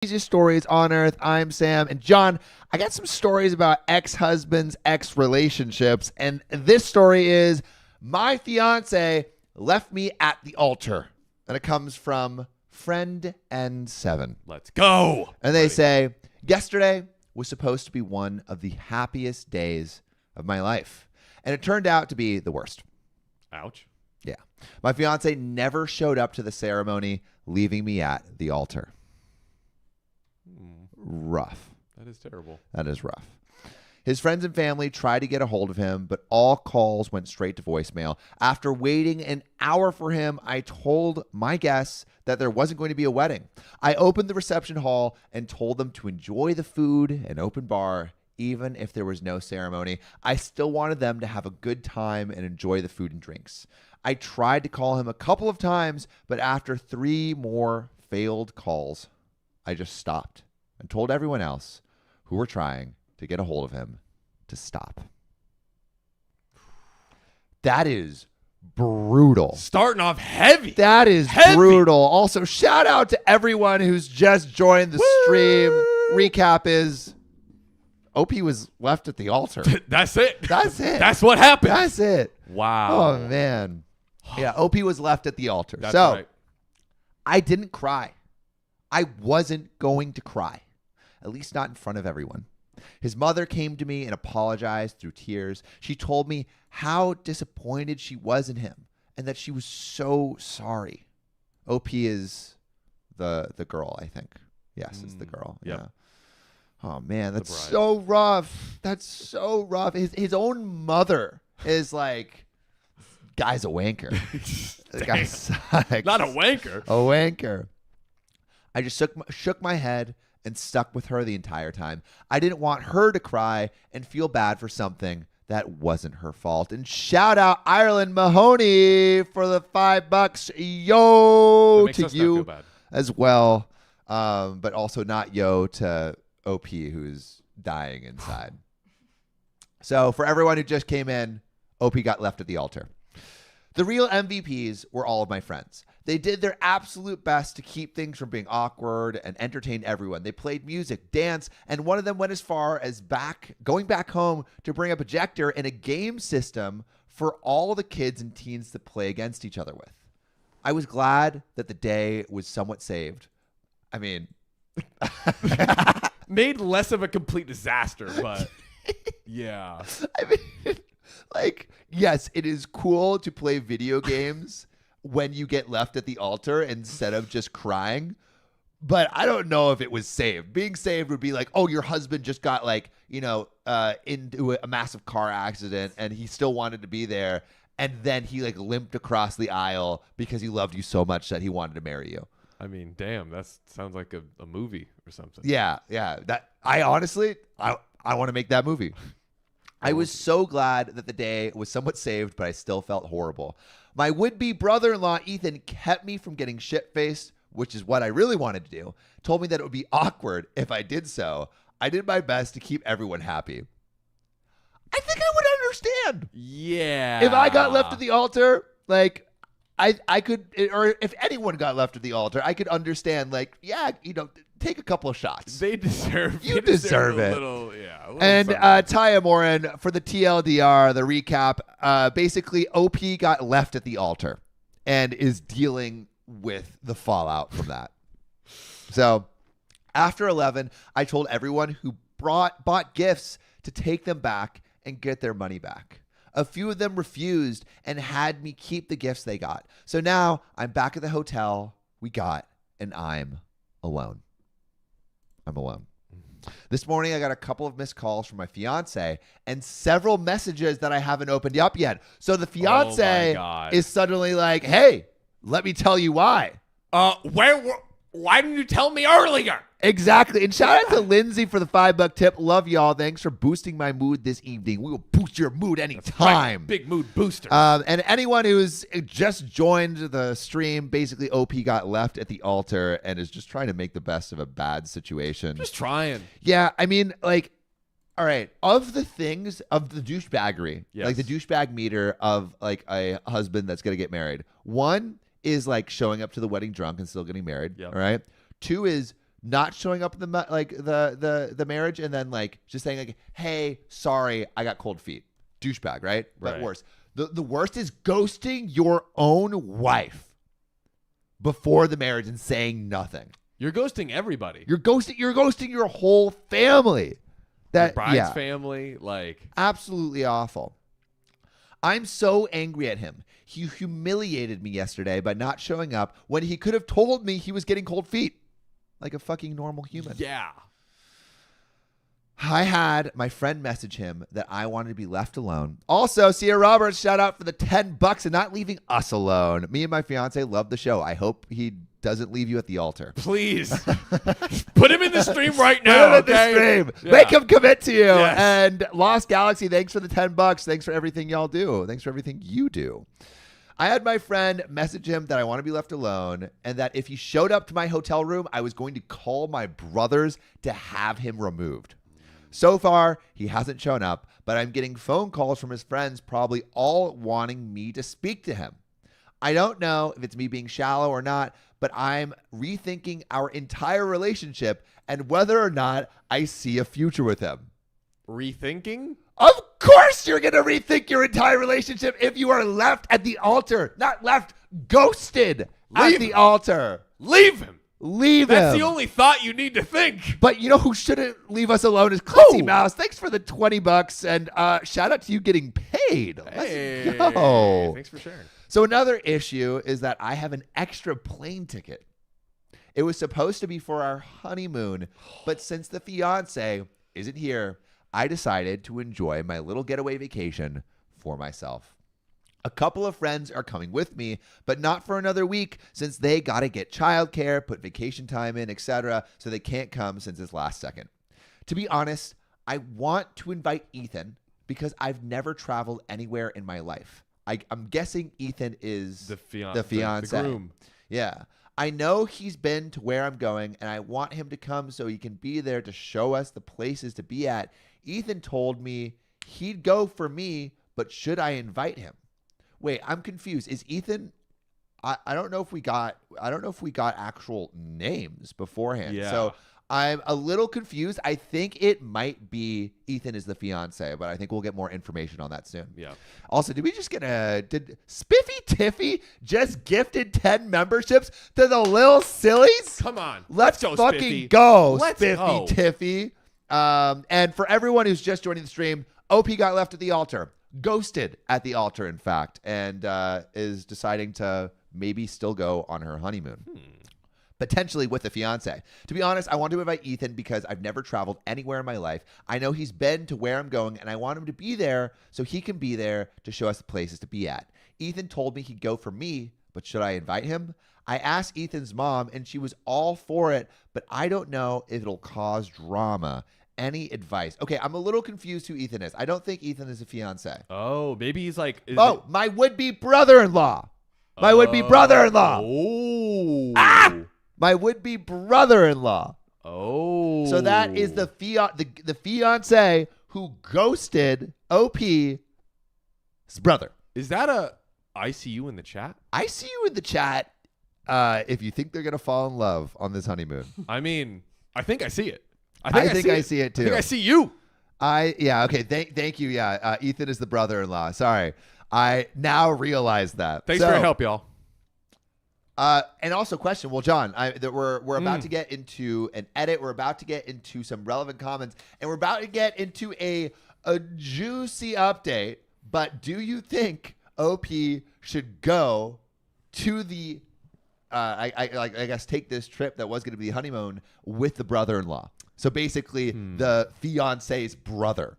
Easiest stories on earth. I'm Sam. And John, I got some stories about ex-husbands, ex-relationships. And this story is my fiance left me at the altar. And it comes from Friend N7. Let's go. And they say, yesterday was supposed to be one of the happiest days of my life. And it turned out to be the worst. Ouch. Yeah. My fiance never showed up to the ceremony, leaving me at the altar. Rough. That is terrible. That is rough. His friends and family tried to get a hold of him, but all calls went straight to voicemail. After waiting an hour for him, I told my guests that there wasn't going to be a wedding. I opened the reception hall and told them to enjoy the food and open bar, even if there was no ceremony. I still wanted them to have a good time and enjoy the food and drinks. I tried to call him a couple of times, but after 3 more failed calls, I just stopped and told everyone else who were trying to get a hold of him to stop. That is brutal. Starting off heavy. That is brutal. Also, shout out to everyone who's just joined the stream. Recap is OP was left at the altar. That's it. That's it. That's what happened. That's it. Wow. Oh, man. Yeah, OP was left at the altar. That's so right. I didn't cry. I wasn't going to cry, at least not in front of everyone. His mother came to me and apologized through tears. She told me how disappointed she was in him and that she was so sorry. OP is the girl, I think. Yes, it's the girl. Yep. Yeah. Oh, man, that's so rough. That's so rough. His own mother is like, guy's a wanker. The guy sucks. Not a wanker. A wanker. I just shook my head and stuck with her the entire time. I didn't want her to cry and feel bad for something that wasn't her fault. And shout out Ireland Mahoney for the $5. Yo to you as well. But also not yo to OP who's dying inside. So for everyone who just came in, OP got left at the altar. The real MVPs were all of my friends. They did their absolute best to keep things from being awkward and entertain everyone. They played music, dance, and one of them went as far as going back home to bring a projector and a game system for all the kids and teens to play against each other with. I was glad that the day was somewhat saved. I mean... Made less of a complete disaster, but yeah. I mean... Like, yes, it is cool to play video games when you get left at the altar instead of just crying. But I don't know if it was saved. Being saved would be like, oh, your husband just got into a massive car accident and he still wanted to be there. And then he limped across the aisle because he loved you so much that he wanted to marry you. I mean, damn, that sounds like a movie or something. Yeah. I honestly want to make that movie. I was so glad that the day was somewhat saved, but I still felt horrible. My would-be brother-in-law, Ethan, kept me from getting shit-faced, which is what I really wanted to do. Told me that it would be awkward if I did so. I did my best to keep everyone happy. I think I would understand. Yeah. If I got left at the altar, I could, or if anyone got left at the altar, I could understand, take a couple of shots. They deserve You deserve it. And Taya Taya Morin, for the TLDR, the recap, basically OP got left at the altar and is dealing with the fallout from that. So after 11, I told everyone who bought gifts to take them back and get their money back. A few of them refused and had me keep the gifts they got. So now I'm back at the hotel and I'm alone. I'm alone. This morning, I got a couple of missed calls from my fiance and several messages that I haven't opened up yet. So the fiance is suddenly like, hey, let me tell you why. Why didn't you tell me earlier? Exactly. And shout out to Lindsay for the $5 tip. Love y'all. Thanks for boosting my mood this evening. We will boost your mood anytime. Right. Big mood booster. And anyone who's just joined the stream, basically OP got left at the altar and is just trying to make the best of a bad situation. Just trying. Yeah. I mean, all right, of the things, of the douchebaggery, yes. The douchebag meter of a husband that's going to get married. One is showing up to the wedding drunk and still getting married. Yep. All right. Two is not showing up in the marriage, and then like just saying like, "Hey, sorry, I got cold feet." Douchebag, right? But Right. worse. The worst is ghosting your own wife before the marriage and saying nothing. You're ghosting everybody. You're ghosting your whole family. Your bride's family, like absolutely awful. I'm so angry at him. He humiliated me yesterday by not showing up when he could have told me he was getting cold feet. Like a fucking normal human. yeah. I had my friend message him that I wanted to be left alone. Also, Sierra Roberts, shout out for the $10 and not leaving us alone. Me and my fiance love the show. I hope he doesn't leave you at the altar. Please put him in the stream right now. Put him in the stream. Yeah. Make him commit to you. Yes. And Lost Galaxy, thanks for the $10. Thanks for everything y'all do. Thanks for everything you do. I had my friend message him that I want to be left alone and that if he showed up to my hotel room, I was going to call my brothers to have him removed. So far, he hasn't shown up, but I'm getting phone calls from his friends, probably all wanting me to speak to him. I don't know if it's me being shallow or not, but I'm rethinking our entire relationship and whether or not I see a future with him. Rethinking? Of course you're going to rethink your entire relationship if you are left at the altar. Not left, ghosted at the altar. Leave him. Leave him. That's the only thought you need to think. But you know who shouldn't leave us alone is Clitsy Who? Mouse. Thanks for the $20 and shout out to you getting paid. Hey, Let's go. thanks for sharing. So another issue is that I have an extra plane ticket. It was supposed to be for our honeymoon, but since the fiance isn't here, I decided to enjoy my little getaway vacation for myself. A couple of friends are coming with me, but not for another week since they got to get childcare, put vacation time in, etc., so they can't come since it's last second. To be honest, I want to invite Ethan because I've never traveled anywhere in my life. I'm guessing Ethan is The fiance. The groom. Yeah. I know he's been to where I'm going, and I want him to come so he can be there to show us the places to be at. Ethan told me he'd go for me, but should I invite him? Wait, I'm confused. Is Ethan? I don't know if we got actual names beforehand. Yeah. So I'm a little confused. I think it might be Ethan is the fiance, but I think we'll get more information on that soon. Yeah. Also, did Spiffy Tiffy just gifted 10 memberships to the Lil Sillies? Come on. Let's go, fucking Spiffy. go, Let's Spiffy go. Tiffy. And for everyone who's just joining the stream, OP got left at the altar. Ghosted at the altar, in fact, and is deciding to maybe still go on her honeymoon. Potentially with a fiance. To be honest, I want to invite Ethan because I've never traveled anywhere in my life. I know he's been to where I'm going, and I want him to be there so he can be there to show us the places to be at. Ethan told me he'd go for me, but should I invite him? I asked Ethan's mom, and she was all for it, but I don't know if it'll cause drama. Any advice? Okay, I'm a little confused who Ethan is. I don't think Ethan is a fiance. Oh, maybe he's like. My would-be brother-in-law. My would-be brother-in-law. Oh. My would-be brother-in-law. Oh. So that is the fiance who ghosted OP's brother. Is that a ICU in the chat? I see you in the chat if you think they're going to fall in love on this honeymoon. I mean, I think I see it. I think I see it too. I think I see you. Okay. Thank you. Yeah. Ethan is the brother-in-law. Sorry. I now realize that. Thanks for your help, y'all. And also question. Well, John, we're about to get into an edit. We're about to get into some relevant comments, and we're about to get into a juicy update. But do you think OP should go to the I guess take this trip that was going to be the honeymoon with the brother-in-law? So basically, the fiance's brother.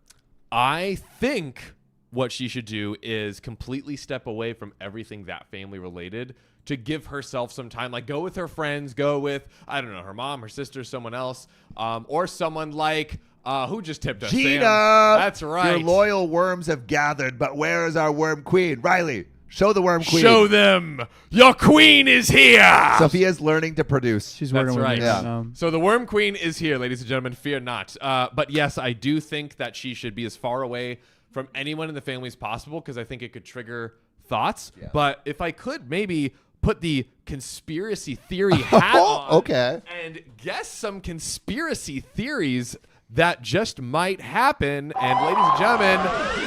I think what she should do is completely step away from everything that family related to give herself some time. Like, go with her friends, go with, I don't know, her mom, her sister, someone else, or someone like, who just tipped us? Gina! Sam. That's right. Your loyal worms have gathered, but where is our worm queen? Riley, show the worm queen. Show them. Your queen is here. Sophia's learning to produce. She's working That's with right. me. Yeah. So the worm queen is here, ladies and gentlemen. Fear not. But yes, I do think that she should be as far away from anyone in the family as possible because I think it could trigger thoughts. Yeah. But if I could maybe put the conspiracy theory hat on. Okay. And guess some conspiracy theories that just might happen. And ladies and gentlemen,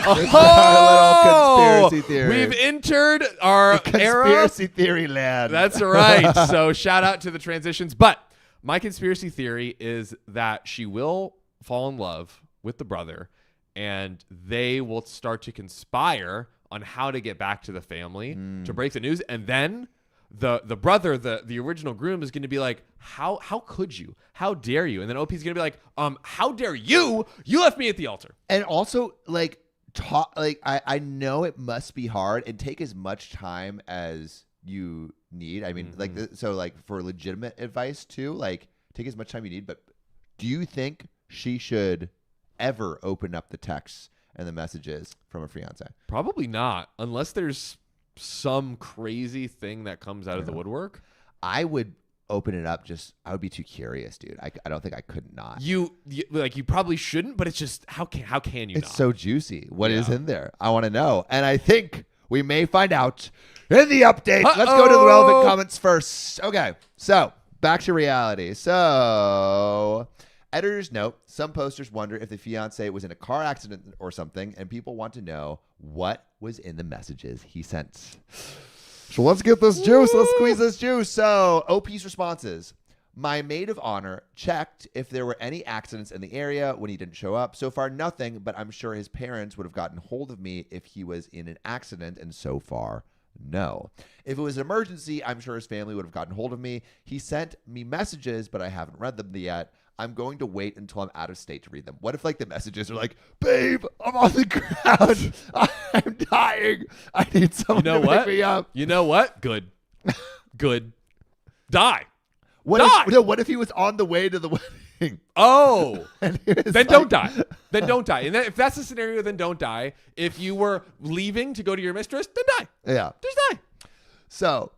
our little conspiracy theory. We've entered our Conspiracy era. theory land. That's right. So shout out to the transitions. But my conspiracy theory is that she will fall in love with the brother, and they will start to conspire on how to get back to the family to break the news. And then the brother, the original groom, is going to be like, how could you? How dare you? And then OP's going to be like, how dare you? You left me at the altar. And also, like, I know it must be hard and take as much time as you need. I mean, like for legitimate advice too, like take as much time you need. But do you think she should ever open up the texts and the messages from a fiance? Probably not, unless there's some crazy thing that comes out of the woodwork. I would open it up. I would be too curious, dude. I don't think I could not. You probably shouldn't, but it's just how can you? It's not? so juicy. What is in there? I want to know, and I think we may find out in the update. Let's go to the relevant comments first. Okay, so back to reality. So, editor's note: some posters wonder if the fiance was in a car accident or something, and people want to know what was in the messages he sent. So let's get this juice. Let's squeeze this juice. So OP's responses. My maid of honor checked if there were any accidents in the area when he didn't show up. So far, nothing, but I'm sure his parents would have gotten hold of me if he was in an accident, and so far, no. If it was an emergency, I'm sure his family would have gotten hold of me. He sent me messages, but I haven't read them yet. I'm going to wait until I'm out of state to read them. What if, like, the messages are like, babe, I'm on the ground. I'm dying. I need someone to pick me up. You know what? Good. Die. What if he was on the way to the wedding? Oh, then don't die. Then don't die. And if that's the scenario, then don't die. If you were leaving to go to your mistress, then die. Yeah. Just die. So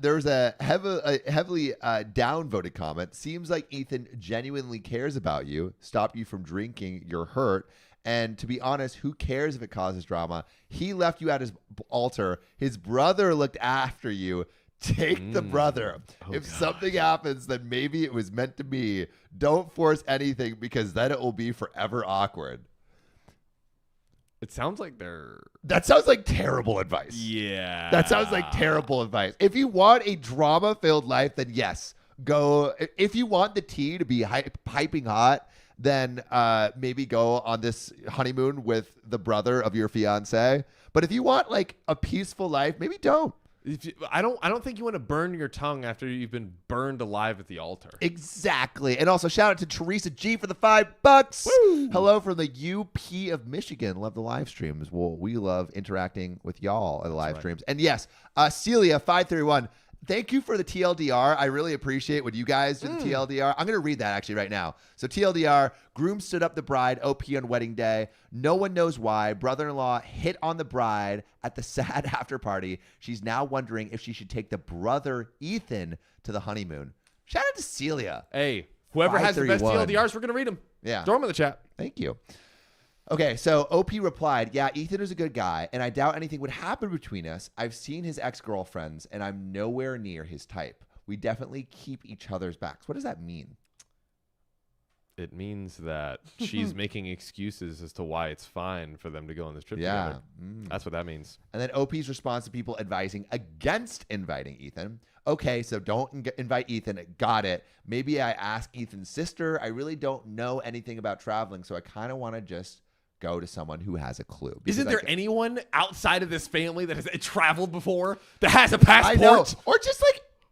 there's a heavily downvoted comment. Seems like Ethan genuinely cares about you, stopped you from drinking, you're hurt. And to be honest, who cares if it causes drama? He left you at his altar. His brother looked after you. Take the brother. If something happens, then maybe it was meant to be. Don't force anything because then it will be forever awkward. It sounds like That sounds like terrible advice. Yeah. That sounds like terrible advice. If you want a drama-filled life, then yes, go. If you want the tea to be piping hot, then maybe go on this honeymoon with the brother of your fiance. But if you want like a peaceful life, maybe don't. I don't think you want to burn your tongue after you've been burned alive at the altar. Exactly. And also shout out to Teresa G for the $5. Woo! Hello from the UP of Michigan. Love the live streams. Well, we love interacting with y'all at the live streams. And yes, Celia 531. Thank you for the TLDR. I really appreciate when you guys do the TLDR. I'm going to read that actually right now. So TLDR, groom stood up the bride, OP on wedding day. No one knows why. Brother-in-law hit on the bride at the sad after party. She's now wondering if she should take the brother, Ethan, to the honeymoon. Shout out to Celia. Hey, whoever has the best TLDRs, we're going to read them. Yeah. Throw them in the chat. Thank you. Okay, so OP replied, yeah, Ethan is a good guy, and I doubt anything would happen between us. I've seen his ex-girlfriends, and I'm nowhere near his type. We definitely keep each other's backs. What does that mean? It means that she's making excuses as to why it's fine for them to go on this trip together. That's what that means. And then OP's response to people advising against inviting Ethan. Okay, so don't invite Ethan. Got it. Maybe I ask Ethan's sister. I really don't know anything about traveling, so I kind of want to just go to someone who has a clue. Isn't there anyone outside of this family that has traveled before that has a passport? I know. Or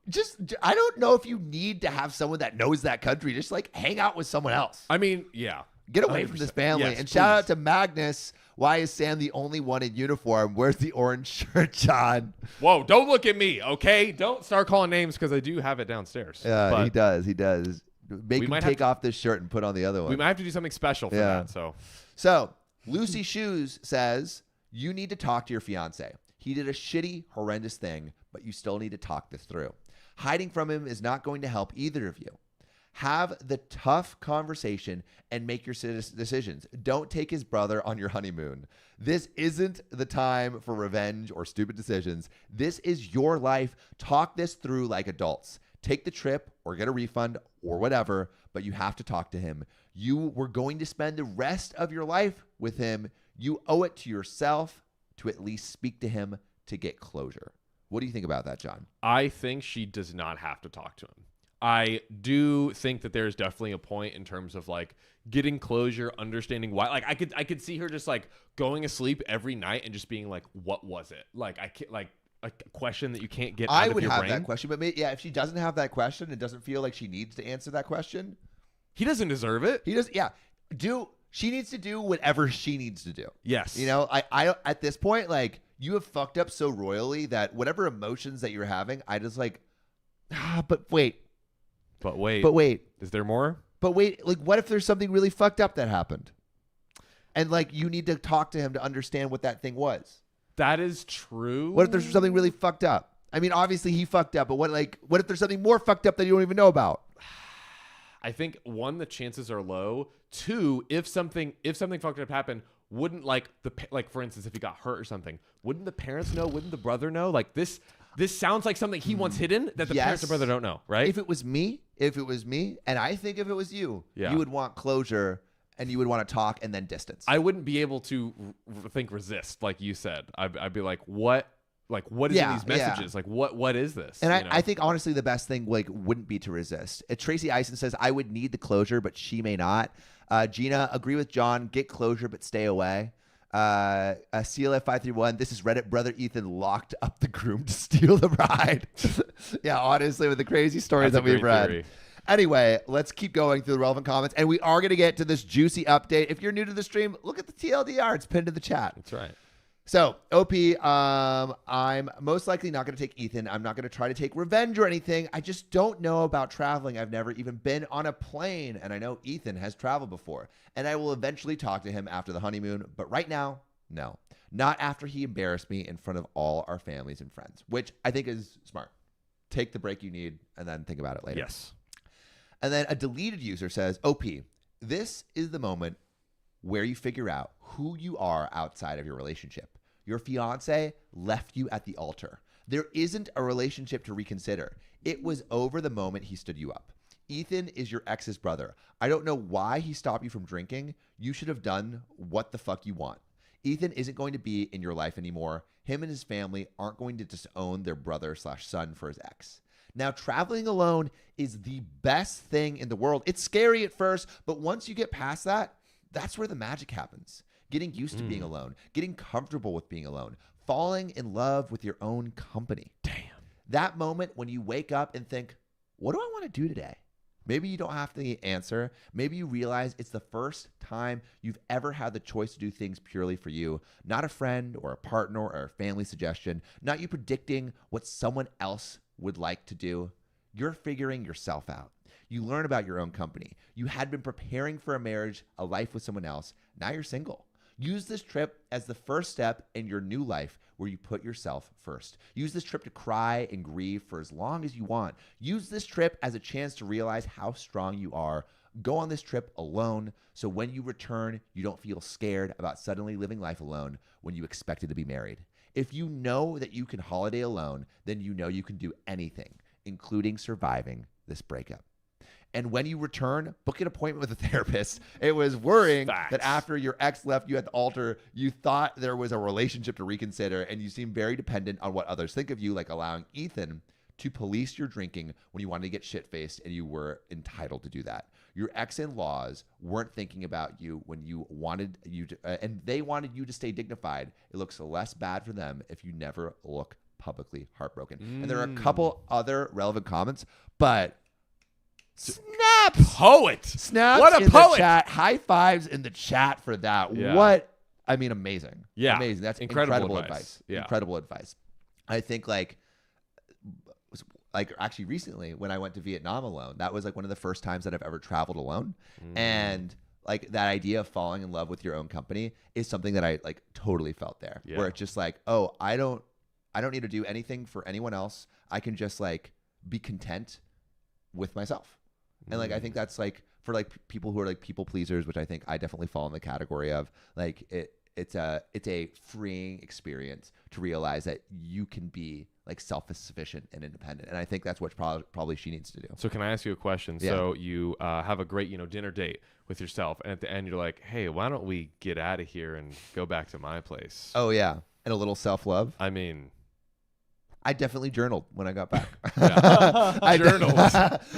just I don't know if you need to have someone that knows that country. Just like hang out with someone else. I mean, yeah. Get away from this family. Yes, and shout out to Magnus. Why is Sam the only one in uniform? Where's the orange shirt, John? Whoa, don't look at me, okay? Don't start calling names because I do have it downstairs. Yeah, but he does. Make him take off this shirt and put on the other one. We might have to do something special for that. So Lucy Shoes says, you need to talk to your fiance. He did a shitty, horrendous thing, but you still need to talk this through. Hiding from him is not going to help either of you. Have the tough conversation and make your decisions. Don't take his brother on your honeymoon. This isn't the time for revenge or stupid decisions. This is your life. Talk this through like adults. Take the trip or get a refund or whatever, but you have to talk to him. You were going to spend the rest of your life with him. You owe it to yourself to at least speak to him to get closure. What do you think about that, John? I think she does not have to talk to him. I do think that there's definitely a point in terms of like getting closure, understanding why. Like I could see her just like going asleep every night and just being like, "What was it?" Like I can't, like a question that you can't get out of your brain. I would have that question, but maybe, if she doesn't have that question and doesn't feel like she needs to answer that question, he doesn't deserve it. He does. Yeah. She needs to do whatever she needs to do. Yes. I at this point, like, you have fucked up so royally that whatever emotions that you're having, I just like, but wait. Is there more? But wait, like, what if there's something really fucked up that happened? And like, you need to talk to him to understand what that thing was. That is true. What if there's something really fucked up? I mean, obviously he fucked up, but what if there's something more fucked up that you don't even know about? I think one, the chances are low. Two, if something fucked up happened, wouldn't like for instance, if he got hurt or something, wouldn't the parents know? Wouldn't the brother know? Like this sounds like something he wants hidden that the parents or brother don't know, right? If it was me, and I think if it was you, Yeah. you would want closure and you would want to talk and then distance. I wouldn't be able to resist, like you said. I'd be like, what? Like, what is in these messages? Yeah. Like, what is this? And I think, honestly, the best thing wouldn't be to resist. Tracy Eisen says, I would need the closure, but she may not. Gina, agree with John. Get closure, but stay away. CLF531, this is Reddit. Brother Ethan locked up the groom to steal the bride. Yeah, honestly, with the crazy stories that we've read. Theory. Anyway, let's keep going through the relevant comments. And we are going to get to this juicy update. If you're new to the stream, look at the TLDR. It's pinned to the chat. That's right. So, OP, I'm most likely not going to take Ethan. I'm not going to try to take revenge or anything. I just don't know about traveling. I've never even been on a plane, and I know Ethan has traveled before. And I will eventually talk to him after the honeymoon. But right now, no. Not after he embarrassed me in front of all our families and friends, which I think is smart. Take the break you need and then think about it later. Yes. And then a deleted user says, OP, this is the moment where you figure out who you are outside of your relationship. Your fiance left you at the altar. There isn't a relationship to reconsider. It was over the moment he stood you up. Ethan is your ex's brother. I don't know why he stopped you from drinking. You should have done what the fuck you want. Ethan isn't going to be in your life anymore. Him and his family aren't going to disown their brother/son for his ex. Now, traveling alone is the best thing in the world. It's scary at first, but once you get past that, that's where the magic happens. Getting used to being alone, getting comfortable with being alone, falling in love with your own company. Damn. That moment when you wake up and think, what do I want to do today? Maybe you don't have the answer. Maybe you realize it's the first time you've ever had the choice to do things purely for you, not a friend or a partner or a family suggestion, not you predicting what someone else would like to do. You're figuring yourself out. You learn about your own company. You had been preparing for a marriage, a life with someone else. Now you're single. Use this trip as the first step in your new life where you put yourself first. Use this trip to cry and grieve for as long as you want. Use this trip as a chance to realize how strong you are. Go on this trip alone so when you return, you don't feel scared about suddenly living life alone when you expected to be married. If you know that you can holiday alone, then you know you can do anything, including surviving this breakup. And when you return, book an appointment with a therapist. It was worrying that after your ex left you at the altar, you thought there was a relationship to reconsider, and you seem very dependent on what others think of you, like allowing Ethan to police your drinking when you wanted to get shit-faced, and you were entitled to do that. Your ex-in-laws weren't thinking about you when you wanted you to, and they wanted you to stay dignified. It looks less bad for them if you never look publicly heartbroken. And there are a couple other relevant comments, but snaps, poet, snaps. What a in poet! The chat. High fives in the chat for that. Yeah. What? I mean, amazing. Yeah, amazing. That's incredible advice. Yeah. Incredible advice. I think like actually recently when I went to Vietnam alone, that was like one of the first times that I've ever traveled alone, and like that idea of falling in love with your own company is something that I like totally felt there. Yeah. Where it's just like, oh, I don't need to do anything for anyone else. I can just like be content with myself. And like, I think that's like for like people who are like people pleasers, which I think I definitely fall in the category of. Like it's a freeing experience to realize that you can be like self-sufficient and independent. And I think that's what probably she needs to do. So can I ask you a question? Yeah. So you have a great, dinner date with yourself, and at the end you're like, hey, why don't we get out of here and go back to my place? Oh yeah. And a little self-love. I mean, I definitely journaled when I got back. Yeah. I Journaled.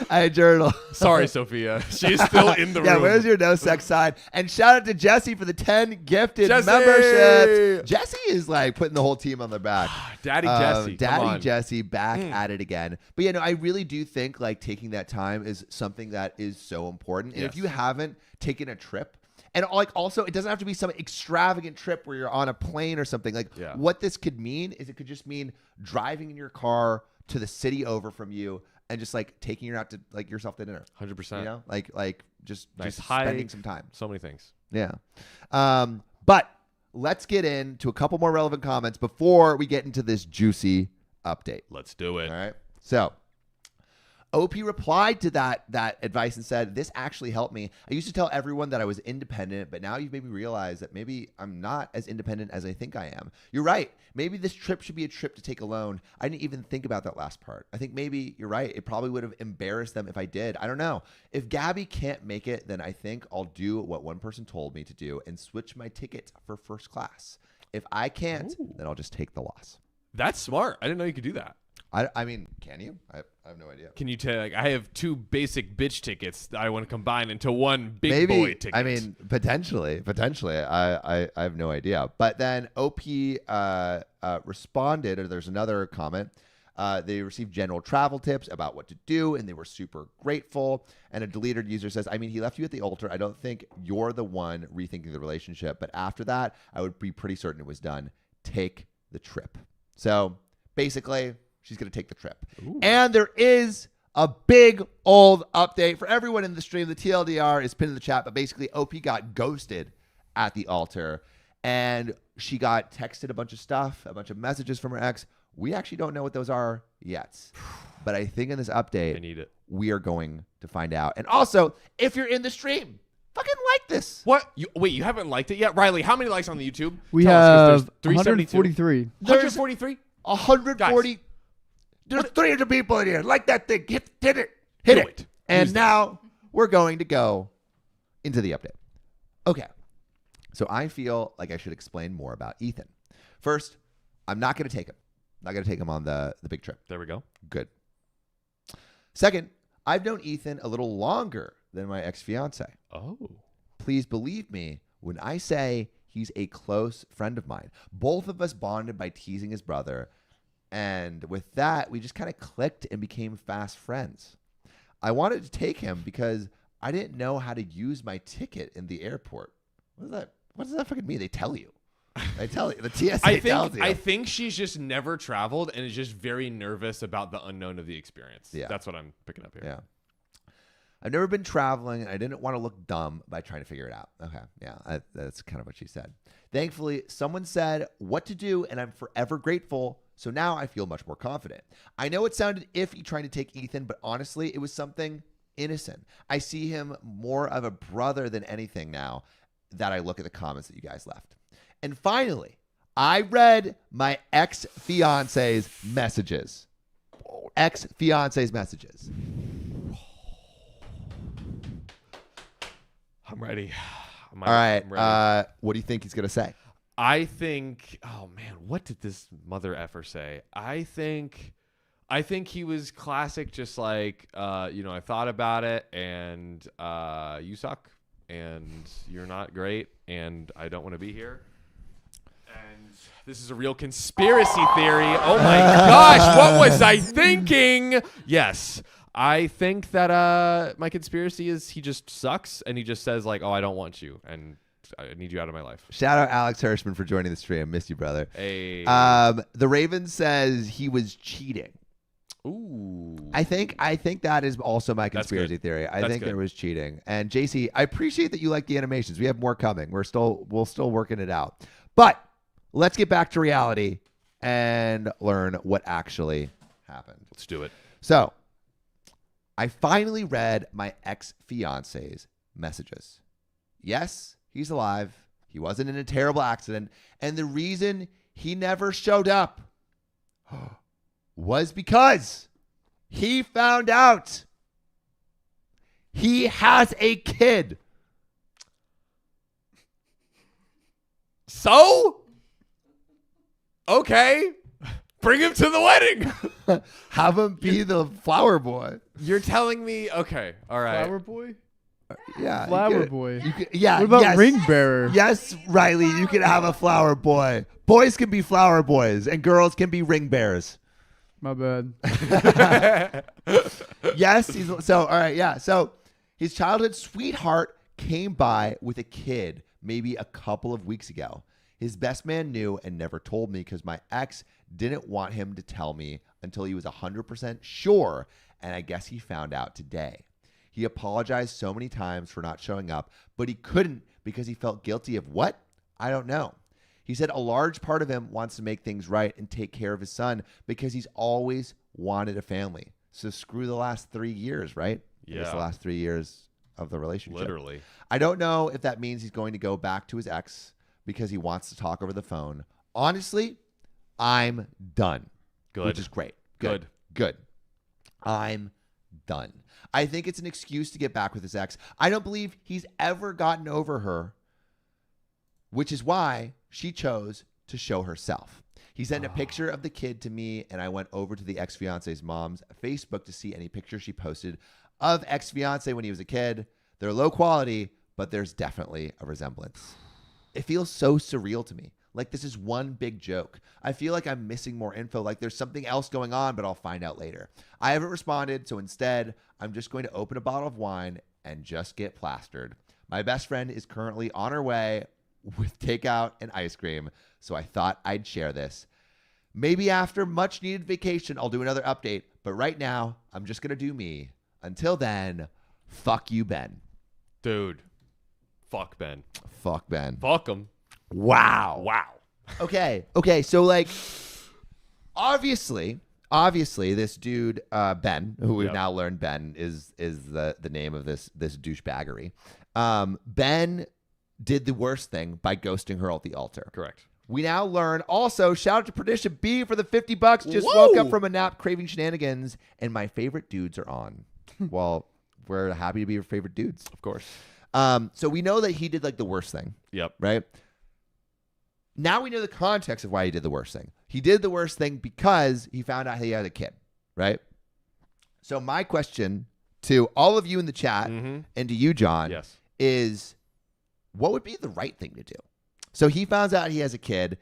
I journaled. Sorry, Sophia. She's still in the room. Yeah, where's your no sex side? And shout out to Jesse for the 10 gifted Jesse! memberships. Jesse is like putting the whole team on their back. Daddy Jesse. Come Daddy on. Jesse back at it again. But I really do think like taking that time is something that is so important. And if you haven't taken a trip, and like also, it doesn't have to be some extravagant trip where you're on a plane or something. Like what this could mean is it could just mean driving in your car to the city over from you and just like taking you out to like yourself to dinner. 100%. Like just Nice spending some time. So many things. Yeah. But let's get into a couple more relevant comments before we get into this juicy update. Let's do it. All right. So OP replied to that advice and said, this actually helped me. I used to tell everyone that I was independent, but now you've made me realize that maybe I'm not as independent as I think I am. You're right. Maybe this trip should be a trip to take alone. I didn't even think about that last part. I think maybe you're right. It probably would have embarrassed them if I did. I don't know. If Gabby can't make it, then I think I'll do what one person told me to do and switch my ticket for first class. If I can't, then I'll just take the loss. That's smart. I didn't know you could do that. I mean, can you? I have no idea. Can you tell? Like, I have 2 basic bitch tickets that I want to combine into one big boy ticket. I mean, potentially. I have no idea. But then OP responded, or there's another comment. They received general travel tips about what to do, and they were super grateful. And a deleted user says, I mean, he left you at the altar. I don't think you're the one rethinking the relationship. But after that, I would be pretty certain it was done. Take the trip. So basically, she's going to take the trip. Ooh. And there is a big old update for everyone in the stream. The TLDR is pinned in the chat, but basically OP got ghosted at the altar and she got texted a bunch of stuff, a bunch of messages from her ex. We actually don't know what those are yet, but I think in this update, I need it. We are going to find out. And also, if you're in the stream, fucking like this. What? Wait, you haven't liked it yet? Riley, how many likes on the YouTube? We have 143. 143? 140. Guys. There's 300 people in here. Like that thing. Hit it. Hit it. And now we're going to go into the update. Okay. So I feel like I should explain more about Ethan. First, I'm not going to take him. I'm not going to take him on the big trip. There we go. Good. Second, I've known Ethan a little longer than my ex-fiance. Oh. Please believe me when I say he's a close friend of mine. Both of us bonded by teasing his brother. And with that, we just kind of clicked and became fast friends. I wanted to take him because I didn't know how to use my ticket in the airport. What does that fucking mean? They tell you. They tell you. The TSA tells you. I think she's just never traveled and is just very nervous about the unknown of the experience. Yeah. That's what I'm picking up here. Yeah. I've never been traveling, and I didn't want to look dumb by trying to figure it out. Okay, yeah, that's kind of what she said. Thankfully, someone said what to do, and I'm forever grateful, so now I feel much more confident. I know it sounded iffy trying to take Ethan, but honestly, it was something innocent. I see him more of a brother than anything now that I look at the comments that you guys left. And finally, I read my ex-fiance's messages. Ex-fiance's messages. I'm ready. All right. I'm ready. What do you think he's going to say? I think, oh man, what did this mother effer say? I think he was classic, just like, I thought about it and you suck and you're not great and I don't want to be here. And this is a real conspiracy theory. Oh my gosh, what was I thinking? Yes. I think that my conspiracy is he just sucks and he just says like, oh, I don't want you and I need you out of my life. Shout out Alex Hirschman for joining the stream. Missed you, brother. Hey. The Raven says he was cheating. Ooh. I think that is also my conspiracy theory. I think there was cheating. And JC, I appreciate that you like the animations. We have more coming. We're still working it out. But let's get back to reality and learn what actually happened. Let's do it. So, I finally read my ex-fiance's messages. Yes, he's alive. He wasn't in a terrible accident. And the reason he never showed up was because he found out he has a kid. So? Okay. Bring him to the wedding. Have him be the flower boy. You're telling me, okay, all right. Flower boy? Yeah. Flower boy. Yeah. What about yes. ring bearer? Yes, Riley, you can have a flower boy. Boys can be flower boys and girls can be ring bearers. My bad. Yes. So, all right. Yeah. So his childhood sweetheart came by with a kid maybe a couple of weeks ago. His best man knew and never told me because my ex didn't want him to tell me until he was 100% sure. And I guess he found out today. He apologized so many times for not showing up, but he couldn't because he felt guilty of what? I don't know. He said a large part of him wants to make things right and take care of his son because he's always wanted a family. So screw the last 3 years, right? I guess the last 3 years of the relationship. Literally. I don't know if that means he's going to go back to his ex because he wants to talk over the phone. Honestly, I'm done. Good. Which is great. Good. I'm done. I think it's an excuse to get back with his ex. I don't believe he's ever gotten over her, which is why she chose to show herself. He sent a picture of the kid to me, and I went over to the ex-fiance's mom's Facebook to see any pictures she posted of ex-fiance when he was a kid. They're low quality, but there's definitely a resemblance. It feels so surreal to me. Like this is one big joke. I feel like I'm missing more info. Like there's something else going on, but I'll find out later. I haven't responded, so instead, I'm just going to open a bottle of wine and just get plastered. My best friend is currently on her way with takeout and ice cream, so I thought I'd share this. Maybe after much needed vacation, I'll do another update, but right now, I'm just going to do me. Until then, fuck you, Ben. Dude. Fuck Ben. Fuck Ben. Fuck him. Wow. Okay. So like, obviously, this dude, Ben, who we've now learned Ben is the name of this douchebaggery. Ben did the worst thing by ghosting her at the altar. Correct. We now learn also, shout out to Perdition B for the $50. Just Whoa. woke up from a nap craving shenanigans, and my favorite dudes are on. Well, we're happy to be your favorite dudes. Of course. So we know that he did like the worst thing. Yep. Right? Now we know the context of why he did the worst thing. He did the worst thing because he found out he had a kid, right? So my question to all of you in the chat and to you, John, is what would be the right thing to do? So he finds out he has a kid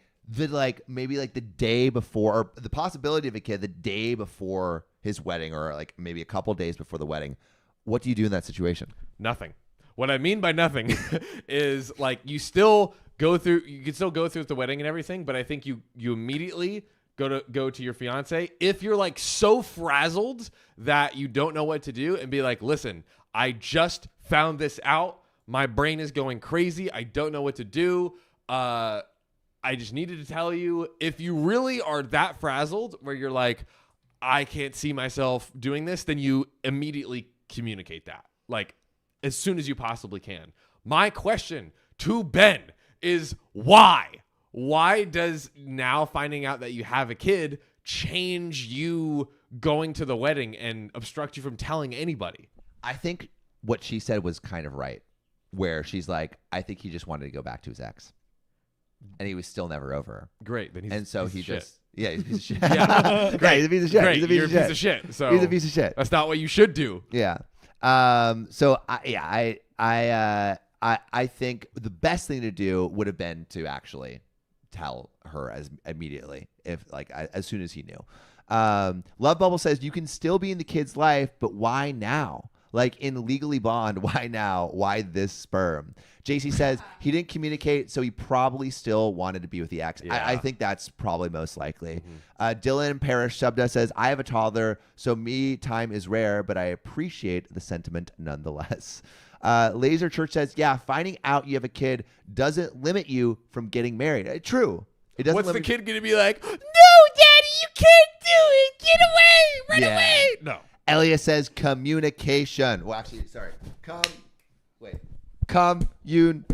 maybe the day before, or the possibility of a kid the day before his wedding, or like maybe a couple days before the wedding. What do you do in that situation? Nothing. What I mean by nothing is like you can still go through with the wedding and everything, but I think you immediately go to your fiance if you're like so frazzled that you don't know what to do, and be like, listen, I just found this out. My brain is going crazy. I don't know what to do. I just needed to tell you. If you really are that frazzled where you're like, I can't see myself doing this, then you immediately communicate that like as soon as you possibly can. My question to Ben is why? Why does now finding out that you have a kid change you going to the wedding and obstruct you from telling anybody? I think what she said was kind of right, where she's like, I think he just wanted to go back to his ex. And he was still never over her. Great. Then he's and so he's he a shit. just, yeah, he's a piece of shit. Yeah. Great. He's a piece of shit. Great. He's a piece You're of a shit. piece of shit. So he's a piece of shit. That's not what you should do. Yeah. So I think the best thing to do would have been to actually tell her immediately, as soon as he knew. Love Bubble says you can still be in the kid's life, but why now? Like in Legally Blonde, why now? Why this sperm? JC says he didn't communicate, so he probably still wanted to be with the ex. Yeah. I think that's probably most likely. Dylan Parrish Shabda says, I have a toddler, so me time is rare, but I appreciate the sentiment nonetheless. Laser Church says, yeah, finding out you have a kid doesn't limit you from getting married. True. It doesn't. What's the kid going to be like? No, Daddy, you can't do it. Get away. Run away. No. Elias says communication. Well, actually, sorry. Communication.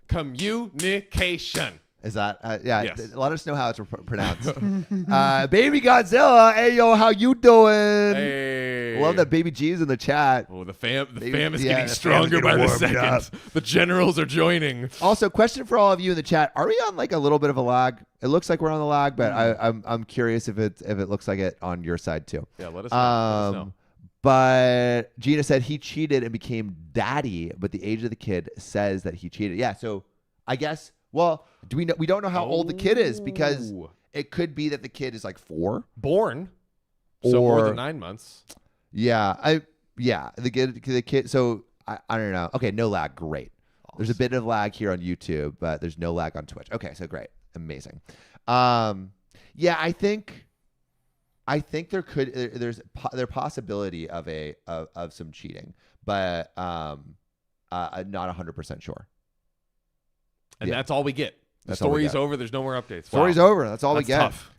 Communication. Is that? Yeah. Yes. Let us know how it's pronounced. Baby Godzilla. Hey, yo, how you doing? Hey. Love that Baby G's in the chat. Oh, the fam is the getting fam's stronger getting by the warmed second. up. The generals are joining. Also, question for all of you in the chat: are we on like a little bit of a lag? It looks like we're on the lag, but I'm curious if it looks like it on your side too. Yeah, let us know. Let us know. But Gina said he cheated and became daddy, but the age of the kid says that he cheated. Yeah, so I guess. Well, do we know? We don't know how old the kid is because it could be that the kid is like 4, born, so more than 9 months. Yeah, the kid. So I don't know. Okay, no lag. Great. Awesome. There's a bit of lag here on YouTube, but there's no lag on Twitch. Okay, so great, amazing. Yeah, I think there's possibility of some cheating, but not 100% sure. And that's all we get. The That's all we story's get. over. There's no more updates. Story's over. That's all we get. Tough.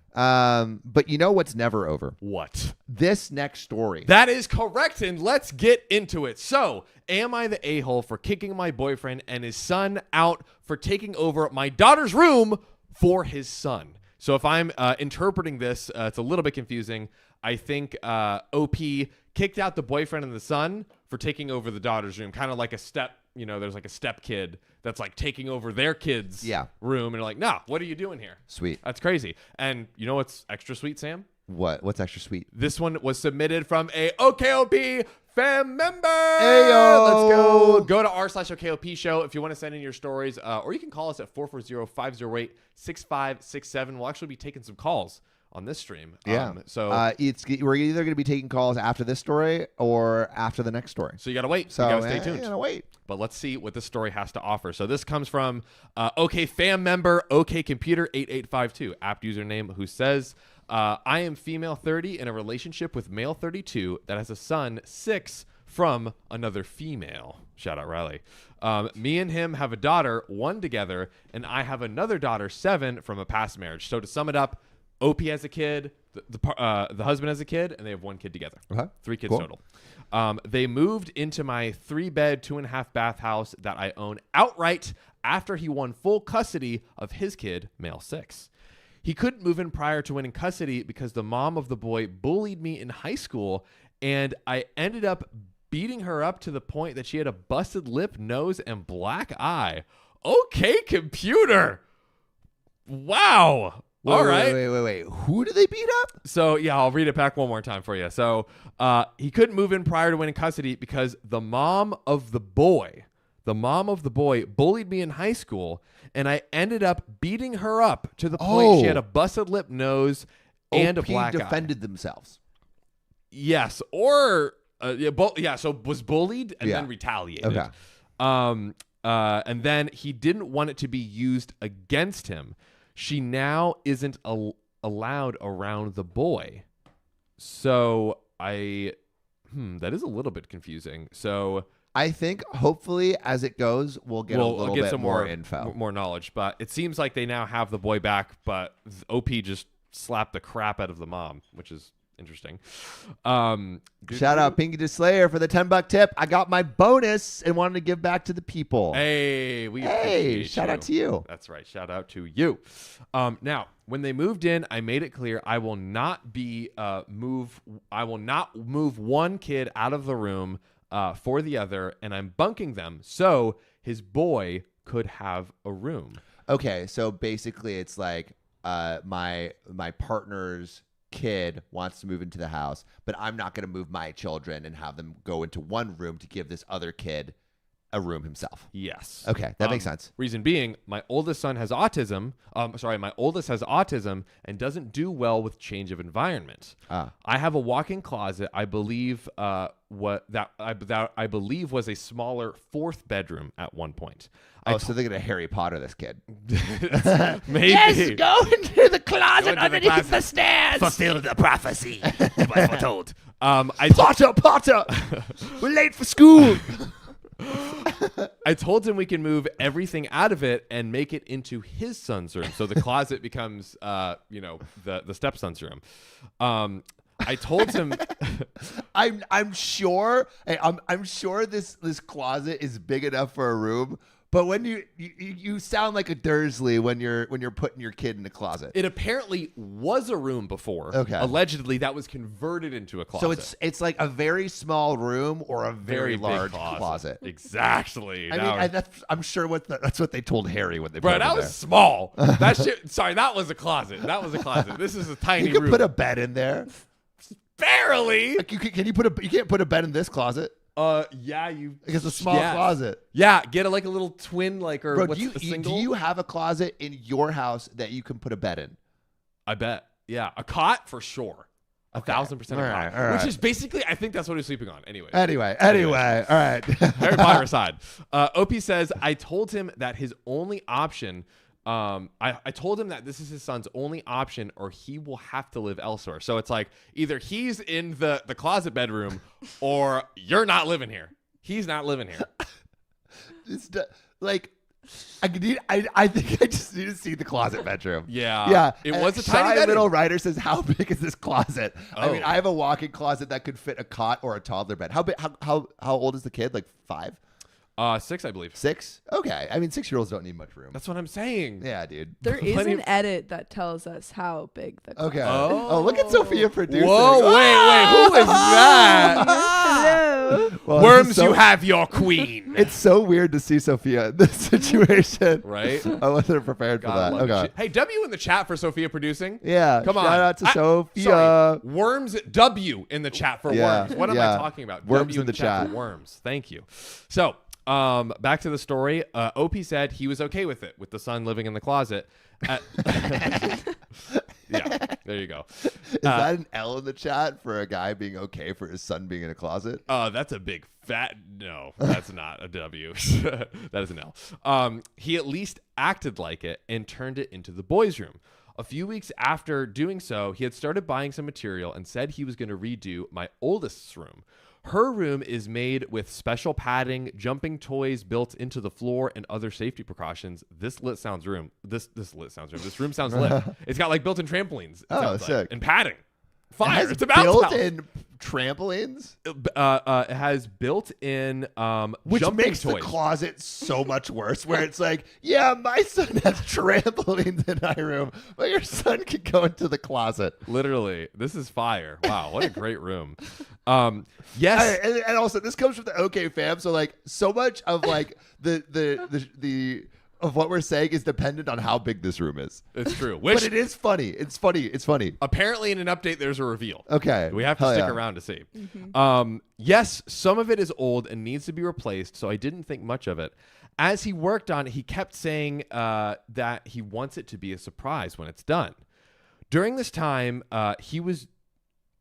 But you know what's never over? What? This next story. That is correct, and let's get into it. So, am I the a-hole for kicking my boyfriend and his son out for taking over my daughter's room for his son? So if I'm interpreting this, it's a little bit confusing. I think OP kicked out the boyfriend and the son for taking over the daughter's room, kind of like a step. You know, there's like a step kid that's like taking over their kid's room, and they're like, "Nah, what are you doing here?" Sweet. That's crazy. And you know what's extra sweet, Sam? What's extra sweet? This one was submitted from a OKOP fam member. Ayo. Let's go. Go to r/OKOP show if you want to send in your stories, or you can call us at 440-508-6567. We'll actually be taking some calls on this stream. Yeah. So we're either going to be taking calls after this story or after the next story. So you got to wait. So you got to stay tuned. You got to wait. But let's see what this story has to offer. So this comes from OK fam member OK Computer 8852 app username who says, I am female 30 in a relationship with male 32 that has a son 6 from another female. Shout out Riley. Me and him have a daughter 1 together, and I have another daughter 7 from a past marriage. So to sum it up, OP has a kid, the husband has a kid, and they have 1 kid together. 3 kids total. They moved into my 3-bed, 2.5-bath house that I own outright after he won full custody of his kid, male 6. He couldn't move in prior to winning custody because the mom of the boy bullied me in high school, and I ended up beating her up to the point that she had a busted lip, nose, and black eye. Okay, computer. Wow. All right. Wait. Who do they beat up? So, yeah, I'll read it back one more time for you. So, he couldn't move in prior to winning custody because the mom of the boy bullied me in high school, and I ended up beating her up to the point she had a busted lip, nose, and a black eye. Defended themselves. Yes, or so was bullied and then retaliated. Okay. And then he didn't want it to be used against him. She now isn't allowed around the boy. So that is a little bit confusing. So I think hopefully as it goes, we'll get a little bit some more info. More knowledge. But it seems like they now have the boy back, but OP just slapped the crap out of the mom, which is interesting. Shout out Pinky the Slayer for the $10 tip. I got my bonus and wanted to give back to the people. Hey, shout out to you. That's right. Shout out to you. Now, when they moved in, I made it clear I will not move 1 kid out of the room for the other, and I'm bunking them so his boy could have a room. Okay, so basically it's like my partner's kid wants to move into the house, but I'm not going to move my children and have them go into one room to give this other kid a room himself. Yes. Okay, that makes sense. Reason being, my oldest has autism and doesn't do well with change of environment. I have a walk-in closet. I believe I believe was a smaller 4th bedroom at one point. So they're gonna Harry Potter this kid. Maybe. Yes, go into the closet underneath the stairs. Fulfill the prophecy. Was foretold. Potter, we're late for school. I told him we can move everything out of it and make it into his son's room. So the closet becomes, the stepson's room. I told him. I'm sure. Hey, I'm sure this closet is big enough for a room. But when you sound like a Dursley when you're putting your kid in a closet. It apparently was a room before. Okay. Allegedly, that was converted into a closet. So it's like a very small room or a very big large closet. Exactly. I'm sure that's what they told Harry when they Bro, put him that in was there. small. That shit. Sorry, that was a closet. This is a tiny You can room. put a bed in there. Barely. Like you can't put a bed in this closet. Yeah, you. It's a small closet. Yeah, get a little twin, or Bro, what's the single? do you have a closet in your house that you can put a bed in? I bet. Yeah, a cot for sure. 1,000% a cot. All right. Which is basically, I think that's what he's sleeping on. Anyway, all right. Harry Potter aside, OP says, I told him that his only option. I told him that this is his son's only option, or he will have to live elsewhere. So it's like either he's in the closet bedroom, or you're not living here. He's not living here. I think I just need to see the closet bedroom. Yeah. It was a tiny Shy bedroom. Little Writer says, how big is this closet? I Oh. mean, I have a walk-in closet that could fit a cot or a toddler bed. How big? How old is the kid? Like 5? 6, I believe. 6? Okay. I mean, 6-year-olds don't need much room. That's what I'm saying. Yeah, dude. There is Plenty an edit that tells us how big the Okay. closet is. Oh, look at Sophia producing. Whoa, wait, who is that? Hello. Well, Worms, you have your queen. It's so weird to see Sophia in this situation. Right? I wasn't prepared for Gotta that. love it. Okay. Hey, W in the chat for Sophia producing. Yeah. Come on. Shout out to Sophia. Sorry, Worms W in the chat for Yeah, worms. What am yeah. I talking about? Worms W in the chat. for worms. Thank you. So, back to the story. OP said he was okay with it, with the son living in the closet. Yeah, there you go. Is that an L in the chat for a guy being okay for his son being in a closet? That's a big fat no. That's not a W. That is an L. He at least acted like it and turned it into the boys' room. A few weeks after doing so, he had started buying some material and said he was going to redo my oldest's room. Her room is made with special padding, jumping toys built into the floor, and other safety precautions. This room sounds lit. It's got like built-in trampolines. Oh, sick. And padding. Fire. It has It's a bounce house. built-in trampolines, It has built-in which jumping makes toys. the closet so much worse. Where it's like, yeah, my son has trampolines in my room, but your son can go into the closet. Literally, this is fire. Wow, what a great room. Yes, And also this comes from the OK fam, so like so much of like the of what we're saying is dependent on how big this room is. it's true. But Which it is funny. It's funny. apparently in an update there's a reveal. Okay. We have to Hell stick yeah. around to see. Yes, some of it is old and needs to be replaced, so I didn't think much of it. As he worked on it, he kept saying that he wants it to be a surprise when it's done. During this time, he was,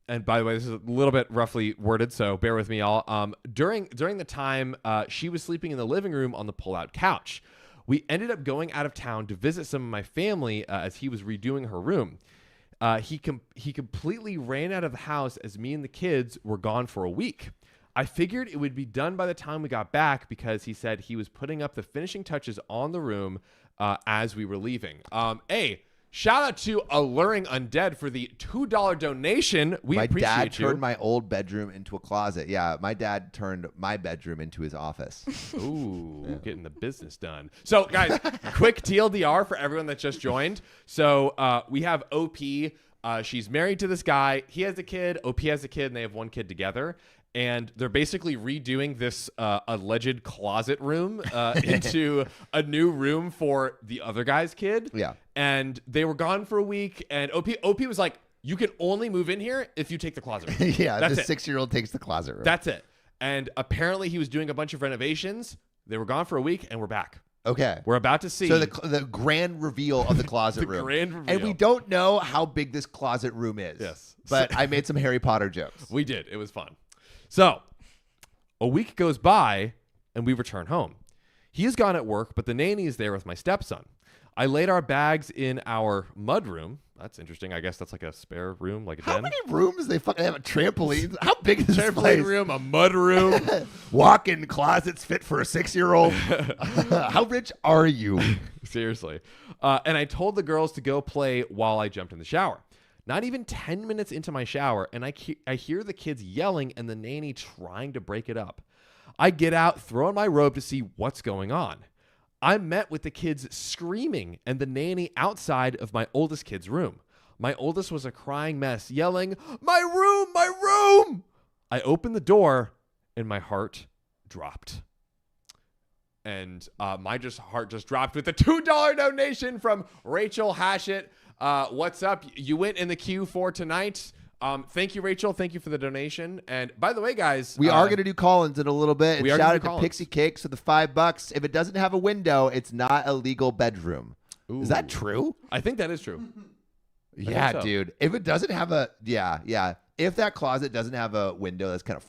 and by the way, this is a little bit roughly worded, so bear with me all. During the time, she was sleeping in the living room on the pull-out couch. We ended up going out of town to visit some of my family as he was redoing her room. He completely ran out of the house as me and the kids were gone for a week. I figured it would be done by the time we got back because he said he was putting up the finishing touches on the room as we were leaving. Shout out to Alluring Undead for the $2 donation. We My appreciate dad you. turned my old bedroom into a closet. Yeah, my dad turned my bedroom into his office. Ooh, getting the business done. So, guys, quick TLDR for everyone that just joined. So, we have OP. She's married to this guy. He has a kid. OP has a kid, and they have one kid together. And they're basically redoing this alleged closet room into a new room for the other guy's kid. Yeah. And they were gone for a week. And OP was like, you can only move in here if you take the closet room. Yeah, That's the it. 6-year-old takes the closet room. That's it. And apparently he was doing a bunch of renovations. They were gone for a week, and we're back. Okay. We're about to see. So the grand reveal of the closet room. grand reveal. And we don't know how big this closet room is. Yes. But I made some Harry Potter jokes. We did. It was fun. So a week goes by, and we return home. He is gone at work, but the nanny is there with my stepson. I laid our bags in our mud room. That's interesting. I guess that's like a spare room, like a How den. many rooms they fucking have? Trampolines? How big is this place? Trampoline room, a mud room. Walk-in closets fit for a 6-year-old. How rich are you? Seriously. And I told the girls to go play while I jumped in the shower. Not even 10 minutes into my shower, and I hear the kids yelling and the nanny trying to break it up. I get out, throw on my robe to see what's going on. I'm met with the kids screaming and the nanny outside of my oldest kid's room. My oldest was a crying mess, yelling, "My room, my room!" I opened the door and my heart dropped. And my heart just dropped with a $2 donation from Rachel Hashett. What's up? You went in the queue for tonight. Thank you, Rachel. Thank you for the donation. And by the way, guys, we are going to do Collins in a little bit. We And are shout gonna out do to Collins. Pixie Cakes for the $5. If it doesn't have a window, it's not a legal bedroom. Ooh. Is that true? I think that is true. Yeah, so. dude. If it doesn't have a if that closet doesn't have a window, that's kind of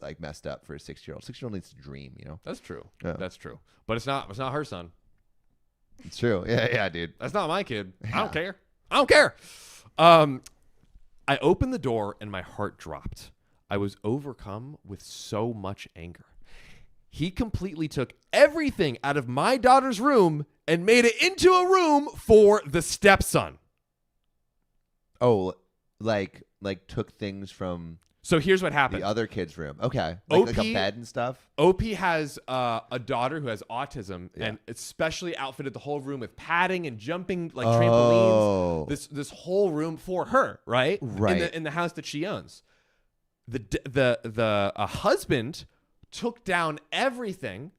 like messed up for a 6-year-old. 6-year-old needs to dream, you know. That's true. Yeah. That's true. But it's not her son. It's true. Yeah, dude. That's not my kid. I Yeah. don't care. I don't care. I opened the door and my heart dropped. I was overcome with so much anger. He completely took everything out of my daughter's room and made it into a room for the stepson. Oh, like took things from So here's what happened. the other kid's room. Okay, like OP a bed and stuff. OP has a daughter who has autism, Yeah. and especially outfitted the whole room with padding and jumping like Oh. trampolines. This whole room for her, right? Right. In the house that she owns. The husband took down everything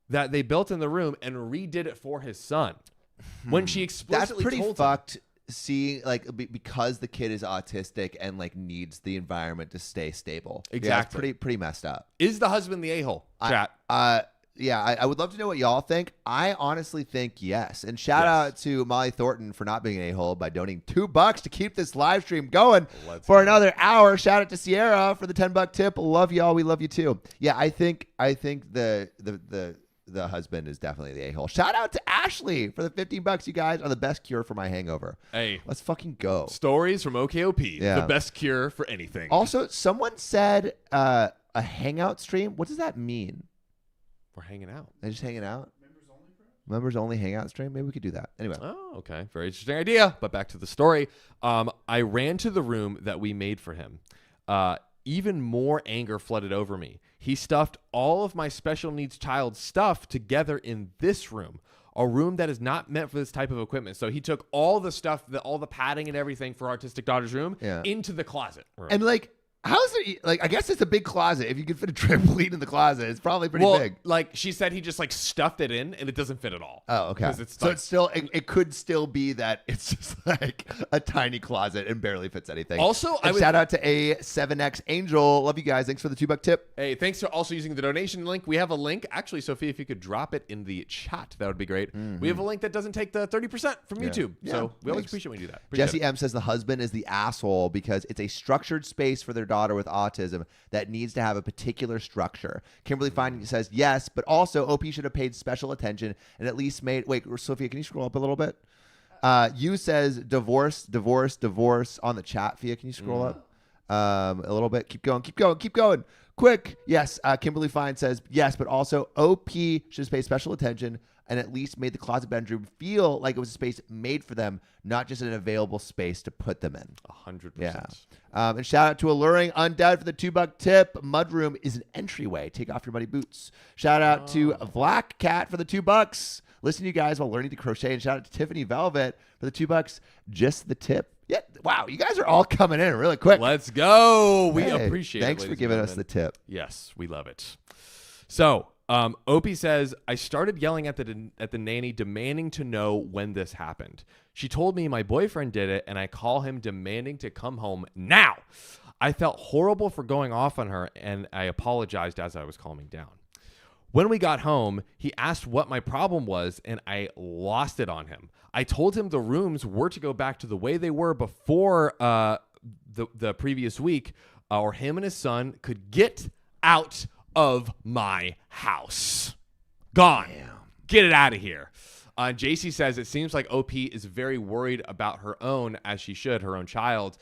that they built in the room and redid it for his son. When she That's explicitly pretty told him, fucked. Seeing like because the kid is autistic and like needs the environment to stay stable. Yeah, it's Exactly. pretty messed up. is the husband the a-hole? Chat. Yeah, I would love to know what y'all think. I honestly think yes. And shout out to Molly Thornton for not being an a-hole by donating $2 to keep this live stream going for another hour. Shout out to Sierra for the $10 tip. Love y'all. We love you too. Yeah, I think the husband is definitely the a-hole. Shout out to Ashley for the $15. You guys are the best cure for my hangover. Hey, Let's fucking go. stories from OKOP. Yeah. The best cure for anything. Also, someone said a hangout stream. What does that mean? We're hanging out. They're just hanging out? Members only hangout stream? Maybe we could do that. Anyway. Oh, okay. Very interesting idea. But back to the story. I ran to the room that we made for him. Even more anger flooded over me. He stuffed all of my special needs child stuff together in this room, a room that is not meant for this type of equipment. So he took all the stuff, all the padding and everything for Artistic Daughter's room into the closet room. And like, how's it? Like, I guess it's a big closet. If you could fit a trampoline in the closet, it's probably pretty big. Like she said, he just like stuffed it in, and it doesn't fit at all. Oh, okay. 'Cause it's So like- it's still, it could still be that it's just like a tiny closet and barely fits anything. Also, and shout out to A7X Angel. Love you guys. Thanks for the $2 tip. Hey, thanks for also using the donation link. We have a link. Actually, Sophia, if you could drop it in the chat, that would be great. We have a link that doesn't take the 30% from YouTube. Yeah, So we always thanks. appreciate when you do that. Appreciate Jesse it. M says the husband is the asshole because it's a structured space for their daughter with autism that needs to have a particular structure. Kimberly Fine says yes, but also OP should have paid special attention and at least made. Wait, Sophia, can you scroll up a little bit? You says divorce on the chat. Fia, can you scroll up a little bit? Keep going. Quick. Yes. Kimberly Fine says yes, but also OP should have paid special attention and at least made the closet bedroom feel like it was a space made for them, not just an available space to put them in. 100%. Yeah. And shout out to Alluring Undead for the $2 tip. Mudroom is an entryway. Take off your muddy boots. Shout out to Black Cat for the $2. Listen to you guys while learning to crochet. And shout out to Tiffany Velvet for the $2. Just the tip. Yeah. Wow. You guys are all coming in really quick. Let's go. We Hey, appreciate it. Thanks for ladies and giving us the gentlemen. tip. Yes, we love it. So, Opie says, I started yelling at the nanny, demanding to know when this happened. She told me my boyfriend did it, and I call him demanding to come home now. I felt horrible for going off on her, and I apologized as I was calming down. When we got home, he asked what my problem was, and I lost it on him. I told him the rooms were to go back to the way they were before the previous week, or him and his son could get out of my house. Gone. Get it out of here. JC says it seems like OP is very worried about her own, as she should, her own child,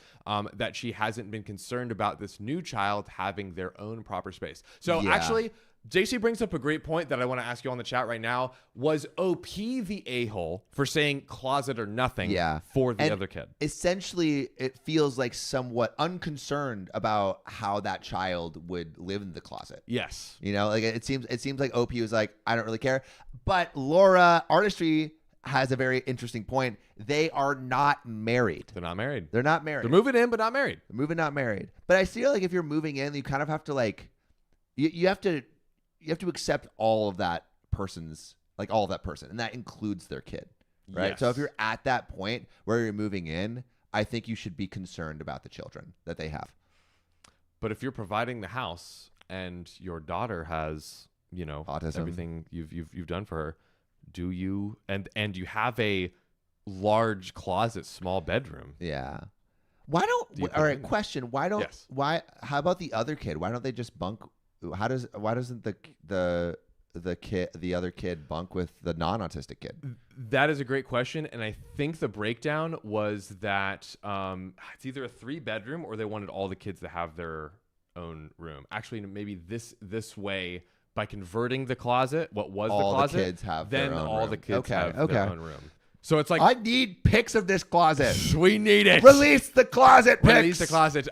that she hasn't been concerned about this new child having their own proper space. So Yeah. actually, JC brings up a great point that I want to ask you on the chat right now. Was OP the a-hole for saying closet or nothing for the other kid? Essentially, it feels like somewhat unconcerned about how that child would live in the closet. Yes. You know, like it seems like OP was like, I don't really care. But Laura Artistry has a very interesting point. They are not married. They're not married. They're not married. They're moving in, but not married. They're moving, not married. But I feel like if you're moving in, you kind of have to like, you have to accept all of that person's, like all of that person. And that includes their kid, right? Yes. So if you're at that point where you're moving in, I think you should be concerned about the children that they have. But if you're providing the house and your daughter has, you know, autism, everything you've done for her, do you and you have a large closet, small bedroom? Yeah. Why don't? All right. Question. Why don't? Yes. Why? How about the other kid? Why don't they just bunk? Why doesn't the other kid bunk with the non-autistic kid? That is a great question, and I think the breakdown was that it's either a 3-bedroom or they wanted all the kids to have their own room. Actually, maybe this way, by converting the closet, what was all the closet, the kids have then their own all room. the kids have their own room. So it's like, I need pics of this closet. We need it. Release the closet pics. Release the closet.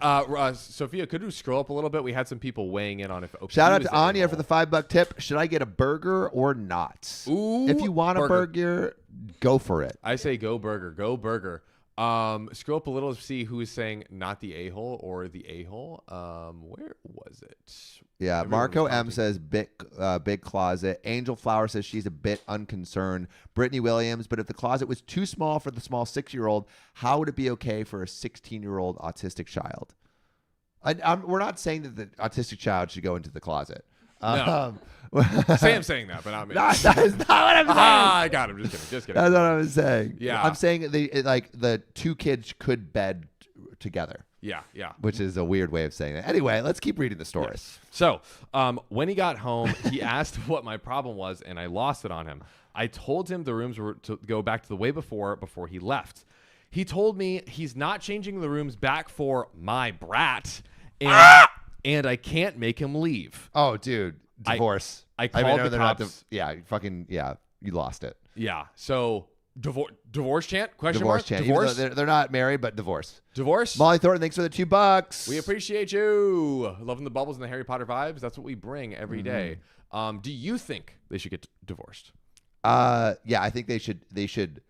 Sophia, could you scroll up a little bit? We had some people weighing in on if. Shout out to Anya for the $5 tip. Should I get a burger or not? Ooh, if you want a burger, go for it. I say go burger. Go burger. Scroll up a little to see who is saying not the a-hole or the a-hole. Where was it? Yeah, Marco M says big closet. Angel Flower says she's a bit unconcerned. Brittany Williams, but if the closet was too small for the small 6-year-old, how would it be okay for a 16-year-old autistic child? We're not saying that the autistic child should go into the closet. No. Sam's saying that, but not me. That is not what I'm saying. I got him. Just kidding. That's what I was saying. Yeah. I'm saying the two kids could bed together. Yeah. Which is a weird way of saying that. Anyway, let's keep reading the story. Yes. So, when he got home, he asked what my problem was, and I lost it on him. I told him the rooms were to go back to the way before he left. He told me he's not changing the rooms back for my brat, and I can't make him leave. Oh, dude, divorce. I called the cops. You lost it. Yeah. So divorce chant? Question Divorce mark? chant. Divorce? They're not married, but divorce. Divorce? Molly Thornton, thanks for the $2. We appreciate you. Loving the bubbles and the Harry Potter vibes. That's what we bring every day. Do you think they should get divorced? Yeah, I think they should.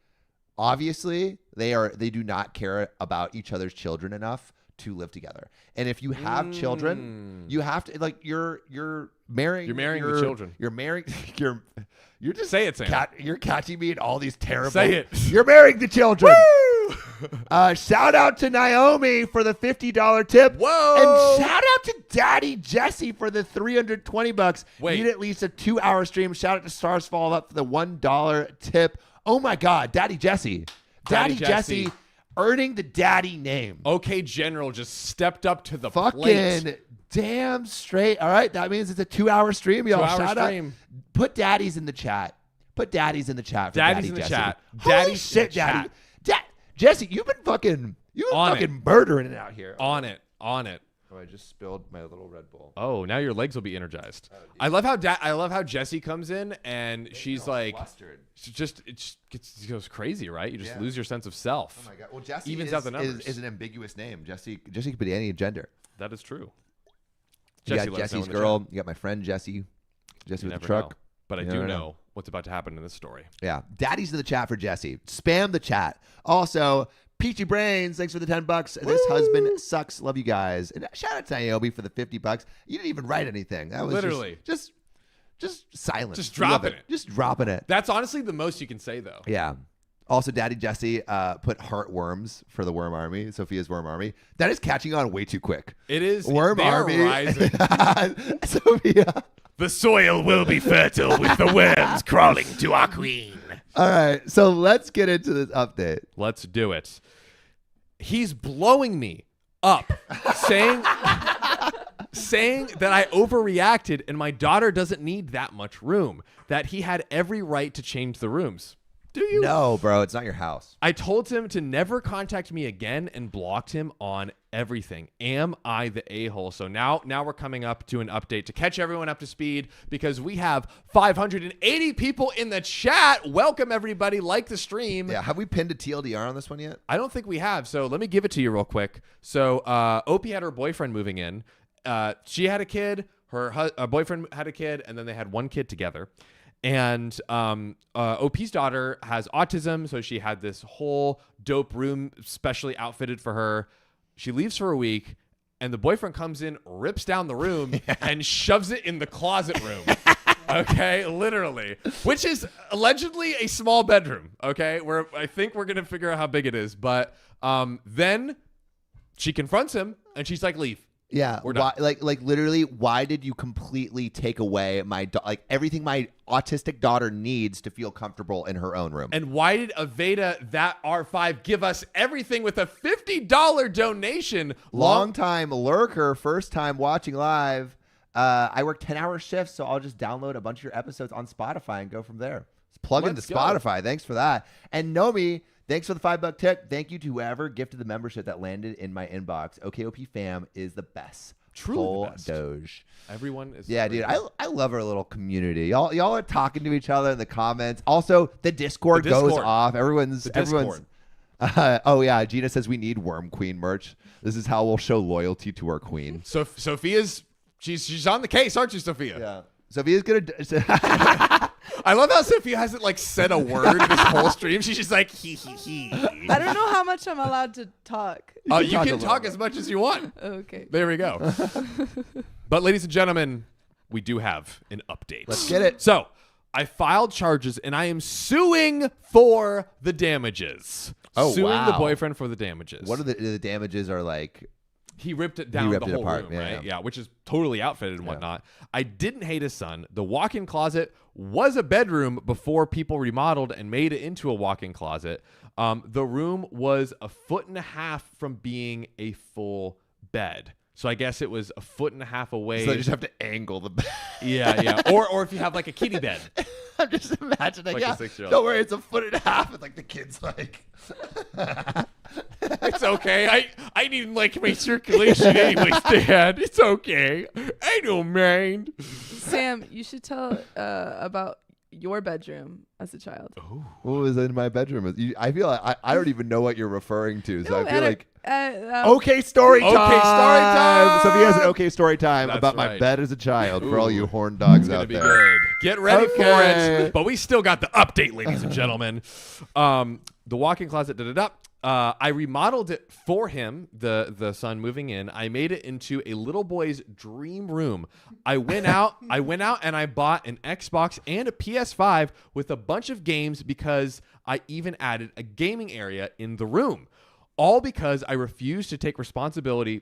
Obviously, they do not care about each other's children enough to live together. And if you have children, you have to you're marrying. You're marrying the children. You're marrying. You're just say it, Sam. You're catching me in all these terrible. Say it. You're marrying the children. Woo! Shout out to Naomi for the $50 tip. Whoa! And shout out to Daddy Jesse for the $320. Wait. Need at least a 2-hour stream. Shout out to Stars Fall Up for the $1 tip. Oh my God, Daddy Jesse. Daddy Jesse earning the daddy name. OK General just stepped up to the Fucking plate. Damn straight. All right, that means it's a 2-hour stream, y'all. 2-hour Shout stream. out. Put daddies in the chat. Put daddies in the chat for Daddies in Daddy the Jesse. chat. Holy Daddies shit, in the Daddy. chat. Jesse, you've been fucking murdering it out here. On it. Oh, I just spilled my little Red Bull. Oh, now your legs will be energized. I love how Jessie comes in and she's like, it goes crazy, right? You just lose your sense of self. Oh my God. Well, Jesse evens out the numbers. is an ambiguous name. Jesse could be any gender. That is true. You Jessie, got let us know Jesse's in the girl. chat. You got my friend Jesse. You Jesse with the never truck. know. But I You do never know what's about to happen in this story. Yeah. Daddy's in the chat for Jesse. Spam the chat. Also, Peachy Brains, thanks for the $10. This husband sucks. Love you guys. And shout out to Naomi for the $50. You didn't even write anything. That was literally just silence. Just dropping it. Just dropping it. That's honestly the most you can say, though. Yeah. Also, Daddy Jesse put heartworms for the Worm Army, Sophia's Worm Army. That is catching on way too quick. It is. Worm they are Army. rising. Sophia. The soil will be fertile with the worms crawling to our queen. All right. So let's get into this update. Let's do it. He's blowing me up, saying that I overreacted and my daughter doesn't need that much room, that he had every right to change the rooms. Do you? No, bro, it's not your house. I told him to never contact me again and blocked him on everything. Am I the a-hole? So now we're coming up to an update to catch everyone up to speed because we have 580 people in the chat. Welcome, everybody. Like the stream. Yeah, have we pinned a TLDR on this one yet? I don't think we have. So let me give it to you real quick. So Opie had her boyfriend moving in. She had a kid. Her boyfriend had a kid, and then they had one kid together. And OP's daughter has autism, so she had this whole dope room specially outfitted for her. She leaves for a week, and the boyfriend comes in, rips down the room, and shoves it in the closet room. Okay, literally, which is allegedly a small bedroom. Okay, I think we're gonna figure out how big it is, but then she confronts him, and she's like, "Leave." Yeah, We're done. like literally, why did you completely take away my everything my autistic daughter needs to feel comfortable in her own room? And why did Aveda, that R5, give us everything with a $50 donation? Long time lurker, first time watching live. I work 10-hour shifts, so I'll just download a bunch of your episodes on Spotify and go from there. Just plug into Spotify. Thanks for that. And Nomi, thanks for the $5 tip. Thank you to whoever gifted the membership that landed in my inbox. OKOP fam is the best. Truly the best. Doge. Everyone is. Yeah, dude. I love our little community. Y'all are talking to each other in the comments. Also, the Discord goes off. Everyone's. Oh yeah, Gina says we need Worm Queen merch. This is how we'll show loyalty to our queen. So Sophia's she's on the case, aren't you, Sophia? Yeah. Sophia's gonna. I love how Sophia hasn't like said a word this whole stream. She's just like he. I don't know how much I'm allowed to talk. You can talk as much as you want. Okay. There we go. But ladies and gentlemen, we do have an update. Let's get it. So I filed charges and I am suing for the damages. Oh, suing wow. the boyfriend for the damages. What are the damages? Are like. He ripped it down the whole apart. room, Yeah, right? yeah. Yeah, which is totally outfitted and whatnot. I didn't hate his son. The walk-in closet was a bedroom before people remodeled and made it into a walk-in closet. The room was 1.5 feet from being a full bed. So I guess it was 1.5 feet away. So they just have to angle the bed. Yeah. Or if you have like a kiddie bed. I'm just imagining. Like a 6-year-old. Don't worry, it's 1.5 feet. And like the kid's like. It's okay. I need like my circulation anyway, Dad. It's okay. I don't mind. Sam, you should tell about your bedroom as a child. What was in my bedroom? I feel like I don't even know what you're referring to. So I feel like. Okay, story time. Okay, story time. Sophia has an okay story time That's about my right. bed as a child for all you horn dogs It's out gonna be there. good. Get ready for Okay. it. But we still got the update, ladies and gentlemen. The walk-in closet did it up. I remodeled it for him, the son moving in. I made it into a little boy's dream room. I went out and I bought an Xbox and a PS5 with a bunch of games because I even added a gaming area in the room. All because I refuse to take responsibility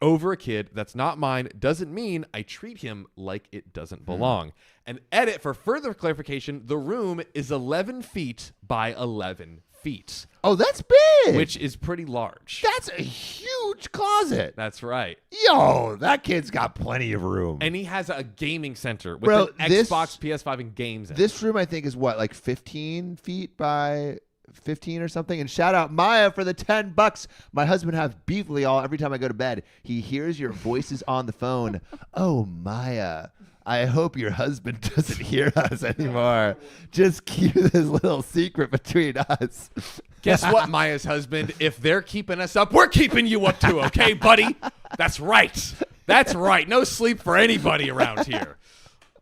over a kid that's not mine doesn't mean I treat him like it doesn't belong. And edit for further clarification, the room is 11 feet by 11 feet. Oh, that's big. Which is pretty large. That's a huge closet. That's right. Yo, that kid's got plenty of room. And he has a gaming center with Bro, an Xbox, PS5, and games in it. This room, I think, is what, like 15 feet by 15 or something? And shout out Maya for the $10. My husband has beefly all every time I go to bed. He hears your voices on the phone. Oh, Maya, I hope your husband doesn't hear us anymore. Just keep this little secret between us. Guess what, Maya's husband? If they're keeping us up, we're keeping you up too, okay, buddy? That's right. That's right. No sleep for anybody around here.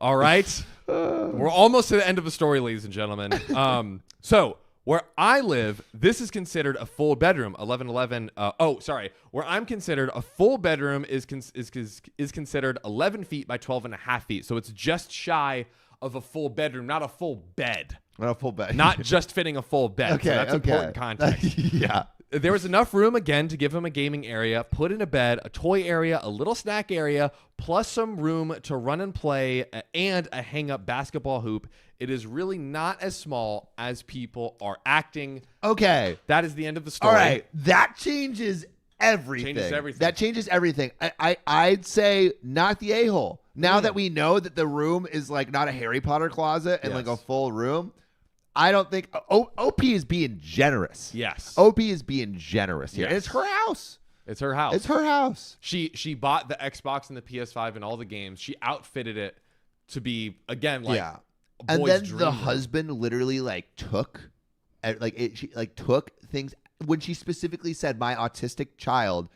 All right? We're almost to the end of the story, ladies and gentlemen. So where I live, this is considered a full bedroom. 1111. Where I'm considered a full bedroom is considered 11 feet by 12.5 feet. So it's just shy of a full bedroom, not a full bed. Not a full bed. Not just fitting a full bed. Okay, So that's important context. Yeah. There was enough room again to give him a gaming area, put in a bed, a toy area, a little snack area, plus some room to run and play, and a hang-up basketball hoop. It is really not as small as people are acting. Okay. That is the end of the story. All right. That changes everything. That changes everything. I'd say not the a-hole. Now that we know that the room is like not a Harry Potter closet and like a full room, I don't think OP is being generous. Yes. OP is being generous here. Yes. And it's her house. It's her house. It's her house. She bought the Xbox and the PS5 and all the games. She outfitted it to be, again, like a And boy's then dream the room. husband literally took things when she specifically said my autistic child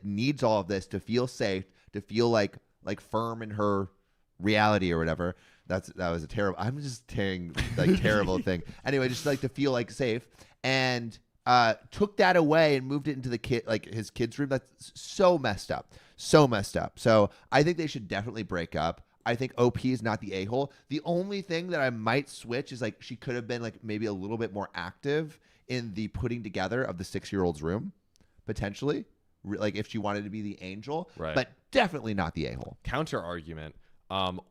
needs all of this to feel safe, to feel like firm in her reality or whatever. That was a terrible. I'm just tearing terrible thing. Anyway, just to feel safe, and took that away and moved it into his kid's room. That's so messed up. So messed up. So I think they should definitely break up. I think OP is not the a-hole. The only thing that I might switch is she could have been maybe a little bit more active in the putting together of the 6-year-old's room, potentially. If she wanted to be the angel, right. But definitely not the a-hole. Counter argument.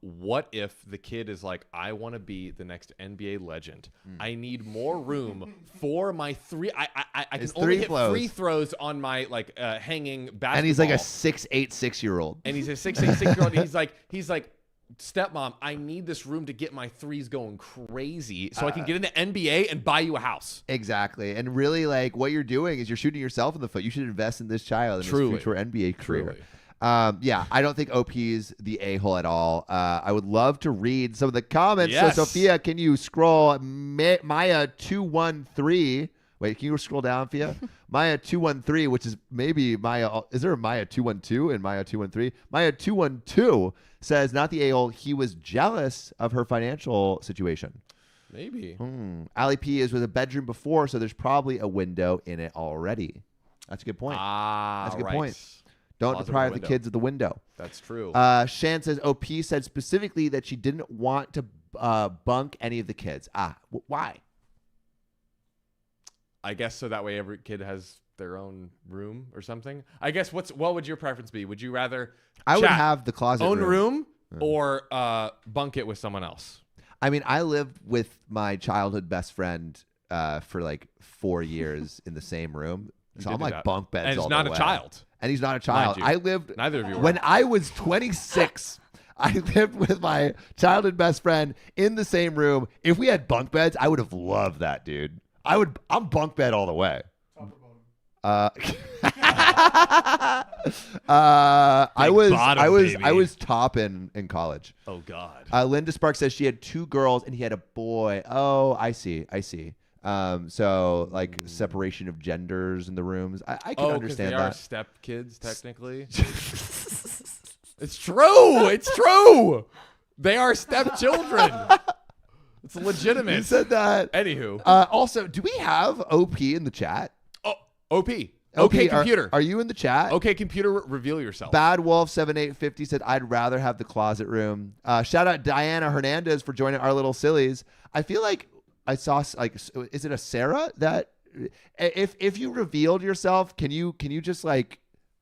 What if the kid is I want to be the next NBA legend. I need more room for my three. I can only hit free throws on my hanging basketball. And he's a 6'8" 6-year-old. And he's a 6'8" 6-year-old. And he's like, stepmom, I need this room to get my threes going crazy so I can get into NBA and buy you a house. Exactly. And really, what you're doing is you're shooting yourself in the foot. You should invest in this child and his future NBA career. Truly. I don't think OP is the a-hole at all. I would love to read some of the comments. Yes. So, Sophia, can you scroll? Maya 213. Wait, can you scroll down, Fia? Maya 213, which is maybe Maya. Is there a Maya 212 and Maya 213? Maya 212 says, not the a-hole. He was jealous of her financial situation. Maybe. Ali P is with a bedroom before, so there's probably a window in it already. That's a good point. That's a good point. Don't deprive the kids of the window. That's true. Shan says OP said specifically that she didn't want to bunk any of the kids. Why? I guess so that way every kid has their own room or something. I guess what would your preference be? Would you rather I would have the closet own room or bunk it with someone else? I mean, I lived with my childhood best friend for 4 years in the same room. So I'm bunk beds. And he's not a child. And he's not a child. I lived. Neither of you were. When I was 26, I lived with my childhood best friend in the same room. If we had bunk beds, I would have loved that, dude. I'm bunk bed all the way. I was top in college. Oh God. Linda Sparks says she had 2 girls and he had a boy. Oh, I see. So separation of genders in the rooms. I can understand they that. are step kids technically. It's true. It's true. They are step children. It's legitimate. You said that. Anywho. Also, do we have OP in the chat? Oh, OP. Okay, computer. Are you in the chat? Okay, computer, reveal yourself. Bad Wolf 7850 said, I'd rather have the closet room. Shout out Diana Hernandez for joining our little sillies. I feel like I saw is it a Sarah that if you revealed yourself, can you just spam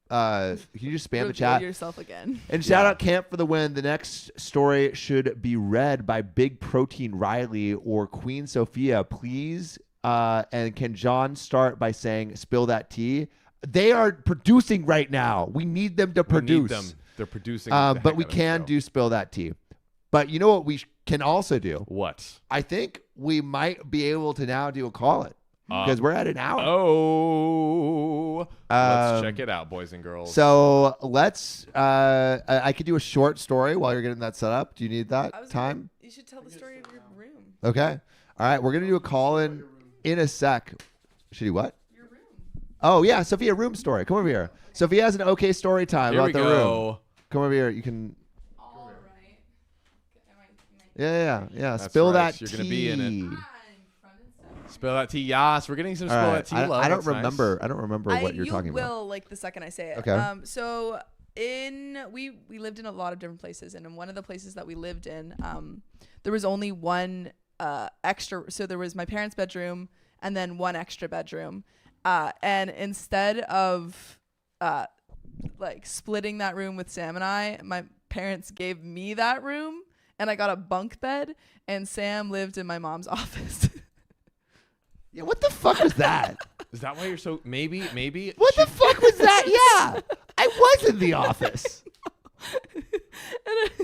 the chat? Reveal yourself again. And shout out Camp for the win. The next story should be read by Big Protein Riley or Queen Sophia, please. And can John start by saying, spill that tea? They are producing right now. We need them to produce. We need them. They're producing. But we can do spill that tea. But you know what we can also do? What? I think we might be able to now do a call-it. Because we're at an hour. Let's check it out, boys and girls. So let's. I could do a short story while you're getting that set up. Do you need that time? You should tell the story of your room. Okay. All right. We're gonna do a call-in a sec. Should you what? Your room. Oh yeah, Sophia, room story. Come over here. Sophia has an okay story time about the room. Come over here. You can. All right. Yeah. That's Spill right. that You're tea. gonna be in it. Spill that tea, yes. We're getting some spill that tea love. I don't That's remember. Nice. I don't remember what you're talking about. You will the second I say it. Okay. So we lived in a lot of different places, and in one of the places that we lived in, there was only one extra. So there was my parents' bedroom and then one extra bedroom, and instead of splitting that room with Sam and I, my parents gave me that room, and I got a bunk bed, and Sam lived in my mom's office. Yeah, what the fuck was that? Is that why you're so maybe? What the fuck was that? Yeah, I was in the office.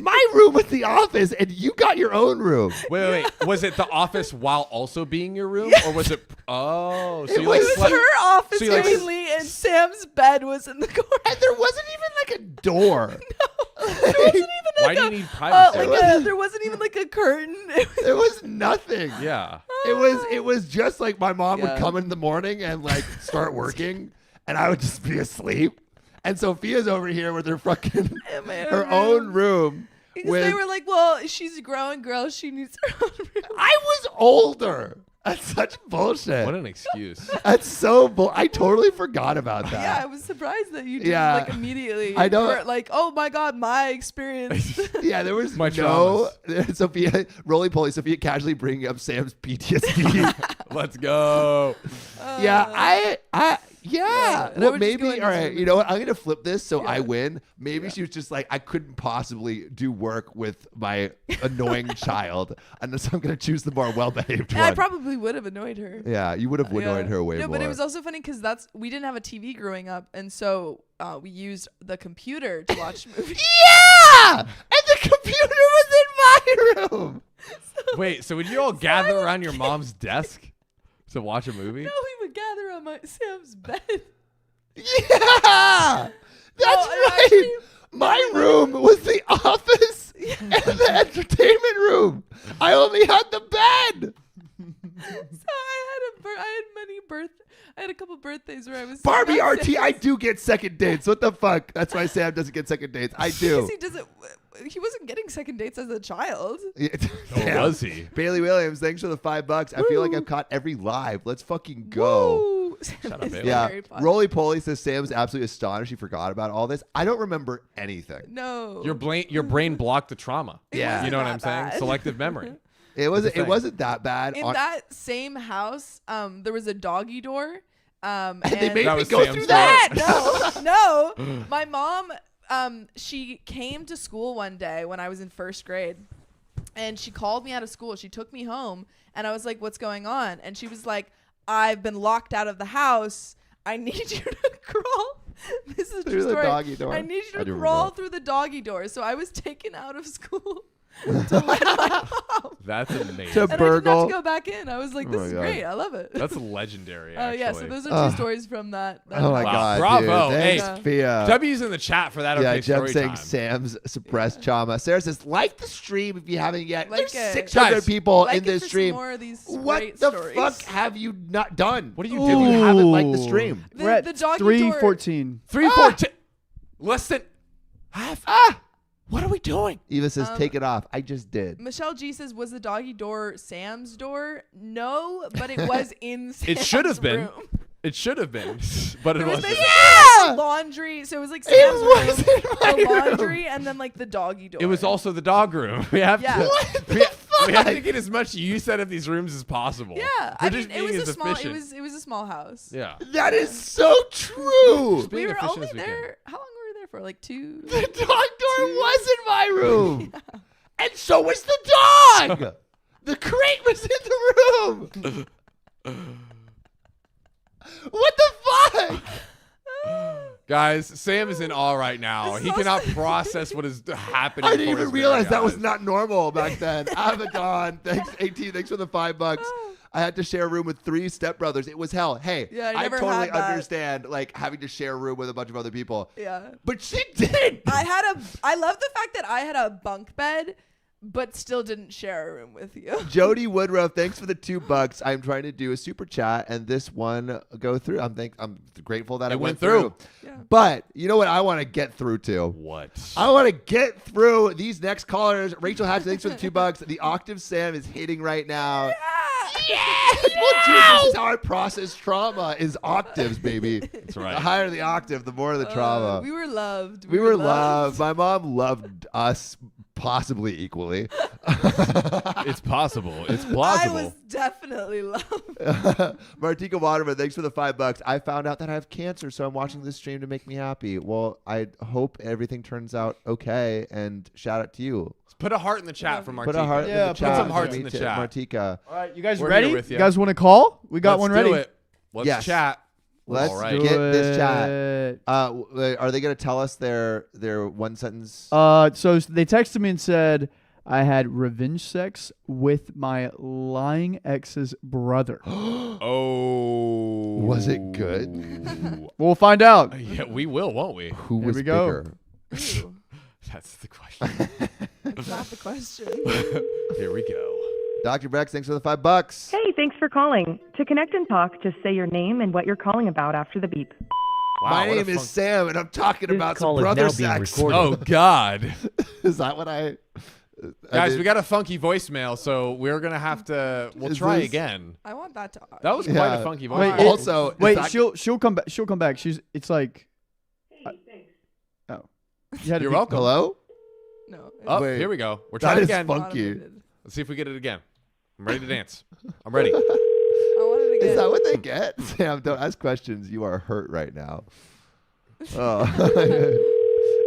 My room was the office, and you got your own room. Wait. Was it the office while also being your room, or was it? Oh, so It you was like It was slept? her office so you, like, mainly, and Sam's bed was in the corner. And there wasn't even like a door. There wasn't even Why do you need privacy? there wasn't even like a curtain. It was, There was nothing. Yeah. It was just like my mom would come in the morning and like start working, and I would just be asleep. And Sophia's over here with her fucking her own room. Because With, they were like, well, she's a growing girl. She needs her own room. I was older. That's such bullshit. What an excuse. That's so I totally forgot about that. Yeah, I was surprised that you didn't Yeah. like immediately. I know. were like, oh my God, my experience. Yeah, there was My Sophia, roly-poly, Sophia casually bringing up Sam's PTSD. Let's go. Yeah, Yeah, and I Well, would just maybe. go All into right. some- You know what? I'm gonna flip this so I Yeah. win. Maybe she was just like, I couldn't possibly do work with my annoying child, and so I'm gonna choose the more well-behaved And one. I probably would have annoyed her. Yeah, you would have annoyed her way no, more. but it was also funny because we didn't have a TV growing up, and so we used the computer to watch movies. Yeah, and the computer was in my room. Wait, so would you all gather around your mom's desk to watch a movie? No, we would gather on Sam's bed. Yeah, that's No, right. actually, My room was the office and the entertainment room. I only had the bed. So I had a couple birthdays where I was Barbie sitting on RT, Sam's- I do get second dates. What the fuck? That's why Sam doesn't get second dates. I do. Because he doesn't. He wasn't getting second dates as a child. Yeah. Or was he? Bailey Williams, thanks for the $5. I feel like I've caught every live. Let's fucking go. Woo. Shut up, It's Bailey. Yeah. very fun. Roly Poly says Sam's absolutely astonished. He forgot about all this. I don't remember anything. No. Your brain blocked the trauma. Yeah. You know what I'm Not saying? bad. Selective memory. It thing. wasn't that bad. In that same house, there was a doggy door. And they made That me was go Sam's through door. that. no. My mom, she came to school one day when I was in first grade, and she called me out of school. She took me home, and I was like, "What's going on?" And she was like, "I've been locked out of the house. I need you to crawl." This is a Through true the story. doggy door. I need you I to do crawl remember. through the doggy door. So I was taken out of school to let my mom. That's amazing. To And I didn't have burgle. to go back in. I was like, Oh this my is God. great. I love it. That's legendary, Oh actually. yeah, so those are two stories from that. Oh my Wow. God. Bravo. Dude. Thanks, Hey. Fia. W's in the chat for that. Yeah, Okay, Jeb story saying time. Sam's suppressed trauma. Sarah says, like the stream if you haven't yet. Like There's it. 600 Guys, people Like in it this for some stream. more of these What great the stories. fuck have you not done? What are you If doing? you haven't liked the stream. We're at The doggy door. 314. 314. Less than half. What are we doing? Eva says, take it off. I just did. Michelle G says, was the doggy door Sam's door? No, but it was in Sam's It should have been. room. It should have been, but it It was wasn't. basically Yeah! like laundry. So it was like It Sam's was room, in my the room. laundry, and then like the doggy door. It was also the dog room. We have Yeah. to. What we, the we have to fuck? get as much use out of these rooms as possible. Yeah, We're I just mean, it being was as a small. efficient. It was a small house. Yeah. That is so true. Being We were efficient only as we can. there. How long were we there for? Like 2. The dog door was in my room. And so was the dog. The crate was in the room. What the fuck? Guys, Sam is in awe right now. He cannot process what is happening. I didn't before even his realize very that was eyes. not normal back then. Abaddon, thanks 18, thanks for the $5. I had to share a room with 3 stepbrothers. It was hell. Hey, Yeah, I I never totally had that. understand like having to share a room with a bunch of other people. Yeah. But she did. I love the fact that I had a bunk bed, but still didn't share a room with you. Jody Woodruff, thanks for the $2. I'm trying to do a super chat and this one go through. I'm grateful that it went through. Yeah. But you know what I want to get through to? What? I want to get through these next callers. Rachel Hatch, thanks for the $2. The octave Sam is hitting right now. Yes! Well, dude, this is how I process trauma is octaves, baby. That's right. The higher the octave, the more the trauma. We were loved. We were loved. My mom loved us possibly equally. It's possible. It's I plausible. was definitely loved. Martika Waterman, thanks for the $5. I found out that I have cancer, so I'm watching this stream to make me happy. Well, I hope everything turns out okay, and shout out to you. Put a heart in the chat for Martika. Put a heart in Yeah, the put chat. some hearts in Me the too, chat. Martika. All right, you guys We're ready? here with You ya. guys want to call? We got Let's one do ready. it. Let's Yes. chat. Let's All right. get this chat. it. Are they going to tell us their one sentence? So they texted me and said I had revenge sex with my lying ex's brother. Oh. Was it good? We'll find out. Yeah, we will, won't we? Who Here was we go. bigger? Ooh, That's the question. that's not the question. Here we go. Dr. Bex, thanks for the $5. Hey, thanks for calling. To connect and talk, just say your name and what you're calling about after the beep. Wow, My what a name is fun- Sam, and I'm talking This about call some is brother now being sex. recorded. Oh, God. Is that what I Guys, did? we got a funky voicemail, so we're going to have to... We'll Is try this- again. I want that to. That was quite Yeah. a funky Wait, voicemail. Also, Wait, is that- she'll come back. She'll come back. It's like. Oh. You had to You're be- welcome. Hello? No. Oh, Wait. here we go. We're That trying is again. funky. Automated. Let's see if we get it again. I'm ready to dance. I'm ready. I want it again. Is that what they get? Sam, don't ask questions. You are hurt right now. Oh.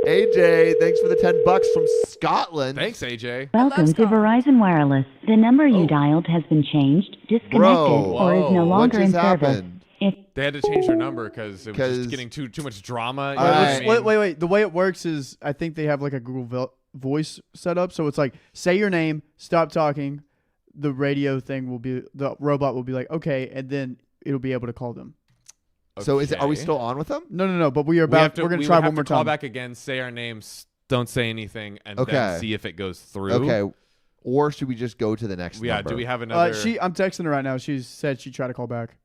AJ, thanks for the $10 from Scotland. Thanks, AJ. Welcome to Scotland. Verizon Wireless. The number you dialed has been changed, disconnected, Bro. or is no Whoa. What longer in just service. happened? If They had to change their number because it was 'Cause- just getting too much drama. You All know what I right. mean? Wait. The way it works is I think they have like a Google voice set up. So it's like, say your name, stop talking. The radio thing will be, the robot will be like, okay, and then it'll be able to call them. So are we Okay. still on with them? No. But we are We have about, to, we're going we to try would have one more to call time. back again, say our names, don't say anything, and Okay. then see if it goes through. Okay. Or should we just go to the next Yeah, number? do we have another? I'm texting her right now. She said she tried to call back.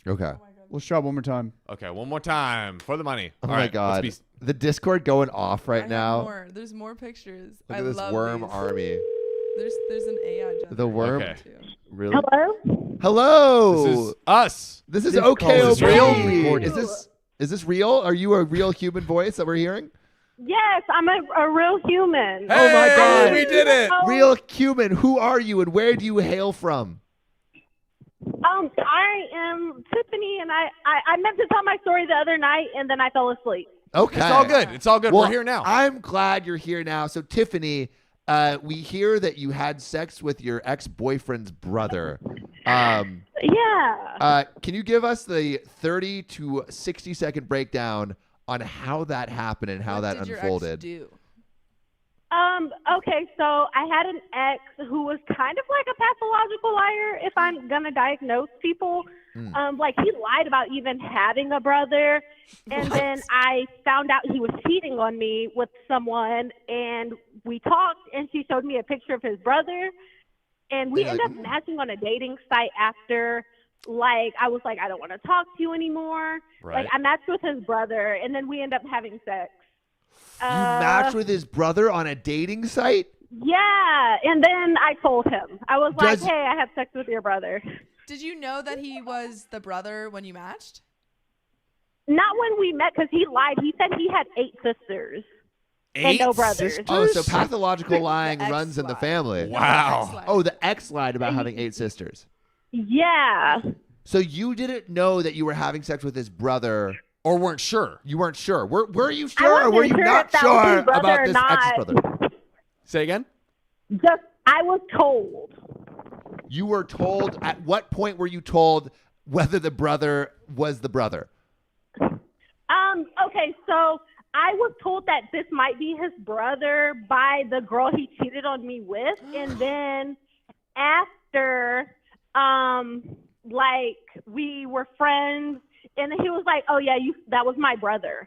Okay. Let's try one more time. Okay, one more time for the money. Oh All my right, God. let's be- The Discord going off I right have now. More. There's more pictures. Look I at this love worm these. army. There's an AI generator. The worm? Okay. too. Really? Hello? Hello. This is us. This is This okay. call is real? Is this real? Are you a real human voice that we're hearing? Yes, I'm a real human. Oh my Hey, God. we did it. Real human. Who are you and where do you hail from? I am Tiffany, and I meant to tell my story the other night, and then I fell asleep. Okay. It's all good. It's all good. Well, We're here now. I'm glad you're here now. So, Tiffany, we hear that you had sex with your ex-boyfriend's brother. Yeah. Can you give us the 30 to 60 second breakdown on how that happened and how What that did your unfolded? ex do? Okay, so I had an ex who was kind of like a pathological liar, if I'm gonna diagnose people. Like he lied about even having a brother, and then I found out he was cheating on me with someone, and we talked, and she showed me a picture of his brother, and we And ended you're up matching on a dating site after. Like I was like, I don't want to talk to you anymore. Right. Like I matched with his brother, and then we ended up having sex. You matched with his brother on a dating site? Yeah, and then I told him. I was like, Does- hey, I have sex with your brother. Did you know that he was the brother when you matched? Not when we met, because he lied. He said he had 8 sisters. And no brothers. sisters? Oh, so pathological lying ex runs in the lied. family. No, Wow. the ex lied. Oh, the ex lied about having 8 sisters. Yeah. So you didn't know that you were having sex with his brother. Or weren't sure. You weren't sure. Were you I sure or were wasn't you sure not if that was sure his brother about or this not. ex's brother? Say again? Just, I was told. You were told, at what point were you told whether the brother was the brother? Okay, so I was told that this might be his brother by the girl he cheated on me with, and then after, like we were friends, and then he was like, "Oh yeah, that was my brother,"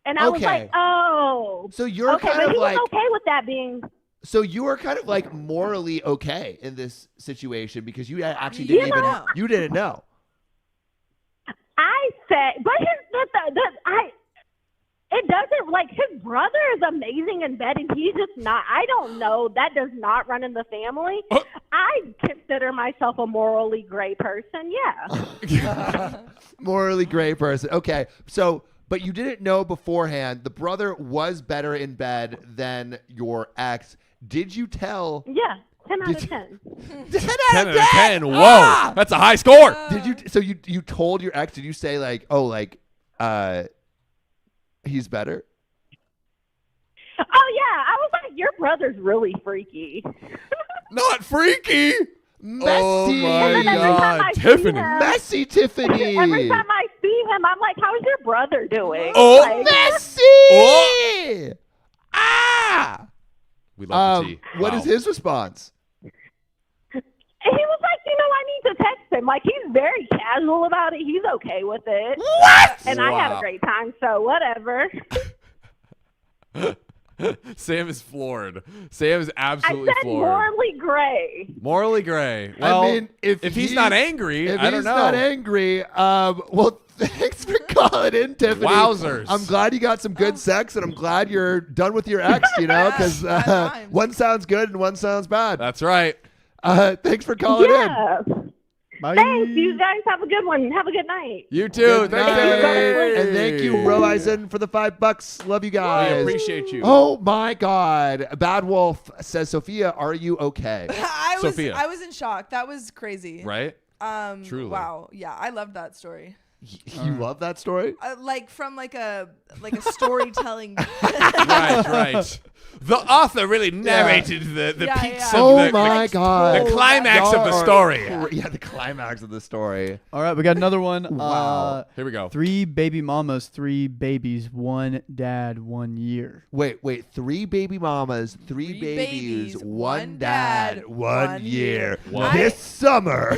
and I was Okay. like, "Oh." So you're Okay, kind but of he like, was okay with that being. so you were kind of like morally okay in this situation because you actually You didn't even, know. you didn't know. I said, but it doesn't, like, his brother is amazing in bed, and he's just not. I don't know. That does not run in the family. I consider myself a morally gray person. Yeah. Morally gray person. Okay. So, but you didn't know beforehand the brother was better in bed than your ex. Did you tell? Yeah. 10 out Did of you- 10. 10 out of 10. Whoa. That's a high score. Did you? So you told your ex? Did you say like, oh, like, he's better? Oh, yeah. I was like, your brother's really freaky. Not freaky. Messy. Oh my And then every time God. I see Tiffany. him- Messy Tiffany. Every time I see him. I'm like, how's your brother doing? Oh, Like, Messy! Ah! We love the tea. What Wow. is his response? and he was like, I need to text him. Like, he's very casual about it. He's okay with it. What? And I had Wow. a great time, so whatever. Sam is floored. Sam is I absolutely said floored. morally gray. Morally gray. Well, I mean, if he's not angry, if I don't he's know. not angry, well, thanks for calling in, Tiffany. Wowzers. I'm glad you got some good sex, and I'm glad you're done with your ex. Because that rhymes. one sounds good and one sounds bad. That's right. Thanks for calling in. Yeah. Bye. Thanks. You guys have a good one. Have a good night. You too. Good Thanks, night. everybody. And thank you, Roisen, for the $5. Love you We guys. appreciate you. Oh my God. Bad Wolf says, Sophia, are you okay? Sophia. I was in shock. That was crazy. Right? Truly. Wow. Yeah, I loved that story. You love that story? Like from like a storytelling. Right. The author really narrated the Yeah, peaks yeah. of Oh the, my God. the climax of the Y'all are story. Yeah, the climax of the story. All right, we got another one. Wow. Here we go. 3 baby mamas, 3 babies, 1 dad, 1 year. Wait. 3 baby mamas, 3 Three babies, babies, 1 one dad, dad, 1 1 year. year. What? This summer.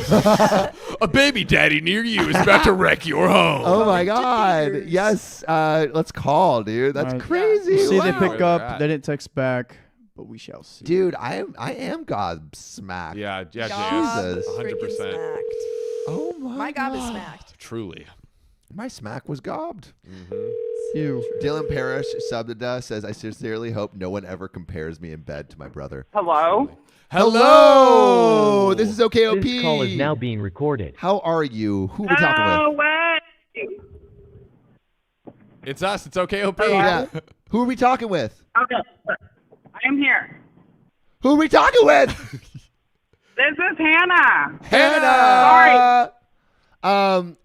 A baby daddy near you is about to wreck your home. Oh my to God. tears. Yes. Let's call, dude. That's All right. crazy. We'll see if Wow. they pick Where they're up. at. They didn't text back, but we shall see. Dude, I am gobsmacked. Yeah, Jesus. freaking 100%. smacked. Oh My gob is smacked. Truly. My smack was gobbed. You. Dylan Parrish subbed to us, says, I sincerely hope no one ever compares me in bed to my brother. Hello? Hello. This is OKOP. This call is now being recorded. How are you? Who are we talking No with? way. It's us. It's OKOP. Yeah. Who are we talking with? Okay. I'm here. Who are we talking with? This is Hannah. Hannah.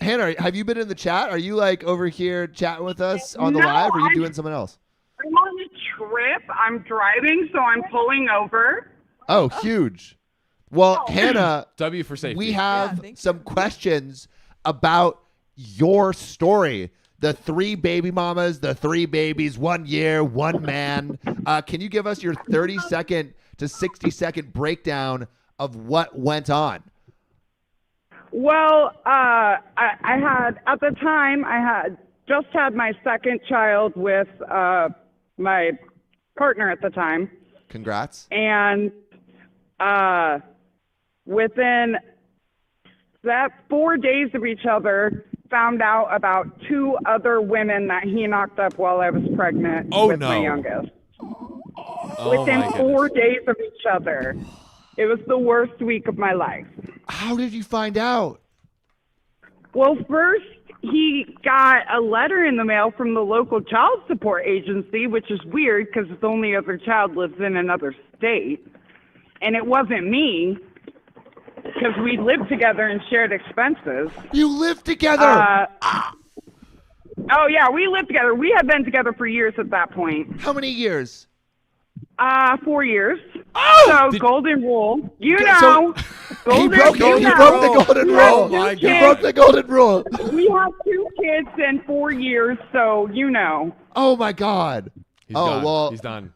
Hannah, have you been in the chat? Are you like over here chatting with us on the No, live, or are you I'm- doing something else? I'm on a trip. I'm driving, so I'm pulling over. Oh, huge. Well, Hannah, W for safety. we Yeah, have thank some questions about your story. The 3 baby mamas, the 3 babies, 1 year, 1 man. Can you give us your 30-second to 60-second breakdown of what went on? Well, I had, at the time, I had just had my second child with my partner at the time. Congrats. And within that 4 days of each other, found out about 2 other women that he knocked up while I was pregnant with my youngest. Oh, Within my 4 goodness. days of each other. It was the worst week of my life. How did you find out? Well, first, he got a letter in the mail from the local child support agency, which is weird because his only other child lives in another state. And it wasn't me because we lived together and shared expenses. You lived together. Oh, yeah, we lived together. We had been together for years at that point. How many years? 4 years. Oh! So, golden rule. You Okay, know. so He golden, broke, you he know. broke the golden We rule. have two my He kids. broke the golden rule. We have 2 kids in 4 years, so you know. Oh my God. He's Oh, done. well- He's done.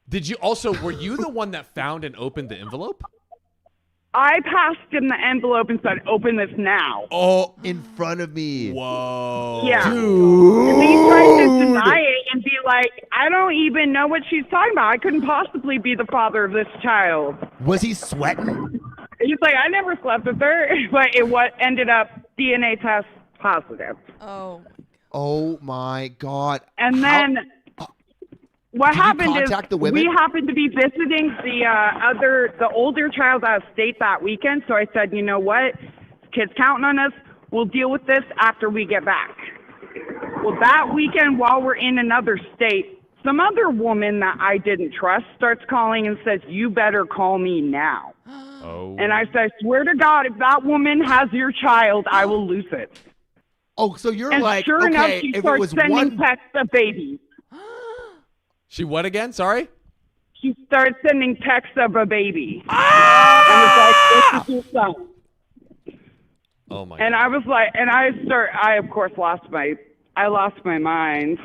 Did you also, were you the one that found and opened the envelope? I passed him the envelope and said, open this now. Oh, in front of me. Whoa. Yeah. Dude. And he tried to deny it and be like, I don't even know what she's talking about. I couldn't possibly be the father of this child. Was he sweating? He's like, I never slept with her, but it ended up DNA test positive. Oh. Oh my God. And How- then what Did you happened is contact the women? we happened to be visiting the older child out of state that weekend. So I said, you know what? Kid's counting on us. We'll deal with this after we get back. Well, that weekend while we're in another state, some other woman that I didn't trust starts calling and says, you better call me now. Oh. And I said, I swear to God, if that woman has your child, I will lose it. Oh, so you're And like, sure enough, okay, she if it starts was sending one, texts of babies. She what again? Sorry? She starts sending texts of a baby. Ah! And it's like, this is your son. Oh my And God. I was like, I of course lost my mind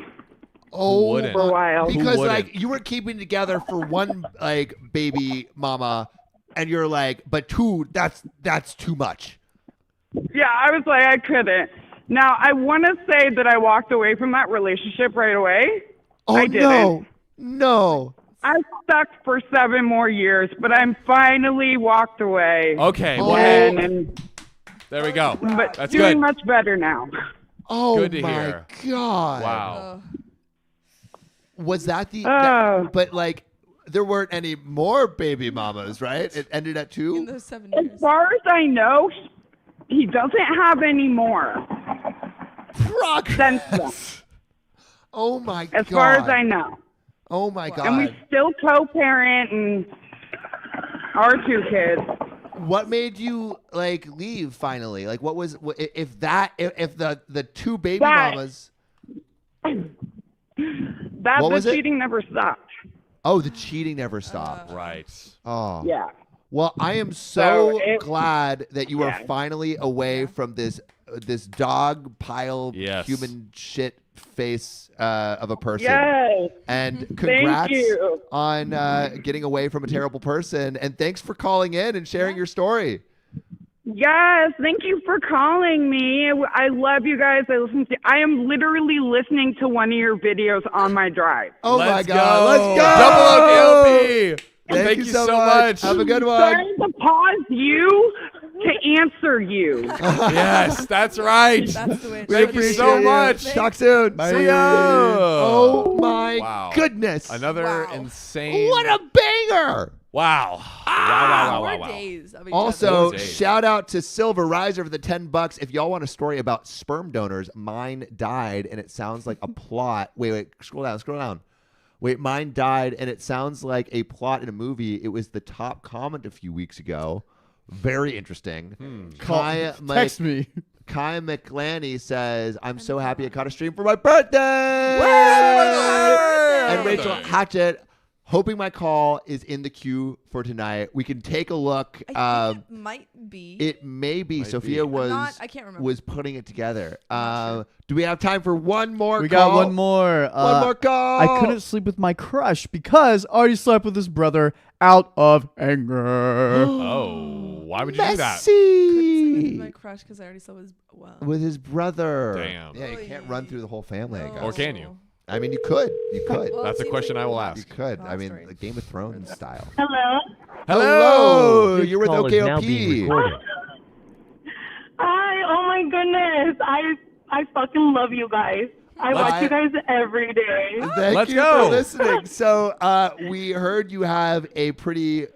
Oh, wouldn't? for a while. because wouldn't? like you were keeping together for one like baby mama, and you're like, but two, that's too much. Yeah, I was like, I couldn't. Now, I want to say that I walked away from that relationship right away. Oh I didn't. no. I stuck for 7 more years, but I'm finally walked away. Okay. Oh. Well, And there we go. but That's doing good. much better now. Oh Good to my hear. God. Wow. Was that the? Oh. But like, there weren't any more baby mamas, right? It ended at 2. In those 7 As years. far as I know, he doesn't have any more Progress. since then, Oh my God. as far as I know. Oh my God. And we still co-parent and our 2 kids. What made you like leave finally? Like, what was if the 2 baby That- mamas? That What the was it? cheating never stopped. Oh, the cheating never stopped. Right. Oh. Yeah. Well, I am so So it- glad that you are Yeah. finally away from this dog pile Yes. human shit face of a person. Yes. And congrats you. on getting away from a terrible person. And thanks for calling in and sharing your story. Yes, thank you for calling me. I love you guys. I am literally listening to one of your videos on my drive. Oh my Let's God. go. Let's go. Double OPLP. Thank you so so much. Have a good one. Trying to pause you to answer you. Yes, that's right. That's the way it We Thank should you be. so appreciate much. Talk soon. See ya. Oh my Wow. goodness. Another Wow. insane. What a banger. Wow. Wow. More days of each Also, other. shout out to Silver Riser for the $10. If y'all want a story about sperm donors, mine died, and it sounds like a plot. Wait, scroll down. Wait, mine died, and it sounds like a plot in a movie. It was the top comment a few weeks ago. Very interesting. Text me. Kai McLaney says, "I'm so happy I caught a stream for my birthday." And Rachel Hatchett, hoping my call is in the queue for tonight. We can take a look. I think it might be. It may be. Might Sophia be. I can't remember. was putting it together. not sure. Do we have time for one more We call? got one more. One more call. I couldn't sleep with my crush because I already slept with his brother out of anger. Oh, why would you do that? Messy. my crush because I already saw his. Wow. With his brother. Damn. Yeah, you can't run through the whole family, I guess. Or can you? I mean, you could. You could. Well, That's it a seems question like I will we You ask. could. I mean, Story. Game of Thrones style. Hello. Hello. This You're with call is now OKOP. being recorded. Hi. Oh my goodness. I fucking love you guys. I Let's- watch you guys every day. Thank Let's you go. for listening. So we heard you have a pretty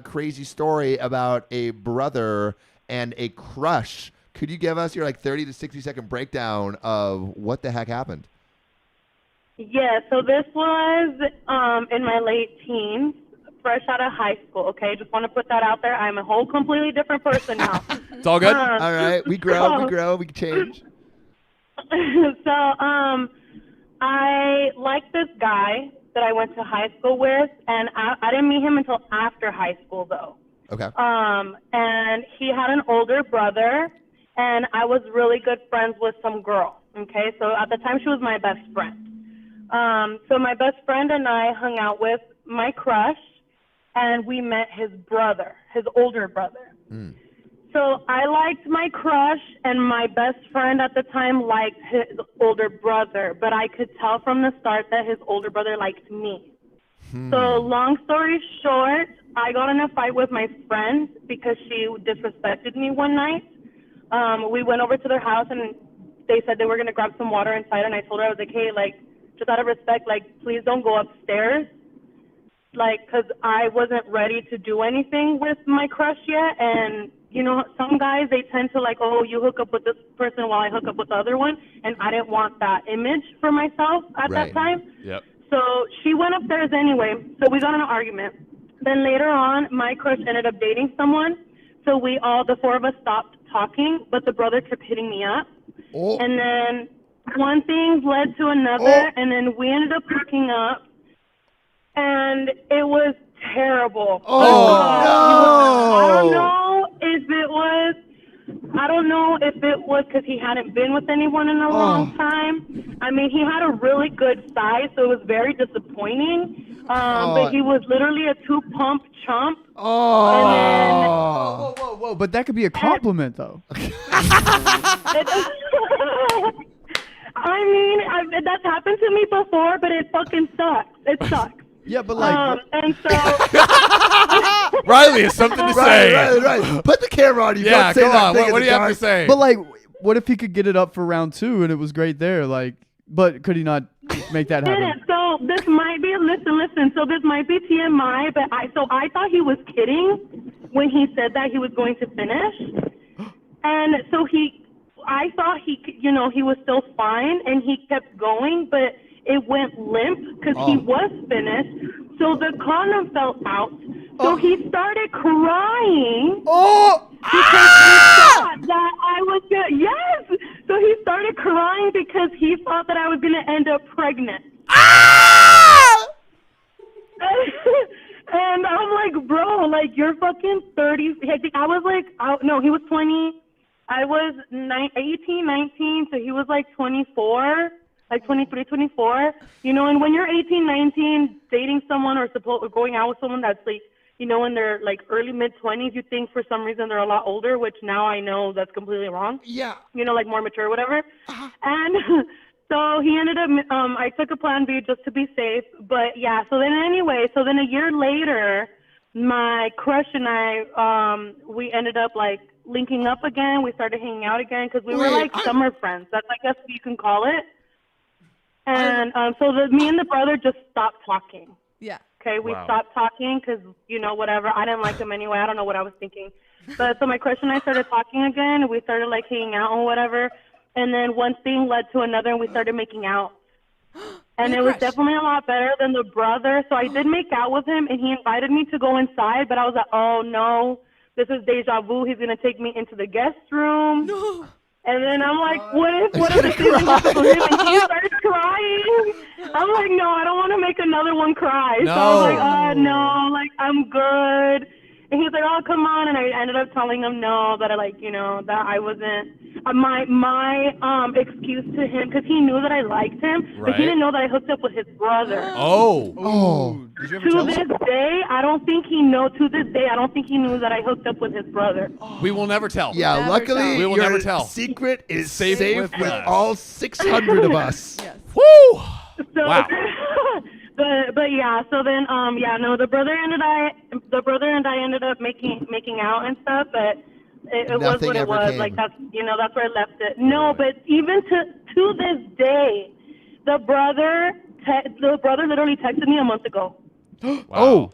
crazy story about a brother and a crush. Could you give us your 30 to 60 second breakdown of what the heck happened? Yeah, so this was in my late teens, fresh out of high school, okay? Just want to put that out there. I'm a whole completely different person now. It's all good. Uh, All right, we grow, we can change. So I liked this guy that I went to high school with, and I didn't meet him until after high school, though. Okay. And he had an older brother, and I was really good friends with some girl, okay? So at the time, she was my best friend. So my best friend and I hung out with my crush, and we met his brother, his older brother. So I liked my crush, and my best friend at the time liked his older brother, but I could tell from the start that his older brother liked me. So long story short, I got in a fight with my friend because she disrespected me one night. We went over to their house, and they said they were going to grab some water inside, and I told her, I was like, hey, just out of respect, please don't go upstairs. Because I wasn't ready to do anything with my crush yet, and some guys, they tend to oh, you hook up with this person while I hook up with the other one, and I didn't want that image for myself at Right. that time. Yep. So she went upstairs anyway, so we got in an argument. Then later on, my crush ended up dating someone, so the four of us stopped talking, but the brother kept hitting me up. Oh, And then one thing led to another, Oh. and then we ended up hooking up, and it was terrible. Oh, I don't no. know if it was, I don't know if it was because he hadn't been with anyone in a long time. I mean, he had a really good size, so it was very disappointing. But he was literally a 2-pump chump. Oh. Whoa. But that could be a compliment, though. I mean, that's happened to me before, but it fucking sucks. It sucks. Yeah, but like... and so... Riley has something to say. Right. Put the camera on you. Yeah, Don't say come that on. thing in What do the you have dark. to say? But like, what if he could get it up for round 2 and it was great there? Like, but could he not make that happen? So this might be listen. So this might be TMI, but I thought he was kidding when he said that he was going to finish, and so I thought he was still fine, and he kept going, but it went limp because he was finished. So the condom fell out. So he started crying. Because he thought that I was gonna. Yes. So he started crying because he thought that I was gonna end up pregnant. And I'm like, bro, like you're fucking 30. I think I was like, no, he was 20. I was 18, 19, so he was like 24, like 23, 24. You know, and when you're 18, 19, dating someone or going out with someone that's like, you know, in their like early mid-20s, you think for some reason they're a lot older, which now I know that's completely wrong. Yeah. You know, like more mature, whatever. And so he ended up, I took a plan B just to be safe. But yeah, so then a year later, my crush and I, we ended up like linking up again. We started hanging out again because we were like summer friends. That's, I guess, what you can call it. And so me and the brother just stopped talking. Yeah. Okay, we stopped talking because, you know, whatever. I didn't like him anyway. I don't know what I was thinking. But so my crush and I started talking again. And we started, like, hanging out and whatever. And then one thing led to another, and we started making out. And it was definitely a lot better than the brother. So I did make out with him, and he invited me to go inside. But I was like, oh, no, this is deja vu. He's going to take me into the guest room. No. And then I'm like, what if this isn't happening for him? And he started crying. I'm like, no, I don't want to make another one cry. No. So I was like, no, like, I'm good. And he's like, oh, come on. And I ended up telling him no, that that I wasn't, my excuse to him, because he knew that I liked him, but he didn't know that I hooked up with his brother. Did you ever tell him? To this day, I don't think he knew that I hooked up with his brother. We will never tell. Yeah, Never luckily tell. We will your never tell. secret is Safe safe with with us. all 600 of us. Yes. Woo! So, Wow. but yeah, so then the brother and I ended up making out and stuff, but it was Nothing what it ever was. came. Like that's where I left it. No, but even to this day, the brother literally texted me a month ago. Wow.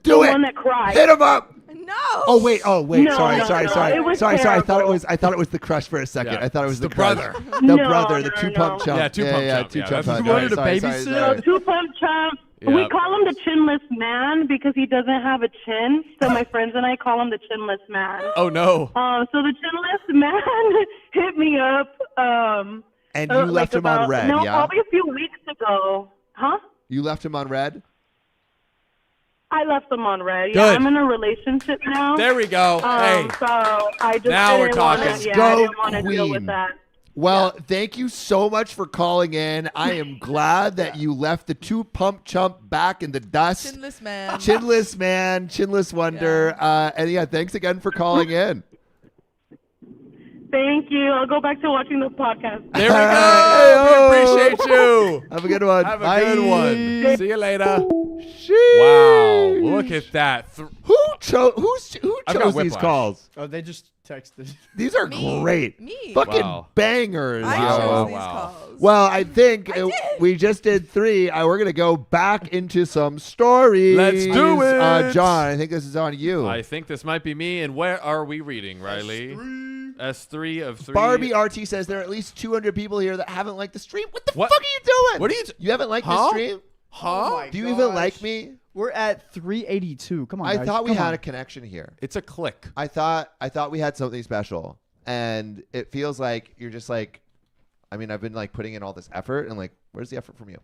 Do The it. one that cried. Hit him up. No. Oh wait. No, sorry. no, Sorry. it was I thought terrible. it was the crush for a second. Yeah. I thought it was It's the the brother. crush. No, The brother, the no, 2-pump no. chump. Yeah, 2-pump chump. Two Yeah, chump. that's who wanted to Sorry, babysit? sorry. 2-pump chump. We Yeah. call him the chinless man because he doesn't have a chin. So my friends and I call him the chinless man. Oh, no. So the chinless man hit me up. And you left him on red, No, yeah? probably a few weeks ago. Huh? You left him on red? I left him on red. Yeah, Good. I'm in a relationship now. There we go. Hey. So I just Now we're didn't wanna, talking. yeah, Go I didn't want to deal queen. with that. Well, thank you so much for calling in. I am glad that you left the 2-pump chump back in the dust. Chinless man. Chinless man, chinless wonder. And yeah, thanks again for calling in. Thank you. I'll go back to watching the podcast. There we go. Hey-o. We appreciate you. Have a good one. Have a Bye. good one. See you later. Sheesh. Wow. Look at that. Who chose I've got these whiplash. calls? Oh, they just texted. These are Me. great. Me. Fucking Wow. bangers. I yo. chose these Wow. calls. Well, I think I did. we just did 3. We're going to go back into some stories. Let's do it. John, I think this is on you. I think this might be me. And where are we reading, Riley? S3 of 3. Barbie RT says there are at least 200 people here that haven't liked the stream. What the What? fuck are you doing? What are you You haven't liked the Huh? stream? Huh? Do you even like me? We're at 382. Come on, I guys. thought we Come had on. a connection here. It's a click. I thought we had something special, and it feels like you're just like, I mean, I've been like putting in all this effort, and like, where's the effort from you?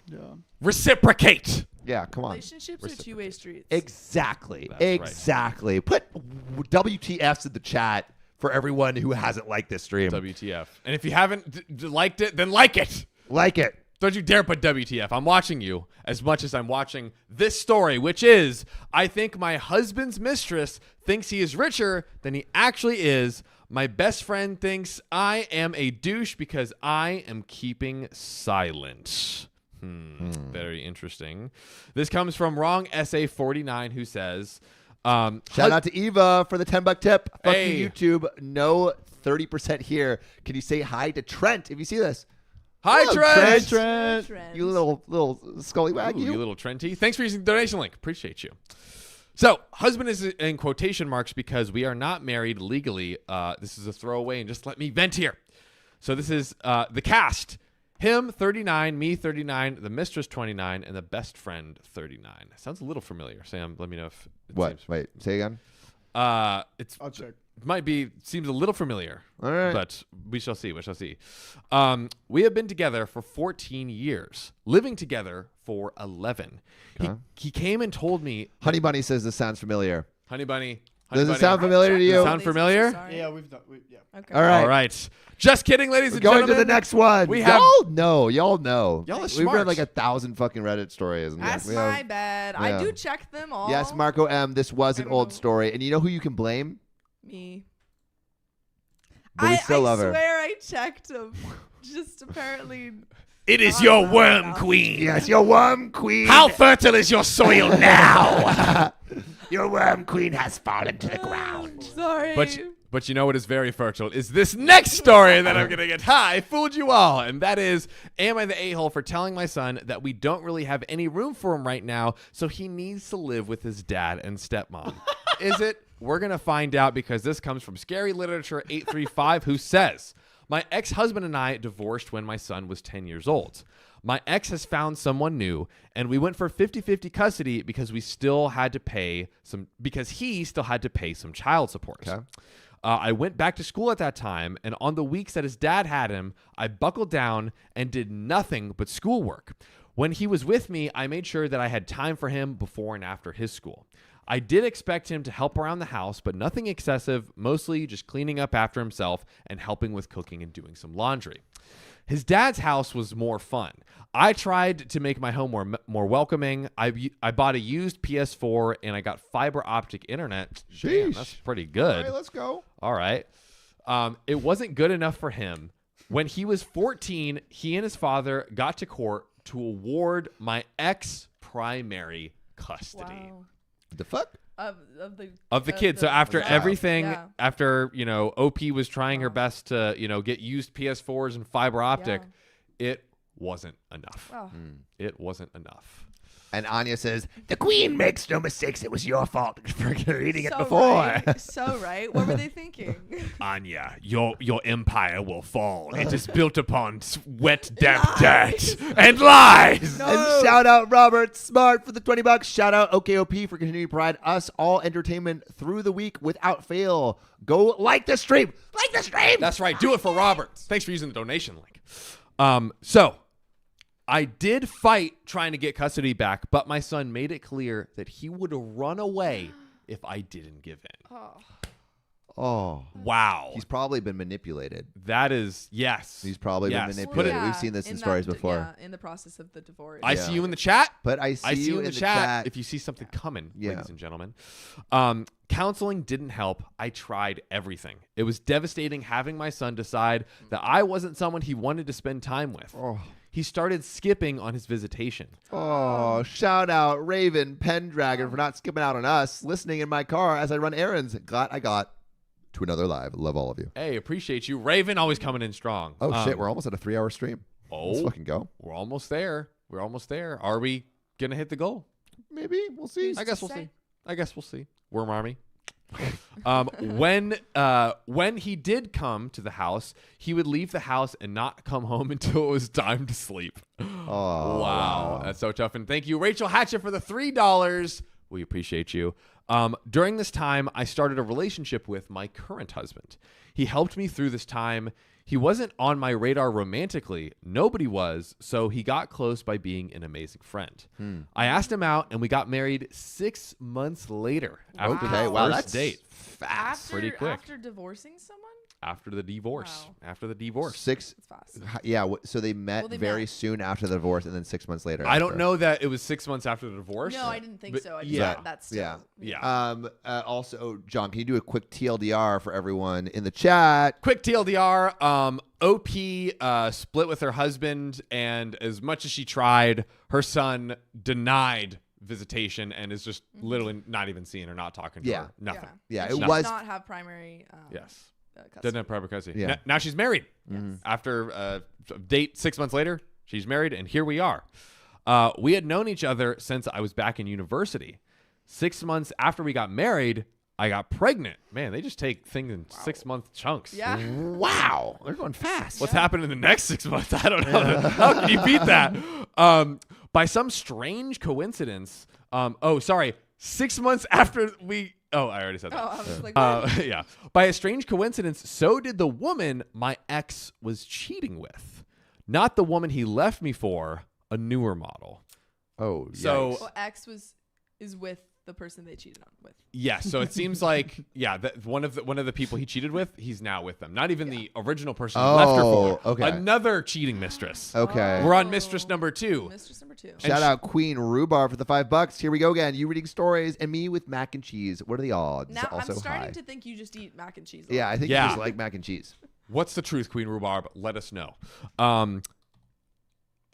Yeah. Reciprocate. Yeah, come on. Relationships are two-way streets. Exactly. That's right. Exactly. Put WTFs in the chat for everyone who hasn't liked this stream. WTF. And if you haven't liked it, then like it. Like it. Don't you dare put WTF. I'm watching you as much as I'm watching this story, which is, I think my husband's mistress thinks he is richer than he actually is. My best friend thinks I am a douche because I am keeping silent. Very interesting. This comes from Wrong Essay 49, who says, Shout out to Eva for the $10 tip. Fuck Hey. you, YouTube. No 30% here. Can you say hi to Trent if you see this? Hi, Hello, Trent. Trent. You little scallywag. Ooh, you little Trenty. Thanks for using the donation link. Appreciate you. So, husband is in quotation marks because we are not married legally. This is a throwaway, and just let me vent here. So this is the cast. Him, 39, me, 39, the mistress, 29, and the best friend, 39. Sounds a little familiar. Sam, let me know if it What? seems- Wait, say again. I'll check. Seems a little familiar. All right. But we shall see. We shall see. We have been together for 14 years, living together for 11. He came and told me, Honey Bunny says this sounds familiar. Honey Bunny. Does it sound familiar to you? Sound familiar? Yeah, we've done. Okay. All right. All right. Just kidding, ladies We're and going gentlemen. to the next one. We have- Y'all know. Y'all know. Y'all are We've smart. read like 1,000 fucking Reddit stories. And That's we my have- bad. yeah. I do check them all. Yes, Marco M. This was an I old know. story. And you know who you can blame? Me. But we still love I her. swear I checked them. Just apparently. It is not your about worm that. queen. Yes, your worm queen. How fertile is your soil now? Your worm queen has fallen to the ground. Sorry. But you know what is very fertile is this next story that I'm going to get. Ha, I fooled you all. And that is, am I the a-hole for telling my son that we don't really have any room for him right now, so he needs to live with his dad and stepmom? Is it? We're going to find out because this comes from Scary Literature 835, who says, my ex-husband and I divorced when my son was 10 years old. My ex has found someone new, and we went for 50-50 custody because he still had to pay some child support. Okay. I went back to school at that time, and on the weeks that his dad had him, I buckled down and did nothing but schoolwork. When he was with me, I made sure that I had time for him before and after his school. I did expect him to help around the house, but nothing excessive, mostly just cleaning up after himself and helping with cooking and doing some laundry. His dad's house was more fun. I tried to make my home more welcoming. I bought a used PS4 and I got fiber optic internet. Damn, that's pretty good. All right, let's go. All right. It wasn't good enough for him. When he was 14, he and his father got to court to award my ex primary custody. Wow. The fuck? Of the kid. So after child. everything, Yeah. after, OP was trying her best to, get used PS4s and fiber optic, it wasn't enough. Oh. It wasn't enough. And Anya says, the queen makes no mistakes. It was your fault for reading it So before. right. So right. What were they thinking? Anya, your empire will fall. It is built upon wet, damp dirt and lies. No. And shout out Robert Smart for the $20. Shout out OKOP for continuing to provide us all entertainment through the week without fail. Go like the stream. Like the stream. That's right. Do it for Robert. Thanks for using the donation link. So I did fight trying to get custody back, but my son made it clear that he would run away if I didn't give in. Oh. Wow. He's probably been manipulated. That is, yes. He's probably been Yes. manipulated. Well, We've seen this in that stories d- before. Yeah, in the process of the divorce. I see you in the chat. But I see you in the chat. if If you see something coming, Yeah. ladies and gentlemen. Counseling didn't help. I tried everything. It was devastating having my son decide that I wasn't someone he wanted to spend time with. Oh. He started skipping on his visitation. Oh, shout out Raven Pendragon for not skipping out on us, listening in my car as I run errands. Glad I got to another live. Love all of you. Hey, appreciate you. Raven always coming in strong. Oh, shit. We're almost at a 3-hour stream. Let's fucking go. We're almost there. We're almost there. Are we going to hit the goal? Maybe. We'll see. I guess we'll see. Worm Army. When he did come to the house, he would leave the house and not come home until it was time to sleep. Oh, Wow. That's so tough. And thank you, Rachel Hatchett, for the $3. We appreciate you. During this time, I started a relationship with my current husband. He helped me through this time. He wasn't on my radar romantically. Nobody was, so he got close by being an amazing friend. I asked him out, and we got married 6 months later after the first date. Fast. Pretty quick. After divorcing someone? After the divorce. Wow. After the divorce. Six. It's fast. Yeah. So they met They very met. soon after the divorce, and then 6 months later. I don't after. know that it was 6 months after the divorce. No, I didn't think But so. I just yeah. thought that's still, Yeah. Yeah. Also, John, can you do a quick TLDR for everyone in the chat? Quick TLDR. OP split with her husband, and as much as she tried, her son denied visitation and is just literally not even seeing her, not talking to her. Nothing. Yeah, And it she was- does not have primary. Yes. Custody. Doesn't have private custody. Yeah. Now she's married. Yes. After date 6 months later, she's married, and here we are. We had known each other since I was back in university. 6 months after we got married, I got pregnant. Man, they just take things in 6 month chunks. Yeah. Wow, they're going fast. What's happening in the next 6 months? I don't know. How can you beat that? By some strange coincidence, 6 months after we. Oh, I already said that. Oh, I was like, what? Yeah. By a strange coincidence, so did the woman my ex was cheating with. Not the woman he left me for, a newer model. Oh, So- Well, X is with the person they cheated on with. Yes, so it seems like that one of the people he cheated with, he's now with them. Not even the original person he left her for. okay. Another cheating mistress. Okay. We're on mistress number 2. Mistress number 2. Shout out Queen Rhubarb for the $5. Here we go again. You reading stories and me with mac and cheese. What are the odds? Now Also I'm starting high. to think you just eat mac and cheese. Yeah, I think you Yeah. just like mac and cheese. What's the truth, Queen Rhubarb? Let us know.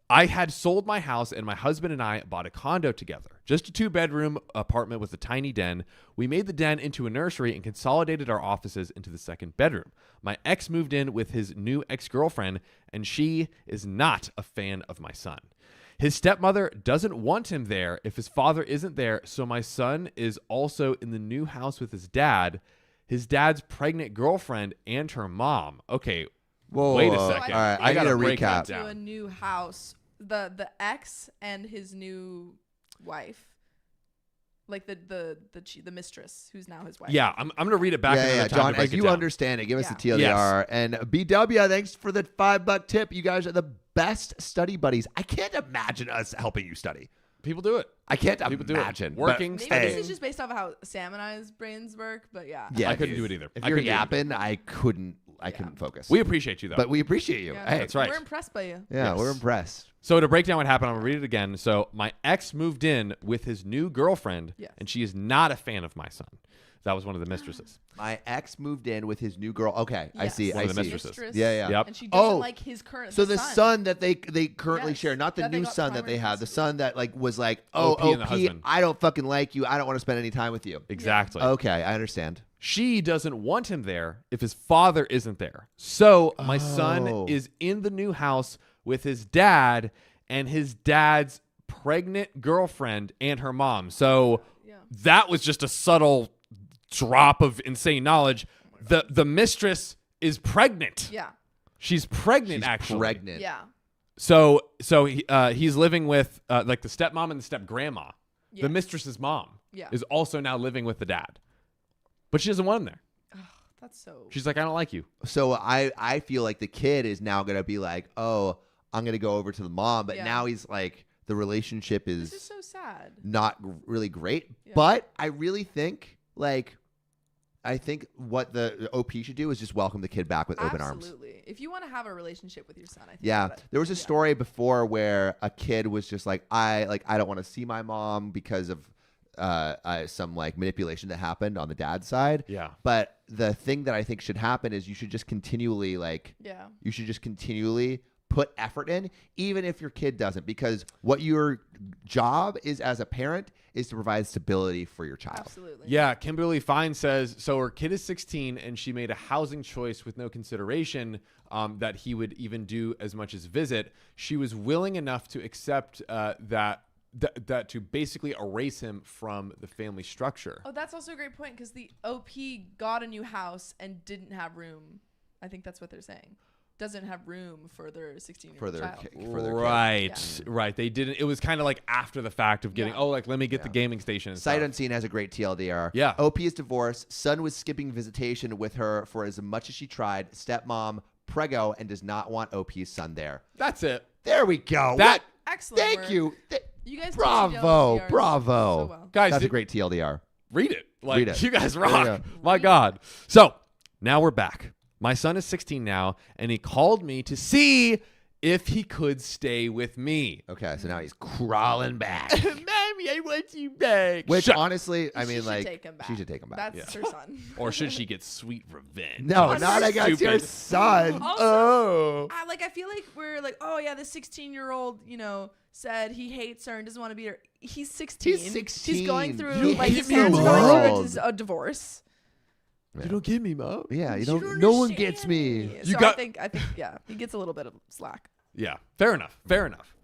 I had sold my house, and my husband and I bought a condo together. Just a 2-bedroom apartment with a tiny den. We made the den into a nursery and consolidated our offices into the second bedroom. My ex moved in with his new ex-girlfriend, and she is not a fan of my son. His stepmother doesn't want him there if his father isn't there, so my son is also in the new house with his dad, his dad's pregnant girlfriend, and her mom. Okay, Whoa, wait a whoa. second. All right, I I gotta need a break that recap. down. To a new house. The ex and his new wife, like the mistress who's now his wife. Yeah, I'm going to read it back Yeah, another time John, to break as it you down. understand it, give us the Yeah. TLDR. And BW, thanks for the $5 tip. You guys are the best study buddies. I can't imagine us helping you study. People do it. I can't People do it. imagine. Working, but, Maybe hey, this is just based off of how Sam and I's brains work, but yeah. yeah, I couldn't dude. do it either. If I you're couldn't do it either. yapping, I couldn't focus. We appreciate you, though. but we appreciate you. Yeah, Hey, that's right. We're impressed by you. yeah, Yes. we're impressed. So to break down what happened, I'm going to read it again. So my ex moved in with his new girlfriend, Yes. and she is not a fan of my son. That was one of the mistresses. My ex moved in with his new girl. Okay, I Yes. see. One I of the see. mistresses. Mistress, Yeah, yeah. Yep. And she doesn't Oh, like his current So the son that they currently Yes, share, not the that they new got son that they primary have, the custody. son that like was like, oh, OP and the OP, husband. I don't fucking like you. I don't want to spend any time with you. Exactly. Okay, I understand. She doesn't want him there if his father isn't there. So my Oh. son is in the new house with his dad and his dad's pregnant girlfriend and her mom. So Yeah. that was just a subtle drop of insane knowledge. The mistress is pregnant. Yeah. She's pregnant, She's actually. pregnant. Yeah. So he's living with like the stepmom and the step grandma. The Yeah. mistress's mom Yeah. is also now living with the dad, but she doesn't want him there. That's so. She's like, I don't like you. So I feel like the kid is now gonna be like, oh, I'm gonna go over to the mom, but Yeah. now he's like, the relationship This is is so sad. not really great. Yeah. But I really think I think what the OP should do is just welcome the kid back with open arms. Absolutely. If you want to have a relationship with your son, I think. Yeah, that- there was a yeah. story before where a kid was just like, I don't want to see my mom because of some like manipulation that happened on the dad's side. Yeah. But the thing that I think should happen is you should just continually Yeah. put effort in, even if your kid doesn't, because what your job is as a parent is to provide stability for your child. Absolutely. Yeah, Kimberly Fine says, so her kid is 16 and she made a housing choice with no consideration that he would even do as much as visit. She was willing enough to accept that to basically erase him from the family structure. Oh, that's also a great point because the OP got a new house and didn't have room. I think that's what they're saying. Doesn't have room for their 16-year-old child. Right, right. They didn't. It was kind of like after the fact of getting, Yeah. let me get the gaming station. And Sight stuff. Unseen has a great TLDR. Yeah. OP is divorced. Son was skipping visitation with her for as much as she tried. Stepmom preggo and does not want OP's son there. That's it. There we go. That- Excellent. Thank work. you. You guys Bravo. teach TLDRs Bravo. so well. Guys, That's a did- great TLDR. Read it. Like, Read it. you guys There you rock. go. My God. So now we're back. My son is 16 now, and he called me to see if he could stay with me. Okay, so now he's crawling back. Mommy, I want you back. Which Shut- honestly, I She mean, should like, take him back. she should take him back. That's her son. Or should she get sweet revenge? No, on not her against your stupid- son. Also, Oh. I feel like we're like, oh yeah, this 16-year-old, said he hates her and doesn't want to be her. He's 16. He's 16. He's going through He like his hates the parents are going world. through a divorce. You don't get me, Mom. Yeah, you You don't. No one gets understand me. You So got- I think yeah, he gets a little bit of slack. Yeah, fair enough. Fair enough.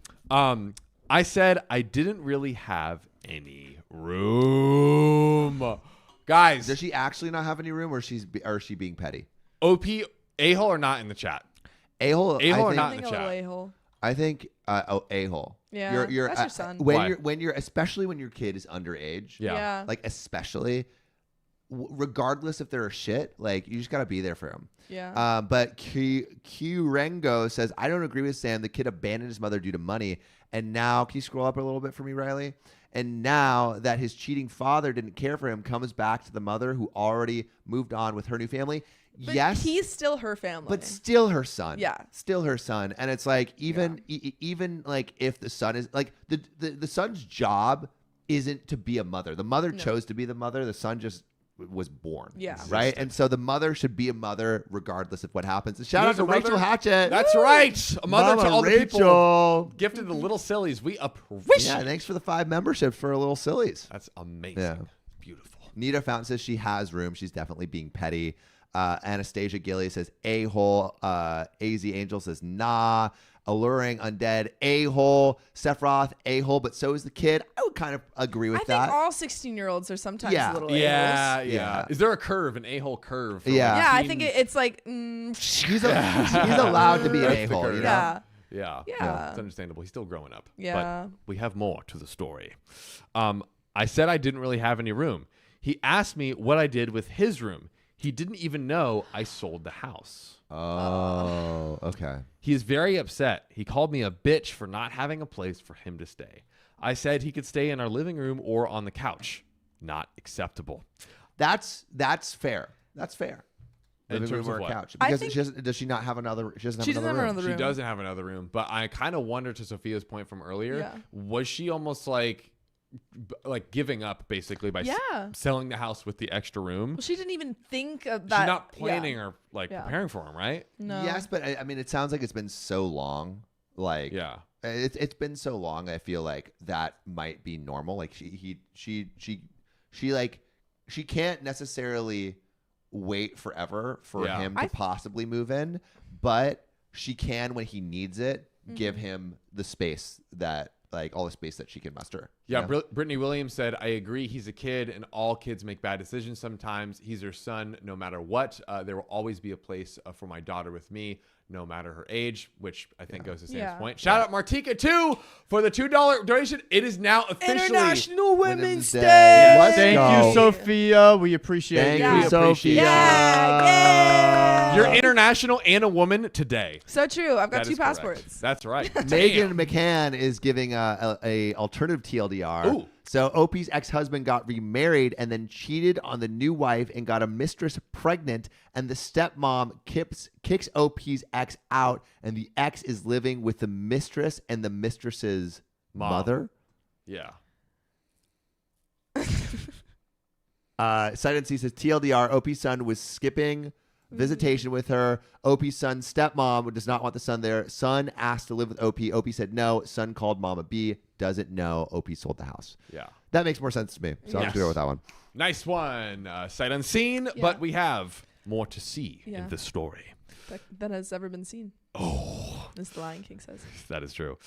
I said I didn't really have any room. Guys, Does she actually not have any room, or is she being petty? OP, a-hole or not in the chat? A-hole. A-hole or I not think, in the a little chat? a-hole. I think a-hole. Yeah, you're that's your son. Why? when you're especially when your kid is underage. Yeah. Like especially, regardless if they're a shit, like you just gotta be there for him. Yeah. But Rengo says, I don't agree with Sam. The kid abandoned his mother due to money. And now, can you scroll up a little bit for me, Riley? And now that his cheating father didn't care for him, comes back to the mother who already moved on with her new family. But yes. he's still her family. But still her son. Yeah. Still her son. And it's like, even like if the son is like the son's job isn't to be a mother. The mother chose to be the mother. The son just was born. Yeah. Right. And so the mother should be a mother regardless of what happens. And shout out Who's to a mother? Rachel Hatchett. That's right. A mother to Mama all the people Rachel. gifted the little sillies. We appreciate Yeah, it. thanks for the 5 memberships for a little sillies. That's amazing. Yeah. Beautiful. Nita Fountain says she has room. She's definitely being petty. Anastasia Gilly says a-hole. AZ Angel says nah. Alluring Undead a-hole. Sephiroth a-hole, but so is the kid. I would kind of agree with I that. think all 16-year-olds are sometimes Yeah. a little Yeah, a-holes. yeah. Is there a curve, an a-hole curve? for Yeah. like Yeah, I teens? think it's like he's allowed to be an That's the a-hole. curve. You know? yeah. Yeah. Yeah. It's understandable. He's still growing up. Yeah. But we have more to the story. I said I didn't really have any room. He asked me what I did with his room. He didn't even know I sold the house. Oh, okay. He is very upset. He called me a bitch for not having a place for him to stay. I said he could stay in our living room or on the couch. Not acceptable. That's fair. That's fair. In Living terms room of or what? couch. I Because think- she doesn't, does she not have another? She doesn't have She doesn't another have room. another She room. doesn't have another room, but I kind of wonder, to Sophia's point from earlier, Yeah. was she almost like giving up basically by Yeah. selling the house with the extra room? Well, she didn't even think of that. She's not planning Yeah. or like Yeah. preparing for him, right? No. Yes, but I mean, it sounds like it's been so long. Like, Yeah. it's been so long. I feel like that might be normal. Like she can't necessarily wait forever for Yeah. him to possibly move in, but she can, when he needs it, give him the space that, like, all the space that she can muster. Yeah, you know? Brittany Williams said, I agree. He's a kid, and all kids make bad decisions sometimes. He's her son no matter what. There will always be a place for my daughter with me, no matter her age, which I think goes to Sam's Yeah. point. Shout out Martika, too, for the $2 donation. It is now officially International Women's Women's Day. Day. Let's Thank go. you, Sophia. We appreciate Thank you. you, We Sophia. appreciate Yeah. You're international and a woman today. So true. I've got That 2 is correct. passports. That's right. Megan McCann is giving a alternative TLDR. Ooh. So OP's ex-husband got remarried and then cheated on the new wife and got a mistress pregnant, and the stepmom kicks OP's ex out, and the ex is living with the mistress and the mistress's Mom. mother. Yeah. Sight and See says TLDR, OP's son was skipping visitation with her. OP's son's stepmom does not want the son there. Son asked to live with OP. OP said no. Son called Mama B. Doesn't know. OP sold the house. Yeah. That makes more sense to me. So I'm just going to go with that one. Nice one. Sight unseen, but we have more to see Yeah. in this story. That has ever been seen. Oh, As the Lion King says. that is true.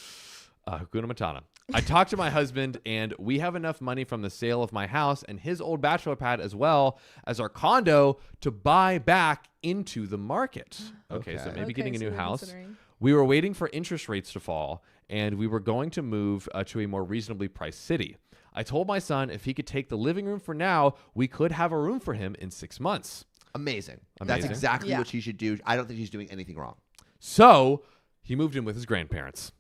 Hakuna Matata. I talked to my husband, and we have enough money from the sale of my house and his old bachelor pad, as well as our condo, to buy back into the market. Okay, so maybe getting a new house. We were waiting for interest rates to fall, and we were going to move to a more reasonably priced city. I told my son if he could take the living room for now, we could have a room for him in 6 months. Amazing. That's Amazing. exactly Yeah. what she should do. I don't think she's doing anything wrong. So he moved in with his grandparents.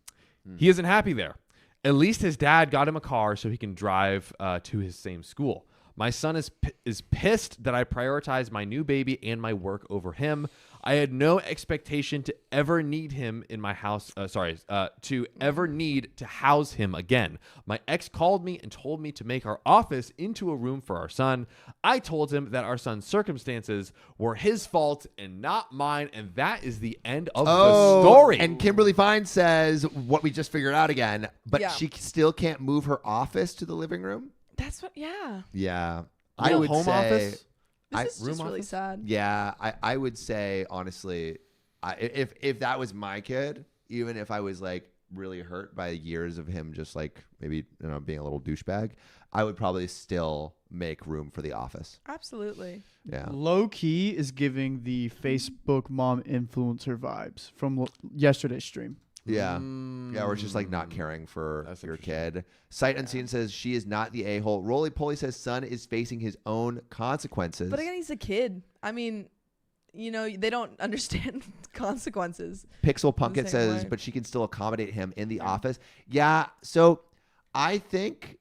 He isn't happy there. At least his dad got him a car so he can drive to his same school. My son is pissed that I prioritize my new baby and my work over him. I had no expectation to ever need him in my house. To ever need to house him again. My ex called me and told me to make our office into a room for our son. I told him that our son's circumstances were his fault and not mine, and that is the end of the story. And Kimberly Fine says what we just figured out again, but Yeah. she still can't move her office to the living room. That's what. Yeah. Yeah, A I little would home say. office. This is room just really office? sad. Yeah, I would say honestly, if that was my kid, even if I was like really hurt by years of him just like maybe being a little douchebag, I would probably still make room for the office. Absolutely. Yeah. Low key is giving the Facebook mom influencer vibes from yesterday's stream. Yeah. Yeah, or it's just like not caring for That's your interesting. kid. Sight Unseen says she is not the a-hole. Roly Poly says son is facing his own consequences. But again, he's a kid. I mean, they don't understand consequences. Pixel Pumpkin same says, way. but she can still accommodate him in the office. Yeah, so I think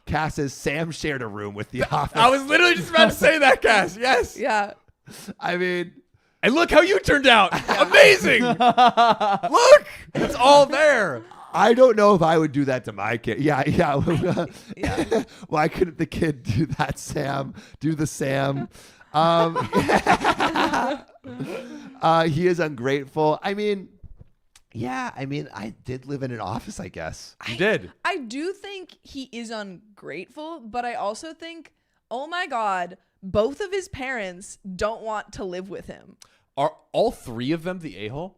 Cass says Sam shared a room with the office. I was literally just about to say that, Cass. Yes. Yeah. I mean, And look how you turned out. Amazing. Look. It's all there. I don't know if I would do that to my kid. Yeah. Yeah. Why couldn't the kid do that, Sam? Do the Sam. He is ungrateful. I mean, I did live in an office, I guess. You did. I do think he is ungrateful, but I also think, oh my God, both of his parents don't want to live with him. Are all three of them the a-hole?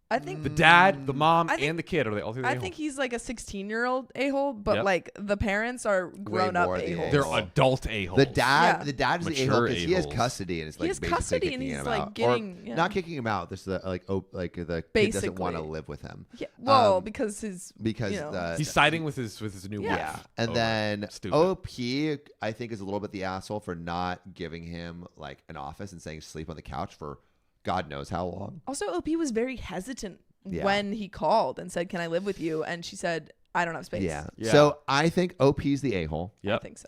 I think The dad, the mom, I think- and the kid. Are they all three the I a-hole? think he's like a 16-year-old a-hole, but Yep. like the parents are grown-up more the a-holes. They're a-hole. adult a-holes. The dad Yeah. is the Mature a-hole because he has a-holes. custody and is like has basically custody kicking and he's, him like, out. getting- or yeah. not kicking him out. This is the the kid doesn't want to Basically. live with him. Yeah, well, Um, because his because you know, the- He's siding with his new Yeah. wife. Yeah, and over then stupid. OP I think is a little bit the asshole for not giving him like an office and saying sleep on the couch for God knows how long. Also, OP was very hesitant Yeah. when he called and said, "Can I live with you?" And she said, "I don't have space." Yeah. Yeah. So I think OP's the a-hole. I Yep. think so.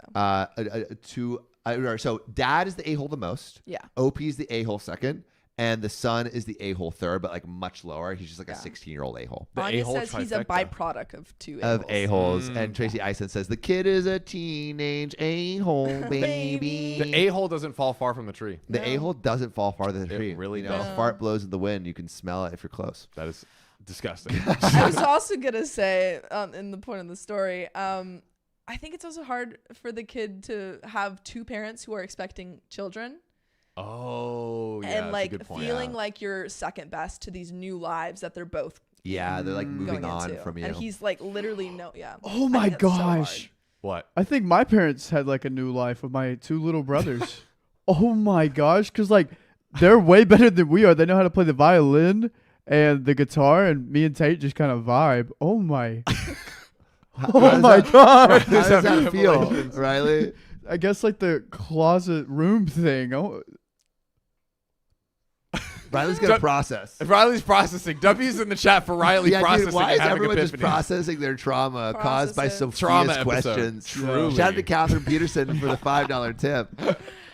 So dad is the a-hole the most. Yeah. OP's the a-hole second, and the son is the a-hole third, but like much lower. He's just like a Yeah. 16-year-old a-hole. The Anya a-hole says he's a trifecta. byproduct of two Of a-holes. a-holes. And Tracy Ison says the kid is a teenage a-hole baby. The a-hole doesn't fall far from the tree. The No. a-hole doesn't fall farther than the It tree. really A doesn't. fart blows in the wind. You can smell it if you're close. That is disgusting. I was also gonna say, in the point of the story, I think it's also hard for the kid to have two parents who are expecting children Oh, yeah. and that's a like good point. feeling like you're second best to these new lives that they're both Yeah, they're like moving going on into. from you. And he's like literally yeah. Oh I my think that's so hard. gosh. What? I think my parents had like a new life with my two little brothers. Oh my gosh, because like they're way better than we are. They know how to play the violin and the guitar, and me and Tate just kind of vibe. Oh my. Oh my god. How does that feel, Riley? I guess like the closet room thing. Oh, Riley's gonna Ju- process. If Riley's processing, W's in the chat for Riley Yeah, processing dude, why and is having everyone just epiphany. processing their trauma caused by Process it. Sophia's Trauma episode. questions? Truly. Shout out to Catherine Peterson for the $5 tip.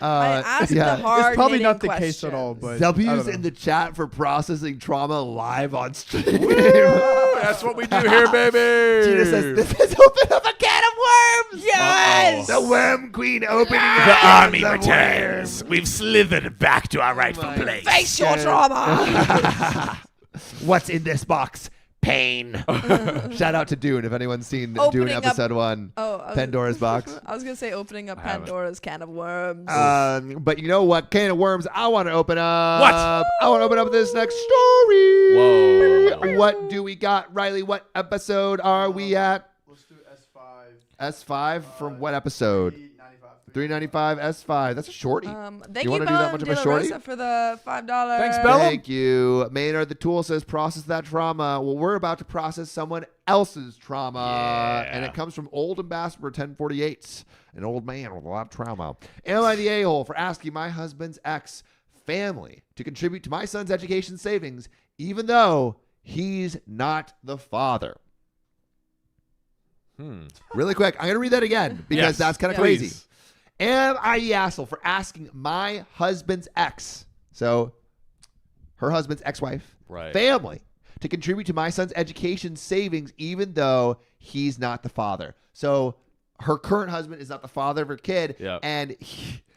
I asked the it's hard probably not the case at all, questions. but I W's don't in know. the chat for processing trauma live on stream. That's what we do here, baby. Gina says, this has opened up a can of worms. Yes! The worm queen opening up The cans army of returns. We've slithered back to our rightful my place. Face your trauma. What's in this box? Pain. Shout out to Dune. If anyone's seen Dune Opening up- episode 1, Oh, I was- Pandora's box. I was gonna say opening up I haven't. Pandora's can of worms. But you know what can of worms I want to open up? What? I want to open up this next story. Whoa. What do we got, Riley? What episode are we at? Let's do S5. S5 from what episode? $3.95 S5. That's a shorty. Thank you you, want to do that much of a De La shorty? Rosa, for the $5. Thanks, Bella. Thank you. Maynard the Tool says process that trauma. Well, we're about to process someone else's trauma. And it comes from Old Ambassador 1048, an old man with a lot of trauma. Am I the a-hole for asking my husband's ex family to contribute to my son's education savings, even though he's not the father? Really quick, I'm going to read that again because that's kind of crazy. Please. Am I the asshole for asking my husband's ex, so her husband's ex-wife, family, to contribute to my son's education savings, even though he's not the father? So her current husband is not the father of her kid, and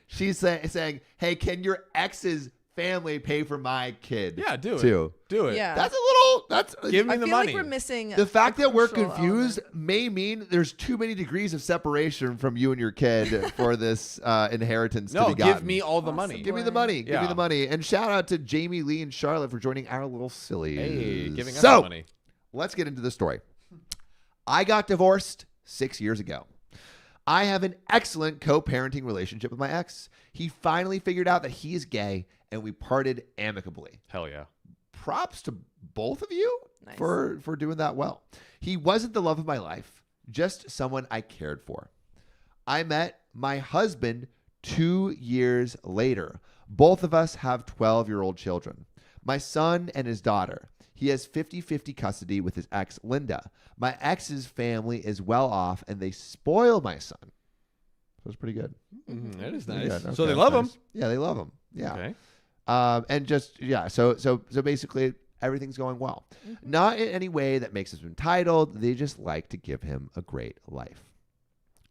she's saying, hey, can your ex's family pay for my kid? Yeah, do it. Too. Do it. Yeah. That's a little. That's Give me I the feel money. like we're missing the fact a that we're crucial confused element. may mean there's too many degrees of separation from you and your kid for this inheritance to No, be gotten. give me all the money. Give me the money. Give me Yeah. the money. And shout out to Jamie Lee and Charlotte for joining our little sillies. Hey, giving us so, the money. let's get into the story. I got divorced 6 years ago. I have an excellent co-parenting relationship with my ex. He finally figured out that he is gay, and we parted amicably. Hell yeah. Props to both of you Nice. for doing that well. He wasn't the love of my life, just someone I cared for. I met my husband 2 years later. Both of us have 12-year-old children. My son and his daughter. He has 50-50 custody with his ex, Linda. My ex's family is well off, and they spoil my son. So it's pretty good. That is Pretty nice. good. So Okay, they love nice. him. Yeah, they love him. Yeah. Okay. And just so basically everything's going well. Not in any way that makes us entitled. They just like to give him a great life.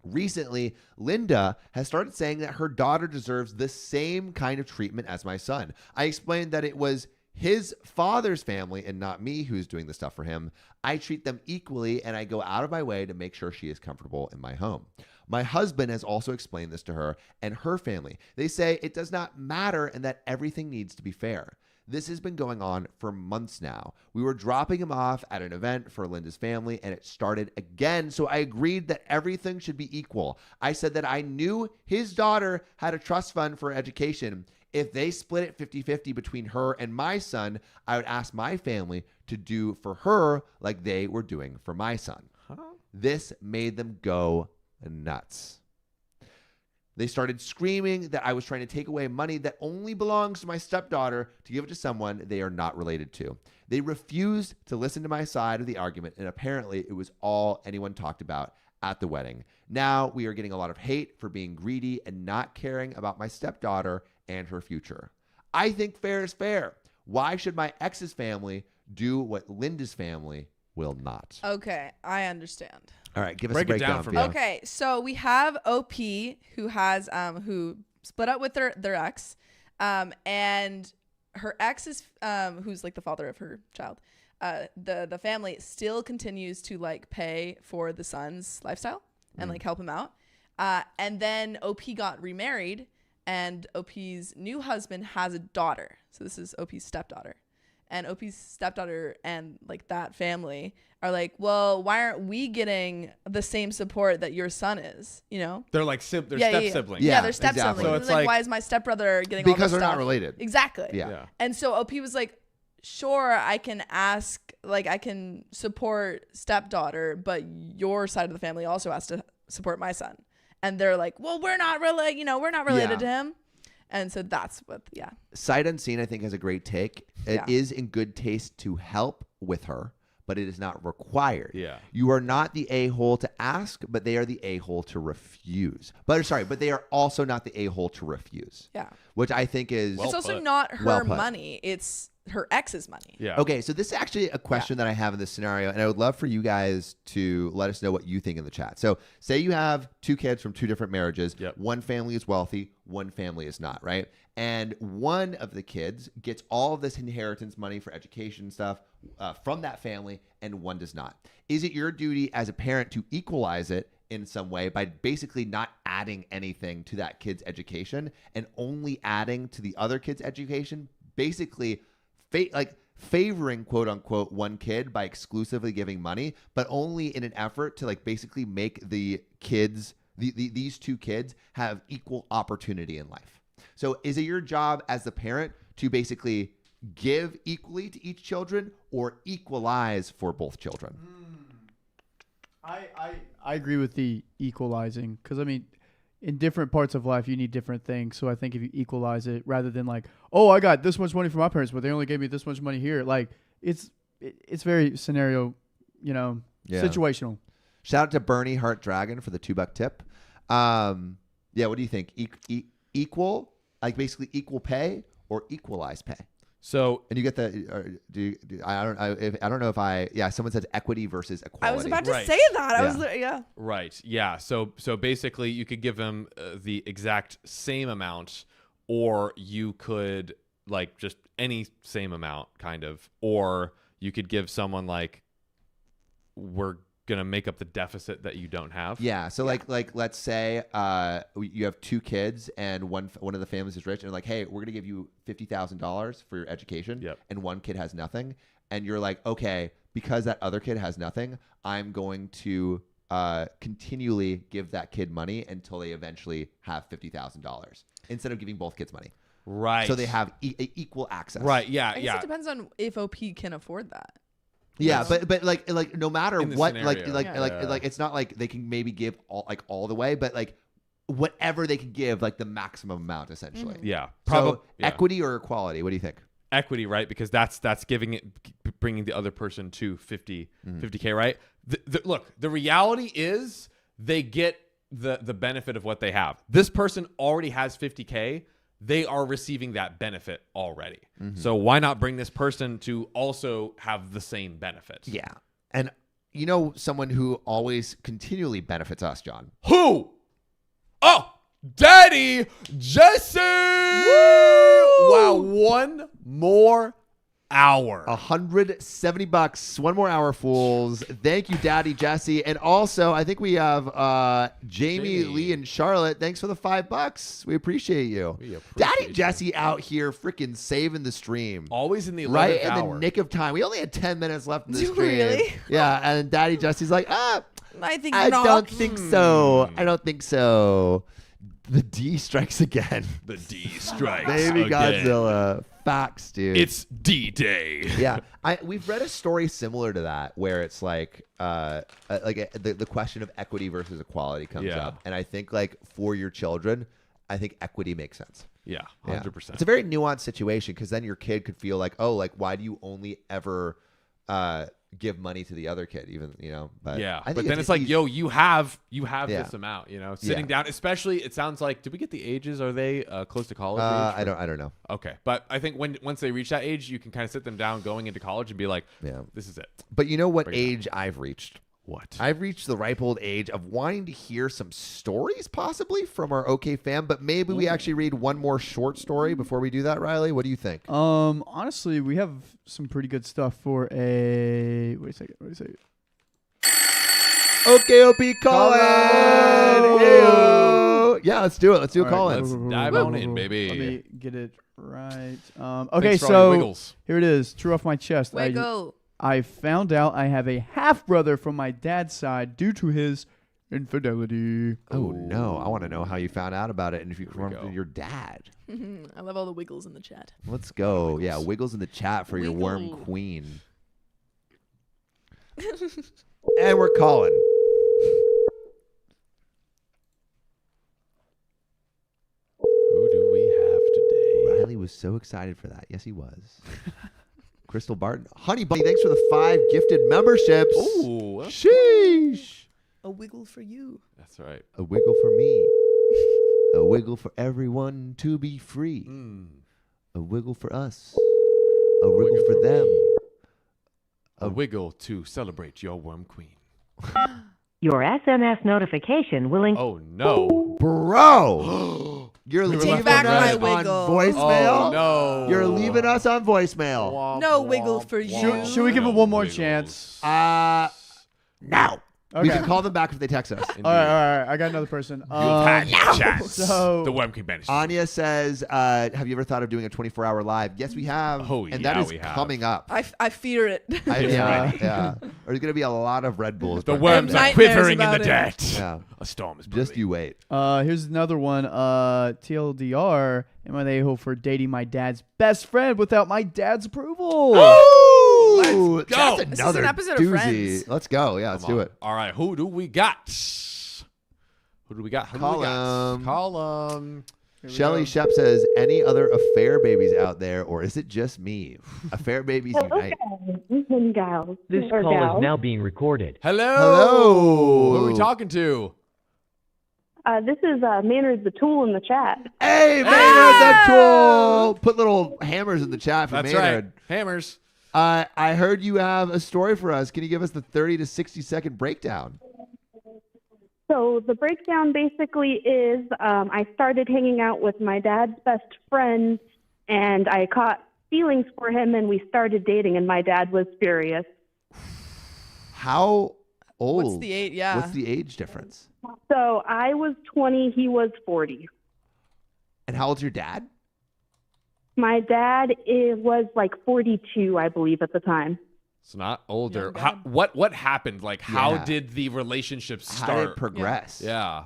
Recently, Linda has started saying that her daughter deserves the same kind of treatment as my son. I explained that it was his father's family and not me who's doing the stuff for him. I treat them equally, and I go out of my way to make sure she is comfortable in my home. My husband has also explained this to her and her family. They say it does not matter and that everything needs to be fair. This has been going on for months now. We were dropping him off at an event for Linda's family, and it started again. So I agreed that everything should be equal. I said that I knew his daughter had a trust fund for education. If they split it 50-50 between her and my son, I would ask my family to do for her like they were doing for my son. This made them go nuts. They started screaming that I was trying to take away money that only belongs to my stepdaughter to give it to someone they are not related to. They refused to listen to my side of the argument, and apparently it was all anyone talked about at the wedding. Now we are getting a lot of hate for being greedy and not caring about my stepdaughter and her future. I think fair is fair. Why should my ex's family do what Linda's family will not? Okay, I understand. All right, give us Break a it down breakdown. for Fia. me. Okay, so we have OP who has who split up with their ex, and her ex is who's like the father of her child. The family still continues to like pay for the son's lifestyle and like help him out. And then OP got remarried, and OP's new husband has a daughter. So this is OP's stepdaughter. And OP's stepdaughter and like that family are like, well, why aren't we getting the same support that your son is? You know? They're like they're Yeah, step yeah. siblings. Yeah, Yeah, they're step exactly. siblings. So It's it's like- why is my stepbrother getting all Because this they're not stuff? related. Exactly. Yeah. Yeah. And so OP was like, sure, I can ask, like, I can support stepdaughter, but your side of the family also has to support my son. And they're like, well, we're not related, we're not related to him. And so that's what, Sight Unseen, I think, has a great take. It is in good taste to help with her, but it is not required. Yeah. You are not the a-hole to ask, but they are the a-hole to refuse. But they are also not the a-hole to refuse. Yeah. Which I think is... it's also put. not her Well put. money. It's her ex's money. Yeah. Okay, so this is actually a question that I have in this scenario, and I would love for you guys to let us know what you think in the chat. So say you have two kids from two different marriages. Yep. One family is wealthy, one family is not, right? And one of the kids gets all of this inheritance money for education stuff from that family, and one does not. Is it your duty as a parent to equalize it in some way by basically not adding anything to that kid's education and only adding to the other kid's education, basically favoring quote unquote one kid by exclusively giving money, but only in an effort to like basically make the kids these two kids have equal opportunity in life. So is it your job as the parent to basically give equally to each children or equalize for both children? I agree with the equalizing, because I mean, in different parts of life, you need different things. So I think if you equalize it, rather than like, oh, I got this much money from my parents, but they only gave me this much money here, like it's very scenario, situational. Shout out to Bernie Hart Dragon for the $2 tip. What do you think? Equal, like basically equal pay or equalize pay? So, and you get the I don't know if someone says equity versus equality. I was about to say that. Right. Yeah. So basically you could give them the exact same amount, or you could like just any same amount kind of, or you could give someone like, we're going to make up the deficit that you don't have. Yeah. So like let's say you have two kids and one of the families is rich and like, hey, we're going to give you $50,000 for your education. Yep. And one kid has nothing. And you're like, okay, because that other kid has nothing, I'm going to continually give that kid money until they eventually have $50,000 instead of giving both kids money. Right. So they have equal access. Right. Yeah. I guess it depends on if OP can afford that. Yeah, but like no matter what, scenario. like it's not like they can maybe give all the way, but like whatever they can give, like the maximum amount essentially. Mm-hmm. Yeah. So equity or equality? What do you think? Equity, right? Because that's bringing the other person to 50K, right? Look, the reality is they get the benefit of what they have. This person already has 50K. They are receiving that benefit already. Mm-hmm. So why not bring this person to also have the same benefit? Yeah. And someone who always continually benefits us, John. Who? Oh, Daddy Jesse! Woo! Wow, one more hour. $170. One more hour, fools. Thank you, Daddy Jesse. And also, I think we have Jamie, Lee, and Charlotte. Thanks for the $5. We appreciate you. Daddy Jesse out here freaking saving the stream. Always in the 11th right hour. in the nick of time. We only had 10 minutes left in the stream. Really? Yeah, and Daddy Jesse's like, I don't think so. I don't think so. The D strikes again. The D strikes Baby again. Godzilla. Facts, dude. It's D-Day. Yeah, we've read a story similar to that where it's like the question of equity versus equality comes up, and I think like for your children, I think equity makes sense. Yeah, 100%. It's a very nuanced situation because then your kid could feel like, oh, like why do you only ever give money to the other kid, even But yeah, I think but then it's like, yo, you have this amount, sitting Yeah. down. Especially, it sounds like, did we get the ages? Are they close to college? I don't know. Okay, but I think once they reach that age, you can kind of sit them down going into college and be like, this is it. But you know what Bring it age I've reached? What? I've reached the ripe old age of wanting to hear some stories possibly from our OK fam, but maybe we actually read one more short story before we do that, Riley. What do you think? Honestly, we have some pretty good stuff for a... Wait a second. OK, OP, call in! Heyo! Yeah, let's do it. Let's do a call in. Let's dive on in, baby. Let me get it right. Okay, Thanks for all your so wiggles. here it is. True off my chest. Wiggle. I found out I have a half-brother from my dad's side due to his infidelity. Oh, no. I want to know how you found out about it and if you confronted go. your dad. I love all the wiggles in the chat. Let's go. Yeah, wiggles in the chat for your worm Wiggle. queen. And we're calling. Who do we have today? Riley was so excited for that. Yes, he was. Crystal Barton. Honey Bunny, thanks for the 5 gifted memberships. Ooh. Sheesh. A wiggle for you. That's right. A wiggle for me. A wiggle for everyone to be free. A wiggle for us. A wiggle for them. A wiggle to celebrate your worm queen. Your SMS notification will Oh, no. Bro. You're leaving back my us on wiggle. voicemail? Oh, no. You're leaving us on voicemail. No wiggle for you. Should we give it one more Wiggles. chance? Now. We Okay. can call them back if they text us. All right. I got another person. You've had your chance. So The worm can banish. Anya says, have you ever thought of doing a 24-hour live? Yes, we have. Oh, and yeah, that is we have. coming up. I fear it. Yeah. There's going to be a lot of Red Bulls. The but- worms are nightmares quivering in the about it. dirt. Yeah. A storm is Just brewing. you wait. here's another one. TLDR. Am I the a-hole for dating my dad's best friend without my dad's approval? Ooh, Let's go. That's This is another an episode of doozy. Friends. Let's go. Yeah, let's Come do on. it. All right, who do we got? Who do we got? Call 'em. Call 'em. Shelly Shep says, any other affair babies out there, or is it just me? Affair babies unite. Listen, gals. This or call gals. is now being recorded. Hello. Hello. Who are we talking to? This is Maynard the Tool in the chat. Hey, Maynard the Tool! Put little hammers in the chat for That's Maynard. right. Hammers. I heard you have a story for us. Can you give us the 30 to 60 second breakdown? So the breakdown basically is I started hanging out with my dad's best friend, and I caught feelings for him, and we started dating, and my dad was furious. How old? What's the age? Yeah. What's the age difference? So I was 20, he was 40. And how old's your dad? My dad was like 42, I believe, at the time. It's not older. Young How, dad. what happened? Like, how Yeah. did the relationship How did start? it progress? Yeah.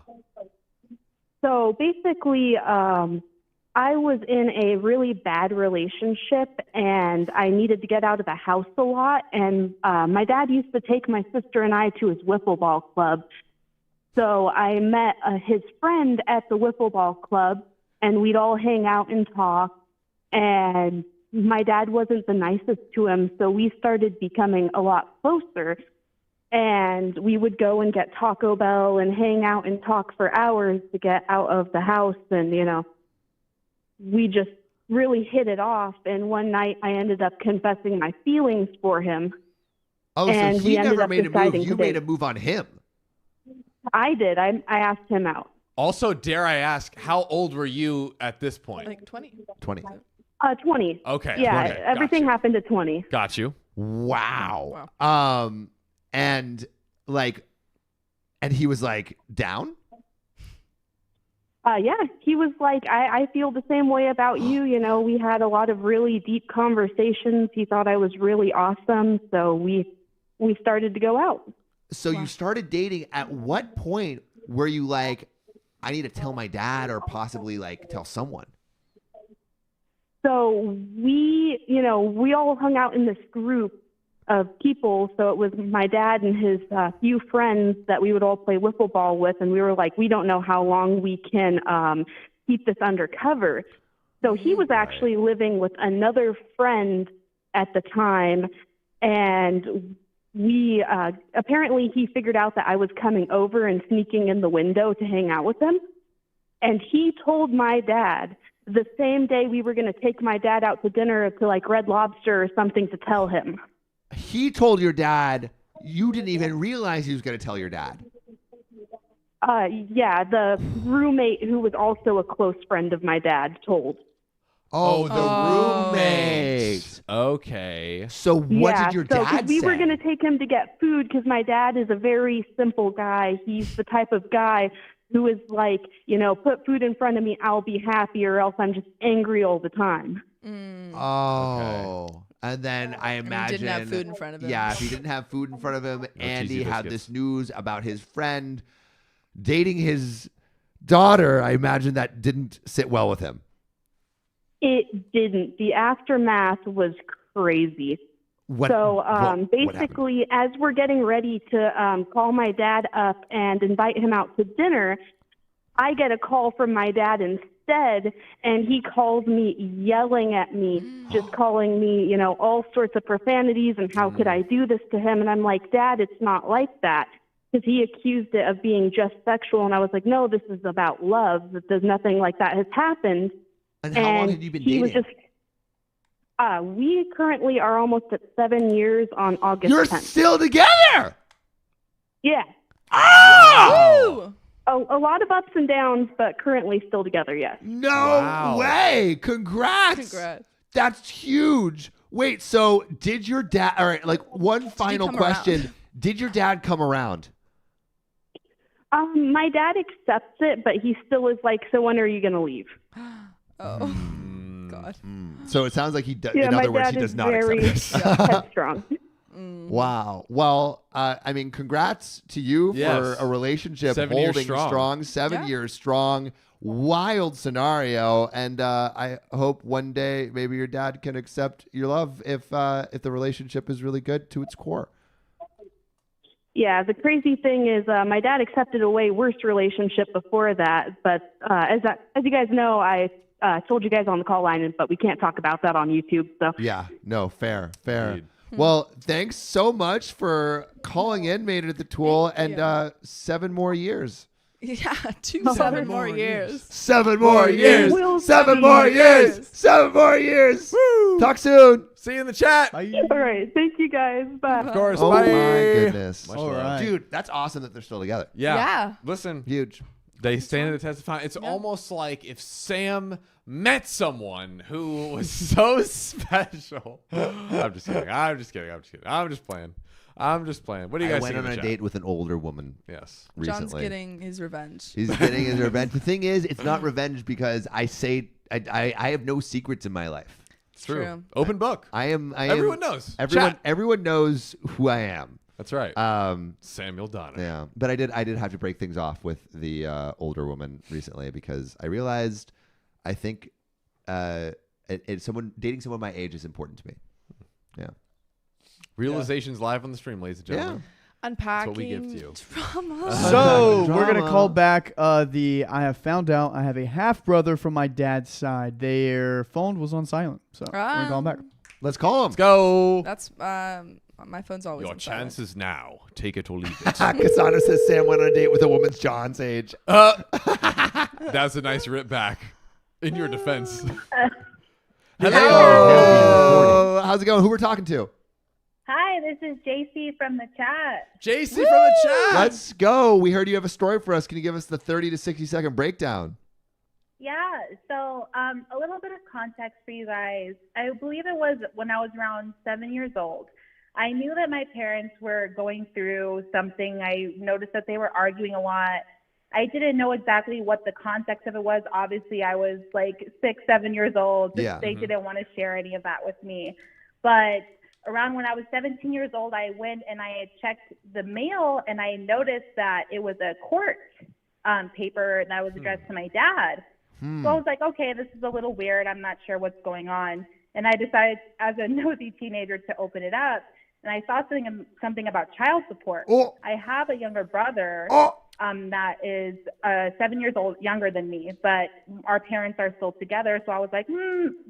So basically, I was in a really bad relationship, and I needed to get out of the house a lot. And my dad used to take my sister and I to his wiffle ball club. So I met his friend at the wiffle ball club, and we'd all hang out and talk. And my dad wasn't the nicest to him, so we started becoming a lot closer. And we would go and get Taco Bell and hang out and talk for hours to get out of the house. And, you know, we just really hit it off. And one night I ended up confessing my feelings for him. Oh, And so we he ended never up made a move. deciding You to made date. a move on him. I did. I asked him out. Also, dare I ask, how old were you at this point? Like 20. 20. 20. Okay. Yeah, okay, everything gotcha. happened at 20. Got you. Wow. Wow. And like, and he was like down? Yeah, he was like, I feel the same way about you. You know, we had a lot of really deep conversations. He thought I was really awesome. So we started to go out. So you started dating. At what point were you like, I need to tell my dad or possibly like tell someone? So we all hung out in this group of people. So it was my dad and his few friends that we would all play wiffle ball with. And we were like, we don't know how long we can keep this undercover. So he was actually living with another friend at the time. And we apparently he figured out that I was coming over and sneaking in the window to hang out with him. And he told my dad the same day we were going to take my dad out to dinner to like Red Lobster or something to tell him. He told your dad. You didn't even realize he was going to tell your dad. Yeah, the roommate who was also a close friend of my dad told. Oh, the Oh. roommate. Okay. So what yeah, did your so 'cause dad we say? were going to take him to get food because my dad is a very simple guy. He's the type of guy who is like, you know, put food in front of me, I'll be happy, or else I'm just angry all the time. Oh. And then I And he imagine didn't have food in front of him. Yeah, if he didn't have food in front of him, and he cheesy had biscuits. this news about his friend dating his daughter, I imagine that didn't sit well with him. It didn't. The aftermath was crazy. What, So what happened? basically, as we're getting ready to call my dad up and invite him out to dinner, I get a call from my dad instead, and he calls me yelling at me, just calling me, you know, all sorts of profanities and how could I do this to him? And I'm like, Dad, it's not like that. Because he accused it of being just sexual, and I was like, no, this is about love. There's nothing like that has happened. And how long had you been he dating? was just we currently are almost at 7 years on August You're 10th. still together. Yeah. Woo! A lot of ups and downs, but currently still together, yes. No Wow. way. Congrats. Congrats. That's huge. Wait, so did your dad, all right, like one final come question. around? Did your dad come around? My dad accepts it, but he still is like, so when are you going to leave? Oh, God. So it sounds like he does. Yeah, In my other words, dad he is does not very accept this. headstrong. Wow. Well, I mean, congrats to you Yes. for a relationship 7 years holding strong. 7 Yeah. years strong. Wild scenario, and I hope one day maybe your dad can accept your love if the relationship is really good to its core. Yeah, the crazy thing is my dad accepted a way worse relationship before that. But as you guys know, I told you guys on the call line, but we can't talk about that on YouTube. So Yeah. No. Fair. Indeed. Well, thanks so much for calling in, Made It at the Tool, Thank and you. 7 more years. Yeah, 7 more years. 7 more years. Will 7 more years. 7 more years. Woo! Talk soon. See you in the chat. Bye. all right, thank you guys. Bye. Of course. Oh Bye. my goodness. Much All love. right. Dude, that's awesome that they're still together. Yeah. Yeah. Listen, Huge. they stand the test of time. It's almost like if Sam met someone who was so special. I'm just kidding. I'm just playing. What do you I guys went think on in a the date chat? with an older woman Yes. recently. John's getting his revenge. He's getting his revenge. The thing is, it's not revenge because I have no secrets in my life. It's true. True. Open book. I am. Everyone knows. Everyone. Chat. Everyone knows who I am. That's right. Um. Samuel Donner. Yeah. But I did have to break things off with the older woman recently because I realized I think dating someone my age is important to me. Yeah. Realizations live on the stream, ladies and gentlemen. Unpacking what we give to you. drama. So we're gonna Drama. call back I have found out I have a half brother from my dad's side. Their phone was on silent, so we're gonna call him back. Let's call him. Let's go. That's my phone's always Your on silent. chances now. Take it or leave it. Cassandra says Sam went on a date with a woman John's age. That's a nice rip back in your defense. Hello. How's it going? Who we're talking to? Hi, this is JC from the chat. JC from the chat. Let's go. We heard you have a story for us. Can you give us the 30 to 60 second breakdown? Yeah, so a little bit of context for you guys. I believe it was when I was around 7 years old. I knew that my parents were going through something. I noticed that they were arguing a lot. I didn't know exactly what the context of it was. Obviously, I was like 6, 7 years old. Yeah. They didn't want to share any of that with me. But around when I was 17 years old, I went and I had checked the mail, and I noticed that it was a court paper that was addressed to my dad. So I was like, okay, this is a little weird. I'm not sure what's going on. And I decided as a nosy teenager to open it up. And I saw something about child support. Oh. I have a younger brother Oh. that is 7 years old, younger than me, but our parents are still together. So I was like,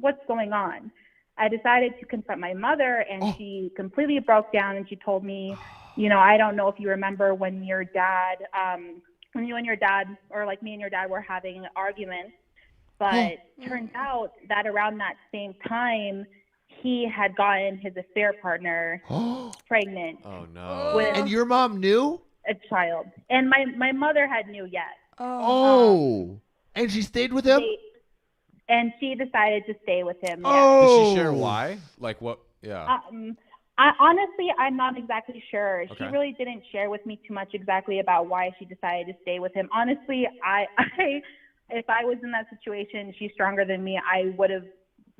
what's going on? I decided to confront my mother, and she completely broke down, and she told me, I don't know if you remember when your dad, when you and your dad, or like me and your dad, were having arguments, but turned out that around that same time, he had gotten his affair partner pregnant. Oh, no. With And your mom knew? a child. And my mother had knew yet. Oh. And she stayed with him? And she decided to stay with him. Did she share why? Like what? Yeah. Honestly, I'm not exactly sure. She Okay. really didn't share with me too much exactly about why she decided to stay with him. Honestly, I if I was in that situation, she's stronger than me, I would have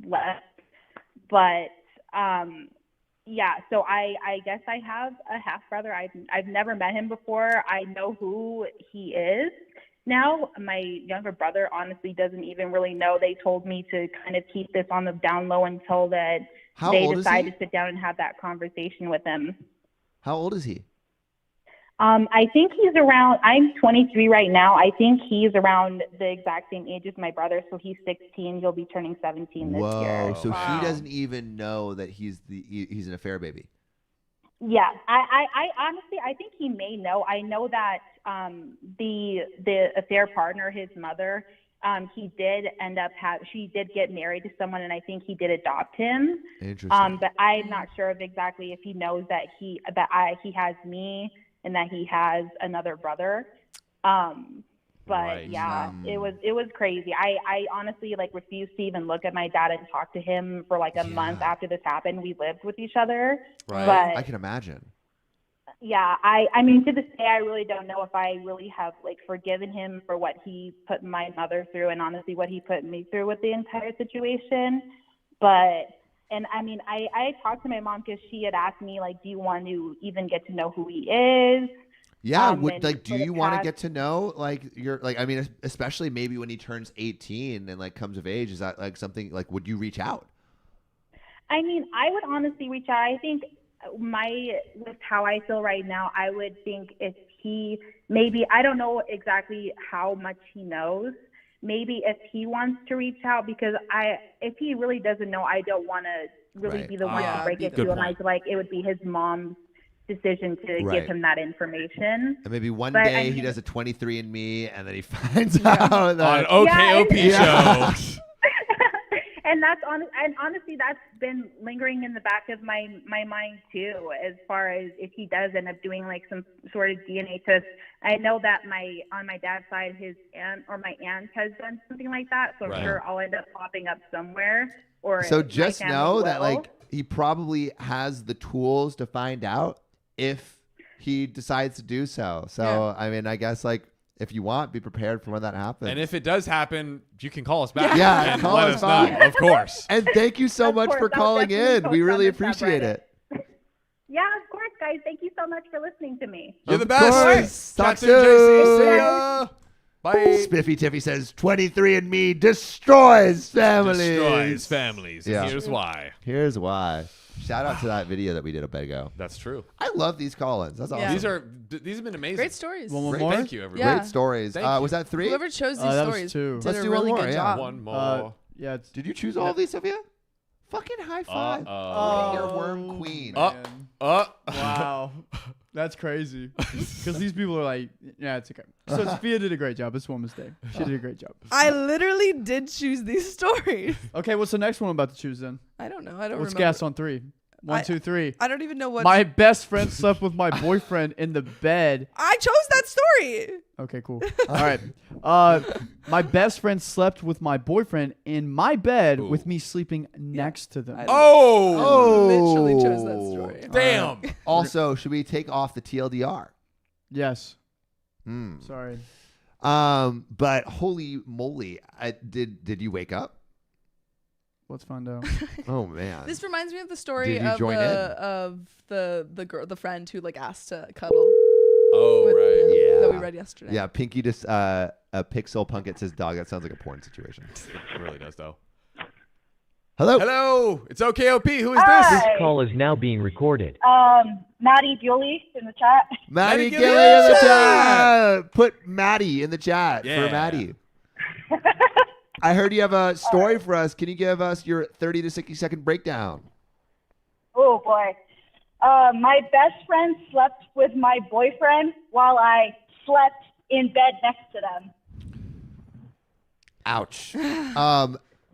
left. But yeah, so I guess I have a half brother. I've never met him before. I know who he is now. My younger brother honestly doesn't even really know. They told me to kind of keep this on the down low until that How they old is decide he? to sit down and have that conversation with him. How old is he? I think he's around, I'm 23 right now. I think he's around the exact same age as my brother. So he's 16. He'll be turning 17 this year. So he doesn't even know that he's an affair baby. Yeah, I honestly, I think he may know. I know that the affair partner, his mother, he did end up she did get married to someone, and I think he did adopt him. Interesting. But I'm not sure of exactly if he knows that he has me and that he has another brother. But Right. yeah, it was crazy. I honestly refused to even look at my dad and talk to him for a month after this happened. We lived with each other. Right. But I can imagine. Yeah, I mean, to this day, I really don't know if I really have like forgiven him for what he put my mother through, and honestly, what he put me through with the entire situation. But, and I mean, I talked to my mom because she had asked me like, do you want to even get to know who he is? Yeah, And like, do for the you want to past- get to know, like, I mean, especially maybe when he turns 18 and like comes of age, is that like something like, would you reach out? I mean, I would honestly reach out. I think with how I feel right now, I would think if he maybe, I don't know exactly how much he knows. Maybe if he wants to reach out, because if he really doesn't know, I don't want to really Right. be the one to break it to him. I feel like it would be his mom's decision to Right. give him that information. And maybe one But, day I mean, he does a 23andMe and then he finds out that On OKOP show. And honestly, that's been lingering in the back of my mind too, as far as if he does end up doing like some sort of DNA test. I know that on my dad's side, his aunt or my aunt has done something like that, so I'm sure I'll end up popping up somewhere. Or So my just family know will. that like he probably has the tools to find out if he decides to do so. So I mean, I guess like if you want, be prepared for when that happens. And if it does happen, you can call us back. Yeah, and call let us know, back. of course. And thank you so much for calling in. We really appreciate it. Yeah, of course, guys. Thank you so much for listening to me. You're the Of best. course. Talk Talk soon, JC. See soon. ya. Bye. Spiffy Tiffy says 23andMe destroys families. Destroys families. Yeah. And here's why. Here's why. Shout out to that video that we did a bit ago. That's true. I love these call-ins. That's awesome. These have been amazing. Great stories. One Great, more? Thank you, everyone. Great stories. Thank you. Was that 3? Whoever chose these that was stories 2. did Let's a do really one more, good yeah. job. One more. Yeah. Did you choose all of these, Sophia? Fucking high five. Uh-oh. You're worm queen. Man. Wow. That's crazy. Because these people are like, yeah, it's okay. So Sophia did a great job. It's one mistake. She did a great job. I literally did choose these stories. Okay, what's the next one I'm about to choose then? I don't know. I don't Let's remember. guess on 3. 1, 2, 3. I don't even know what. My best friend slept with my boyfriend in the bed. I chose that story. Okay, cool. All right. My best friend slept with my boyfriend in my bed with me sleeping next to them. I Oh. literally chose that story. Damn. Also, should we take off the TLDR? Yes. Hmm. Sorry. But holy moly, did you wake up? Let's find out. Oh man. This reminds me of the story Did you of join the girl, the friend who like asked to cuddle. Oh, with right. the- Yeah. That we read yesterday. Yeah, Pinky just a Pixel Punkett says dog. That sounds like a porn situation. It really does, though. Hello. Hello. It's OKOP. Who is Hi. this? This call is now being recorded. Maddie Julie in the chat. Maddie, Maddie, get get in in the the chat. Put Maddie in the chat Yeah. for Maddie. I heard you have a story for us. Can you give us your 30 to 60 second breakdown? Oh boy. My best friend slept with my boyfriend while I slept in bed next to them. Ouch.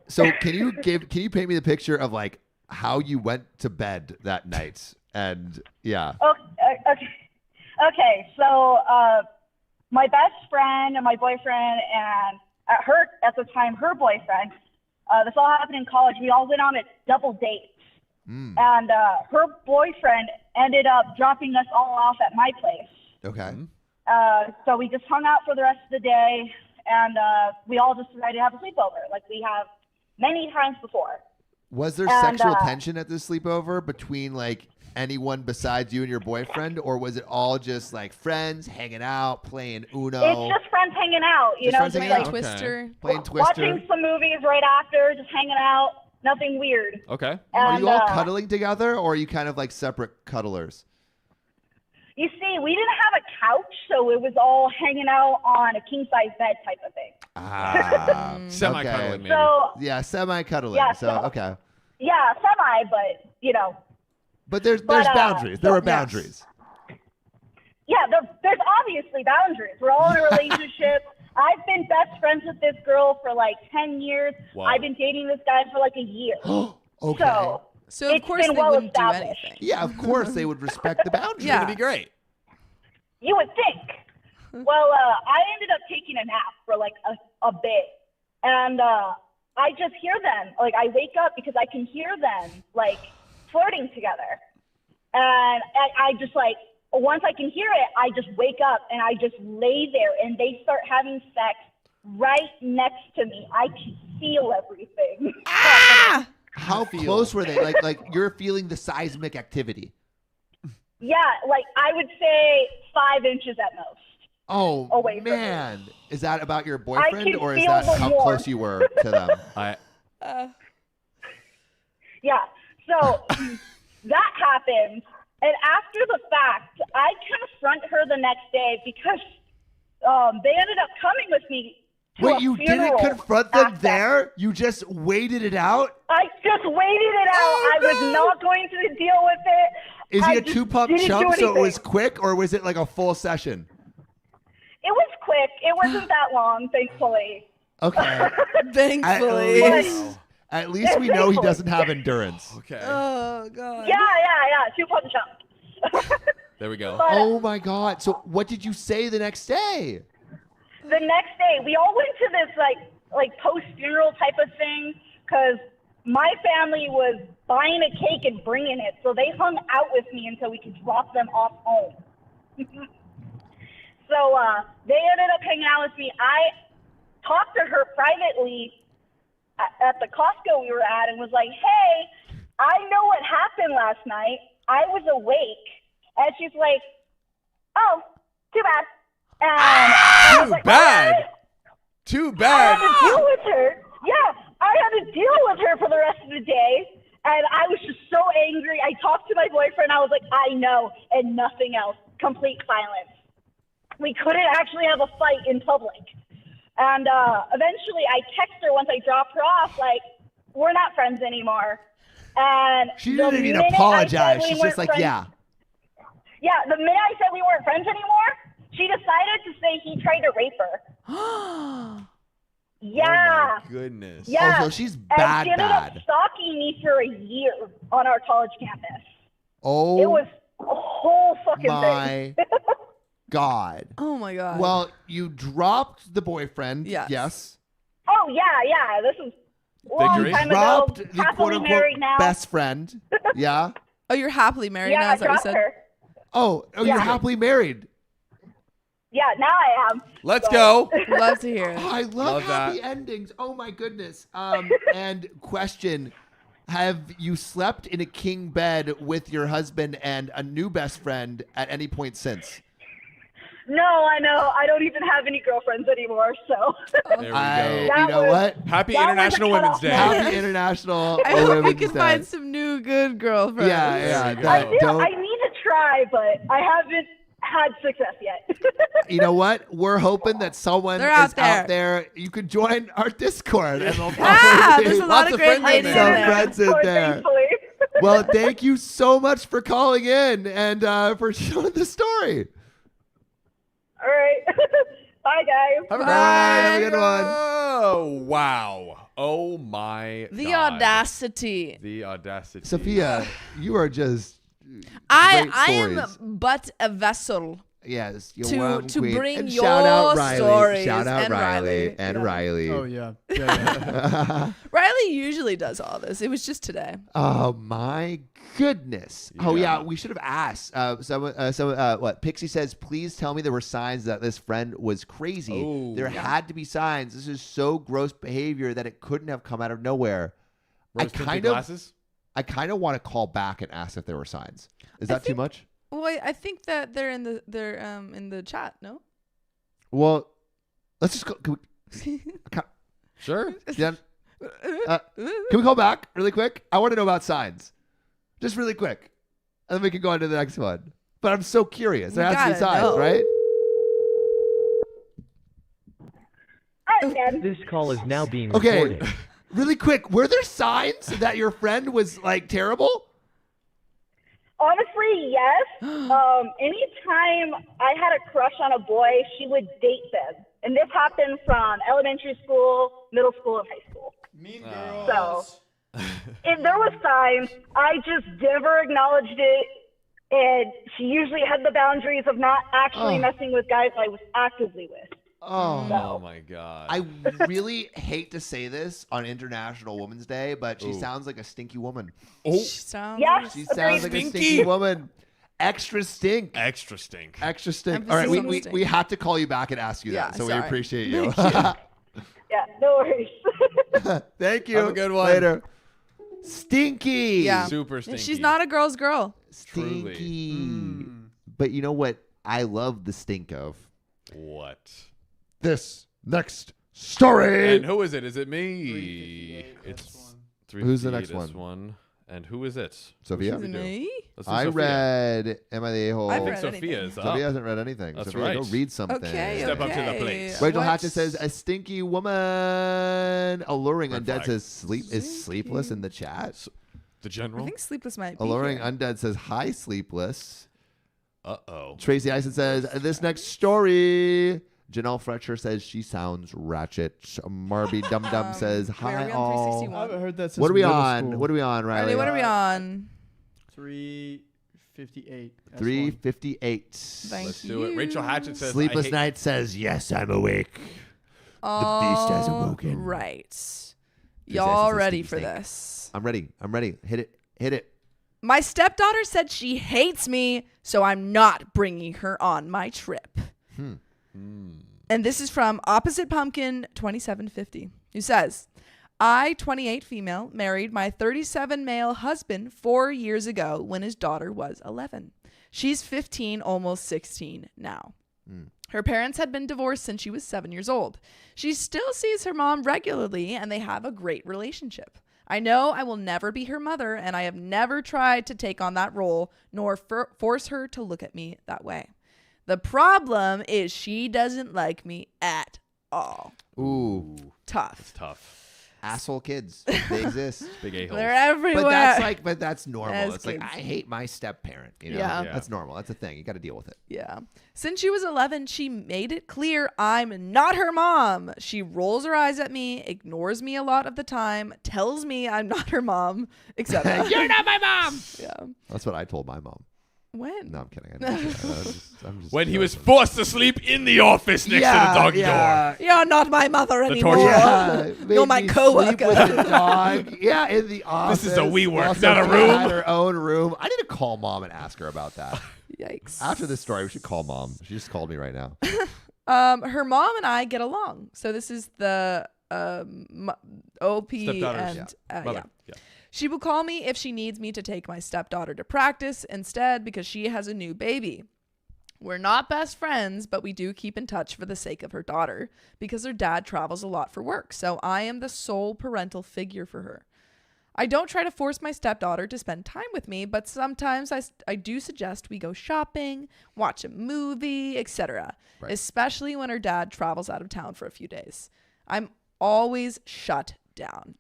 So can you paint me the picture of like how you went to bed that night? And yeah. Okay. So my best friend and my boyfriend and at the time her boyfriend. This all happened in college. We all went on a double date, and her boyfriend ended up dropping us all off at my place. Okay. So we just hung out for the rest of the day, and we all just decided to have a sleepover, like we have many times before. Was there sexual tension at this sleepover between like anyone besides you and your boyfriend, or was it all just like friends hanging out, playing Uno? It's just friends hanging out, you know, friends just hanging like out. Twister. Playing Twister. watching some movies right after, just hanging out, nothing weird. Okay. Are And, you all cuddling together, or are you kind of like separate cuddlers? You see, we didn't have a couch, so it was all hanging out on a king-size bed type of thing. Ah, Semi-cuddling, okay. maybe. So, Yeah, semi-cuddling. Yeah, so so- okay, yeah, semi, but, you know. but there's But, boundaries. There so- were boundaries. Yeah, there's obviously boundaries. We're all in a relationship. I've been best friends with this girl for like 10 years. Wow. I've been dating this guy for like a year. Okay. So of It's course been they well wouldn't do established. anything. Yeah, of course they would respect the boundaries. Yeah. It'd be great. You would think. Well, I ended up taking a nap for like a bit. And I just hear them. Like, I wake up because I can hear them, like, flirting together. And I just, like, once I can hear it, I just wake up and I just lay there, and they start having sex right next to me. I can feel everything. How close were they? Like you're feeling the seismic activity. Yeah, like I would say 5 inches at most. Oh, away from man. me. Is that about your boyfriend, or is feel that the how warmth. close you were to them? Yeah, so that happened. And after the fact, I confront her the next day because they ended up coming with me to Wait, a you didn't funeral confront them after. there? You just waited it out? I just waited it out. I was not going to deal with it. Is I he a just two-pump didn't chump do so it was anything. quick, or was it like a full session? It was quick. It wasn't that long, thankfully. Okay. Thankfully. At least we know he doesn't have endurance. Okay. Oh god. Yeah. 2-pump chump. There we go. But- Oh my God. So what did you say the next day? The next day, we all went to this like post-funeral type of thing because my family was buying a cake and bringing it, so they hung out with me until we could drop them off home. So they ended up hanging out with me. I talked to her privately at the Costco we were at and was like, hey, I know what happened last night. I was awake. And she's like, oh, too bad. And I was like, bad. "What?" Too I bad. had to deal with her. Yeah, I had to deal with her for the rest of the day. And I was just so angry. I talked to my boyfriend. I was like, I know, and nothing else. Complete silence. We couldn't actually have a fight in public. And eventually I text her once I dropped her off, like, we're not friends anymore. And She the didn't even minute I apologize. said we She's weren't just like, friends- yeah. Yeah, the minute I said we weren't friends anymore, she decided to say he tried to rape her. Yeah. Oh my goodness. Yeah. Oh, so she's And bad, she ended up bad. stalking me for a year on our college campus. Oh, It was a whole fucking my thing. God. Oh my god. Well, you dropped the boyfriend. Yes. Yes. Oh, yeah. This was a long Victory. time Dropped ago. the Happily quote-unquote married now. best friend. Yeah. Oh, you're happily married Yeah, now, I is that what you dropped said? her. Oh, you're Yeah. happily married. Yeah, now I am. Let's But- go. Love to hear it. Oh, I love Love happy that. endings. Oh my goodness. And question: have you slept in a king bed with your husband and a new best friend at any point since? No, I know. I don't even have any girlfriends anymore, so. There we go. You That know was- what? Happy That was a International Women's cutoff Day. moment. Happy International I hope you Women's can Day. find some new good girlfriends. Yeah. There you go. I Don't- need to try, but I haven't had success yet. You know what? We're hoping that someone They're is out out there. there. You could join our Discord, and they'll Ah, probably there's be a lot Lots of of great friends in ladies there. in some there. friends in Or there. thankfully. Well, thank you so much for calling in and for showing the story. All right. Bye, guys. Have a Bye. Have a good one. Oh, wow. Oh, my The God. audacity. The audacity. Sophia, you are just I great am stories. but a vessel Yes, you're to welcome, to Queen. bring And your shout out Riley. stories. Shout out and Riley and yeah. Riley. Oh yeah. Riley usually does all this. It was just today. Oh my goodness! Oh Yeah. yeah, we should have asked. What Pixie says? Please tell me there were signs that this friend was crazy. Oh. There had to be signs. This is so gross behavior that it couldn't have come out of nowhere. Rose-tinted glasses? I kind of want to call back and ask if there were signs. Is that too much? Well, I think that they're in the chat. No. Well, let's just go. Sure. Can we call back really quick? I want to know about signs. Just really quick. And then we can go on to the next one. But I'm so curious. There We has to be gotta signs, know. right? Hi, Dad. This call is now being Okay. recorded. Really quick. Were there signs that your friend was like terrible? Honestly, yes. Anytime I had a crush on a boy, she would date them. And this happened from elementary school, middle school, and high school. Mean So if there was signs, I just never acknowledged it. And she usually had the boundaries of not actually messing with guys I was actively with. Oh, my God. I really hate to say this on International Women's Day, but she Ooh. sounds like a stinky woman. Oh. She sounds Yeah. She Agreed. sounds like a Stinky. stinky woman. Extra stink. Extra stink. Extra stink. Emphasis All right, on the we stink. had to call you back and ask you Yeah, that, so we sorry. appreciate you. Yeah, no worries. Thank you. Have a good one. Later. Stinky. Yeah. Super stinky. She's not a girl's girl. Stinky. But you know what I love the stink of? What? This next story. And who is it? Is it me? It's 358 Who's the next is one? And who is it? Sophia? What should we do? Me? Let's do I Sophia. read Am I the A-hole? I've I think read Sophia anything. is up. Sophia hasn't read anything. That's Sophia, go right. read something. Okay. Step up to the okay. plate. Rachel What? Hatchett says a stinky woman alluring Red undead flag. says sleepless in the chat. The I general? think sleepless might be Alluring here. undead says hi sleepless. Uh-oh. Tracy Ison says this next story. Janelle Fletcher says she sounds ratchet. Marby Dum Dum says wait, hi are we on all. 361? I haven't heard that since What are we middle on? school. What are we on, Riley? Riley, what are we on? 358. S1. 358. Thank Let's do it. Rachel Hatchett says Sleepless I hate- Night says yes, I'm awake. All has awoken. right. says Y'all it's a ready stinky for stink. this? I'm ready. I'm ready. Hit it. Hit it. My stepdaughter said she hates me, so I'm not bringing her on my trip. And this is from Opposite Pumpkin 2750, who says, I, 28 female, married my 37 male husband 4 years ago when his daughter was 11. She's 15, almost 16 now. Her parents had been divorced since she was 7 years old. She still sees her mom regularly, and they have a great relationship. I know I will never be her mother, and I have never tried to take on that role, nor force her to look at me that way. The problem is she doesn't like me at all. Ooh. Tough. Tough. Asshole kids. They exist. Big a-holes. They're everywhere. But that's normal. As It's like kids. I hate my step parent. You know? Yeah. That's normal. That's a thing. You got to deal with it. Yeah. Since she was 11, she made it clear I'm not her mom. She rolls her eyes at me, ignores me a lot of the time, tells me I'm not her mom, etc. You're not my mom. Yeah. That's what I told my mom. When? No, I'm kidding. I'm just When he was forced to sleep in the office next to the doggy door. You're not my mother anymore. torture. Yeah, You're my made me coworker. sleep with the dog. Yeah, in the office. This is a WeWork, Also not a had room. her own room. I need to call mom and ask her about that. Yikes. After this story, we should call mom. She just called me right now. Her mom and I get along. So this is the OP Stepdaughters. and Mother. yeah. She will call me if she needs me to take my stepdaughter to practice instead because she has a new baby. We're not best friends, but we do keep in touch for the sake of her daughter because her dad travels a lot for work. So I am the sole parental figure for her. I don't try to force my stepdaughter to spend time with me, but sometimes I do suggest we go shopping, watch a movie, etc., Right. especially when her dad travels out of town for a few days. I'm always shut down.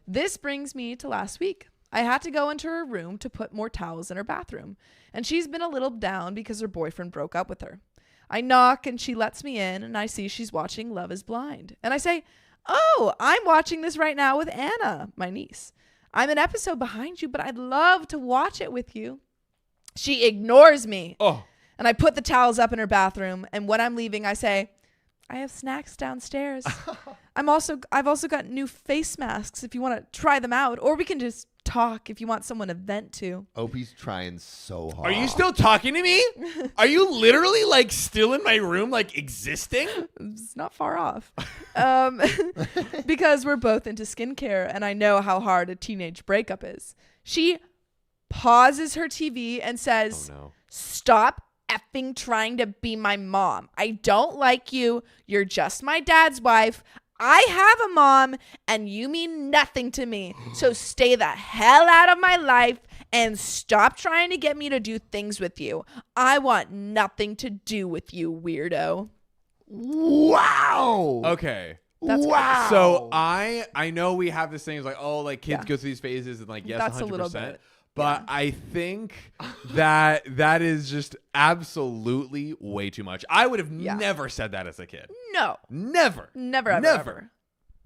This brings me to last week. I had to go into her room to put more towels in her bathroom, and she's been a little down because her boyfriend broke up with her. I knock and she lets me in, and I see she's watching Love is Blind. And I say, "Oh, I'm watching this right now with Anna, my niece. I'm an episode behind you, but I'd love to watch it with you." She ignores me. Oh. And I put the towels up in her bathroom, and when I'm leaving, I say, "I have snacks downstairs. I've also got new face masks if you want to try them out, or we can just talk if you want someone to vent to." Opie's trying so hard. Are you still talking to me? Are you literally like still in my room, like existing? It's not far off. Because we're both into skincare and I know how hard a teenage breakup is. She pauses her TV and says, Oh no. "Stop effing trying to be my mom. I don't like you. You're just my dad's wife. I have a mom and you mean nothing to me. So stay the hell out of my life and stop trying to get me to do things with you. I want nothing to do with you, weirdo." Wow. Okay. That's wow. So I know we have this thing, it's like, oh, like kids Yeah. go through these phases and like, yes, That's 100%. a little bit. But I think that is just absolutely way too much. I would have never said that as a kid. No. Never. Never, ever, Never. ever.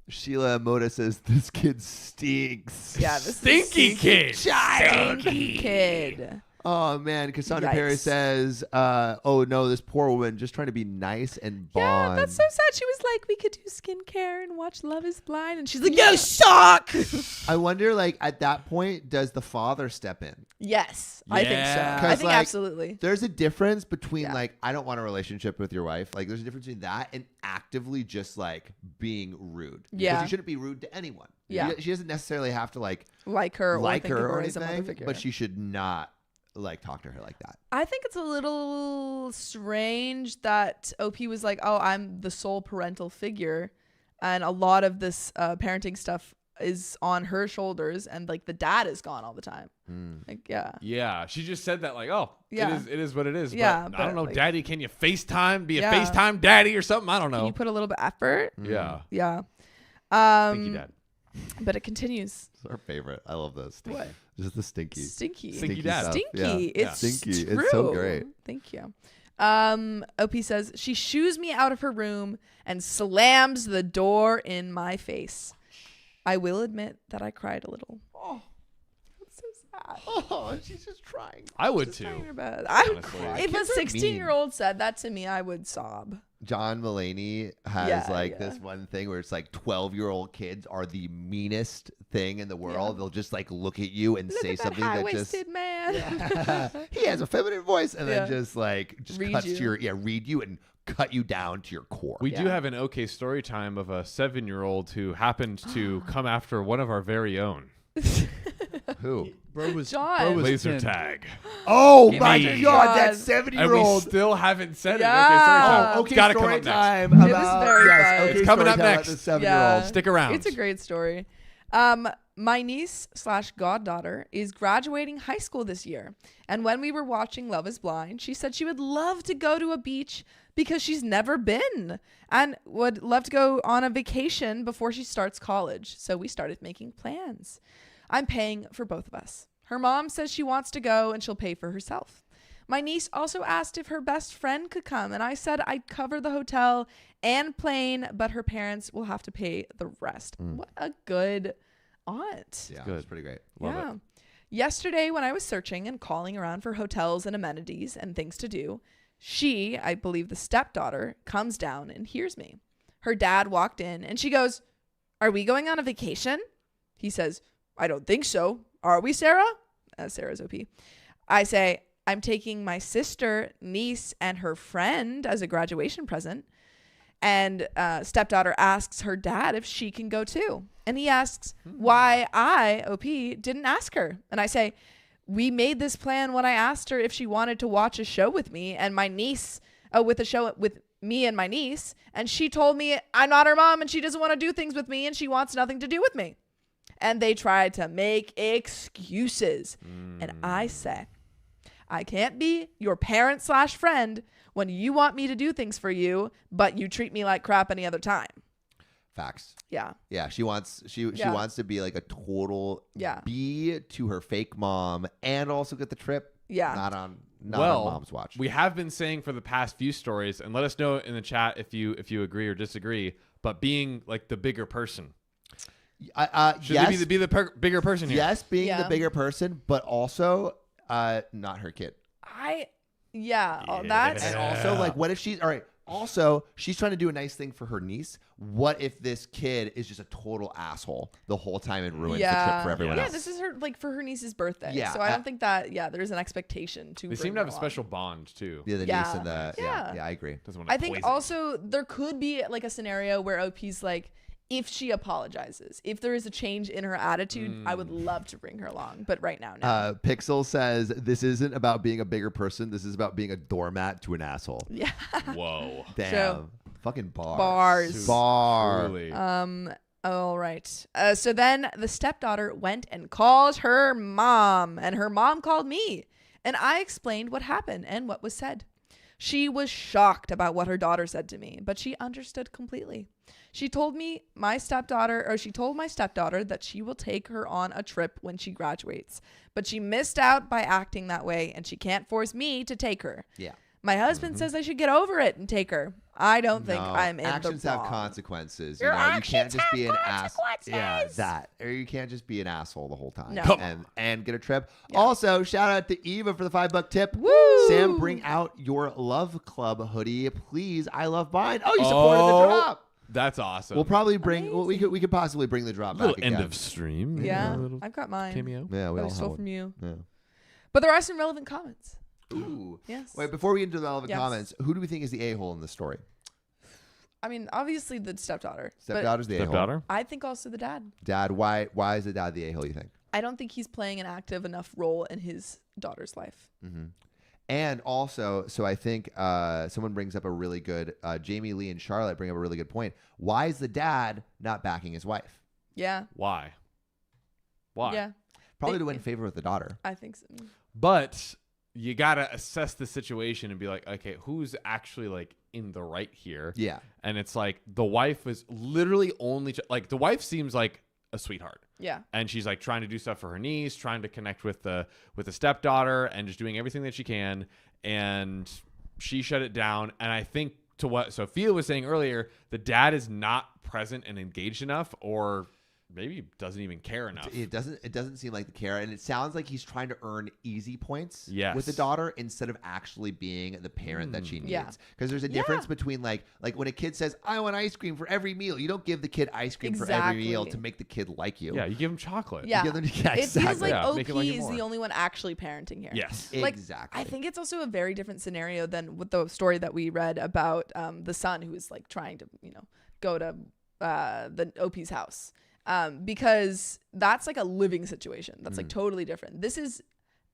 Sheila Moda says this kid stinks. Yeah, this Stinky kid. stinky kid. Oh man, Cassandra Perry Yikes. says, "Oh no, this poor woman just trying to be nice and bond." Yeah, that's so sad. She was like, we could do skincare and watch Love is Blind. And she's like, you suck. I wonder, like, at that point, does the father step in? Yes, I think so. Yeah. I 'Cause, think like, absolutely. There's a difference between Yeah. like, I don't want a relationship with your wife. Like, there's a difference between that and actively just like being rude. Yeah. Because you shouldn't be rude to anyone. Yeah. She doesn't necessarily have to like Her like or think her of or her as a mother anything, figure. but she should not like talk to her like that. I think it's a little strange that OP was like, oh, I'm the sole parental figure. And a lot of this parenting stuff is on her shoulders. And like the dad is gone all the time. Like, yeah. Yeah, she just said that like, oh, Yeah. it is what it is. Yeah, but I don't but, know, like- daddy, can you FaceTime? Be a Yeah. FaceTime daddy or something? I don't Can know. you put a little bit effort? Yeah. Yeah. Thank you, Dad. But it continues. It's our favorite. I love those. What? Just the stinky. Stinky dad. stuff. Stinky. Yeah. It's Stinky. true. It's so great. Thank you. OP says she shoos me out of her room and slams the door in my face. I will admit that I cried a little. Oh, that's so sad. Oh, she's just trying. I would too. Trying her best. I would Honestly. cry. If a Kids are mean. 16-year-old said that to me, I would sob. John Mulaney has Yeah, this one thing where it's like 12-year-old kids are the meanest thing in the world. Yeah. They'll just like look at you and Look say at that something that just high-waisted man. he has a feminine voice and Yeah. then just Read cuts you. to your read you and cut you down to your core. We do Yeah. have an okay story time of a 7-year-old who happened to come after one of our very own. Who? Bro was John. Bro was Laser 10. tag. Oh Give my me- god, that God. And we 7-year-old. still haven't said Yeah. it. Okay, story time. Oh, okay, It's gotta story come up next. time. It was about- very yes, fun. okay, It's coming story up time about next. The 7-year-old. Yeah. Stick around. It's a great story. My niece/goddaughter is graduating high school this year. And when we were watching Love is Blind, she said she would love to go to a beach because she's never been and would love to go on a vacation before she starts college. So we started making plans. I'm paying for both of us. Her mom says she wants to go and she'll pay for herself. My niece also asked if her best friend could come, and I said I'd cover the hotel and plane, but her parents will have to pay the rest. What a good aunt. Yeah, good. it's pretty great. Love it. Yesterday, when I was searching and calling around for hotels and amenities and things to do, she, I believe the stepdaughter, comes down and hears me. Her dad walked in and she goes, "Are we going on a vacation?" He says, "I don't think so. Are we, Sarah?" Sarah's OP. I say, "I'm taking my sister, niece, and her friend as a graduation present." And stepdaughter asks her dad if she can go too. And he asks why I, OP, didn't ask her. And I say, we made this plan when I asked her if she wanted to watch a show with me and my niece, with a show with me and my niece. And she told me I'm not her mom and she doesn't want to do things with me and she wants nothing to do with me. And they tried to make excuses. And I say, I can't be your parent/friend when you want me to do things for you, but you treat me like crap any other time. Facts. Yeah. Yeah, she wants Yeah. wants to be like a total Yeah. B to her fake mom and also get the trip. Yeah. Not on Well, mom's watch. we have been saying for the past few stories, and let us know in the chat if you agree or disagree. But being like the bigger person, should yes, they be the bigger person here? yes, being Yeah. the bigger person, but also not her kid. That's And also, like, what if she's all right? Also, she's trying to do a nice thing for her niece. What if this kid is just a total asshole the whole time and ruins the trip for everyone Yeah, else? this is her for her niece's birthday. Yeah, So I don't think that there's an expectation to They bring seem to have her a along. special bond too. Yeah, the Yeah. niece and the Yeah. yeah, I agree. Doesn't want to I think poison. also there could be like a scenario where OP's like, if she apologizes, if there is a change in her attitude, I would love to bring her along. But right now, no. Pixel says this isn't about being a bigger person. This is about being a doormat to an asshole. Yeah. Whoa. Damn. So- Fucking bars. Bars. Bar. Truly. All right. So then the stepdaughter went and called her mom, and her mom called me, and I explained what happened and what was said. She was shocked about what her daughter said to me, but she understood completely. She told my stepdaughter that she will take her on a trip when she graduates, but she missed out by acting that way, and she can't force me to take her. Yeah. My husband says I should get over it and take her. I don't think No, I'm in actions the have wrong. consequences. Your you know, you can't actions just be have an ass. Yeah, consequences. that. Or you can't just be an asshole the whole time. No. And get a trip. Yeah. Also, shout out to Eva for the $5 tip. Woo! Sam, bring out your Love Club hoodie, please. I love buying. Oh, you supported the drop. That's awesome. We'll probably bring. Well, we could possibly bring the drop little back end again. of stream. Yeah, A little I've got mine. cameo. Yeah, we That all I stole have from one. you. Yeah. But there are some relevant comments. Ooh. Yes. Wait, before we get into the relevant Yes. comments, who do we think is the a-hole in the story? I mean, obviously the stepdaughter. but Stepdaughter's the a-hole. Stepdaughter. I think also the dad. Dad, why is the dad the a-hole, you think? I don't think he's playing an active enough role in his daughter's life. Mm-hmm. And also, so I think someone brings up a really good, Jamie Lee and Charlotte bring up a really good point. Why is the dad not backing his wife? Yeah. Why? Why? Yeah. Probably to win favor with the daughter. I think so. But you gotta assess the situation and be like, okay, who's actually like in the right here? Yeah. And it's like the wife is literally only like the wife seems like a sweetheart. Yeah. And she's like trying to do stuff for her niece, trying to connect with the stepdaughter, and just doing everything that she can. And she shut it down. And I think to what Sophia was saying earlier, the dad is not present and engaged enough, or maybe doesn't even care enough. It doesn't seem like the care, and it sounds like he's trying to earn easy points Yes. with the daughter instead of actually being the parent that she needs. Yeah. Because there's a difference between like when a kid says, "I want ice cream for every meal," you don't give the kid ice cream for every meal Exactly. to make the kid like you. Yeah, you give him chocolate. Yeah. give them- yeah, It feels exactly. like Yeah, OP make it like it is more. the only one actually parenting here. Yes. Like, Exactly. I think it's also a very different scenario than with the story that we read about the son who was like trying to, go to the OP's house. Because that's like a living situation. That's like totally different. This is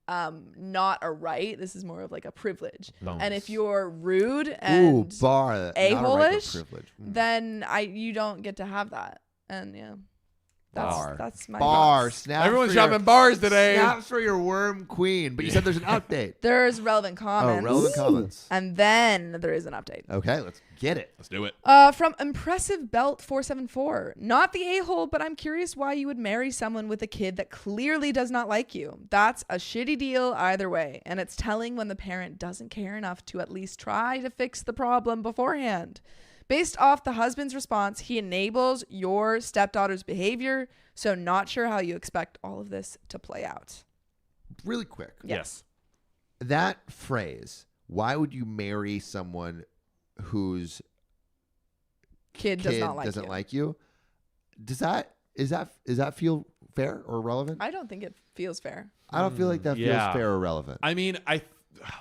not a right. This is more of like a privilege. And if you're rude and a-hole-ish, then you don't get to have that. And yeah. That's my thoughts. Snap. Everyone's for your- dropping bars today. Snaps for your worm queen. But you said there's an update. There's relevant comments. relevant comments. And then there is an update. Okay, let's get it. Let's do it. From Impressive Belt 474. Not the a-hole, but I'm curious why you would marry someone with a kid that clearly does not like you. That's a shitty deal either way. And it's telling when the parent doesn't care enough to at least try to fix the problem beforehand. Based off the husband's response, he enables your stepdaughter's behavior. So not sure how you expect all of this to play out. Really quick. Yes. That phrase, why would you marry someone whose Kid does not like doesn't you. like you? Does that feel fair or relevant? I don't think it feels fair. I don't feel like that feels Yeah. fair or relevant. I mean,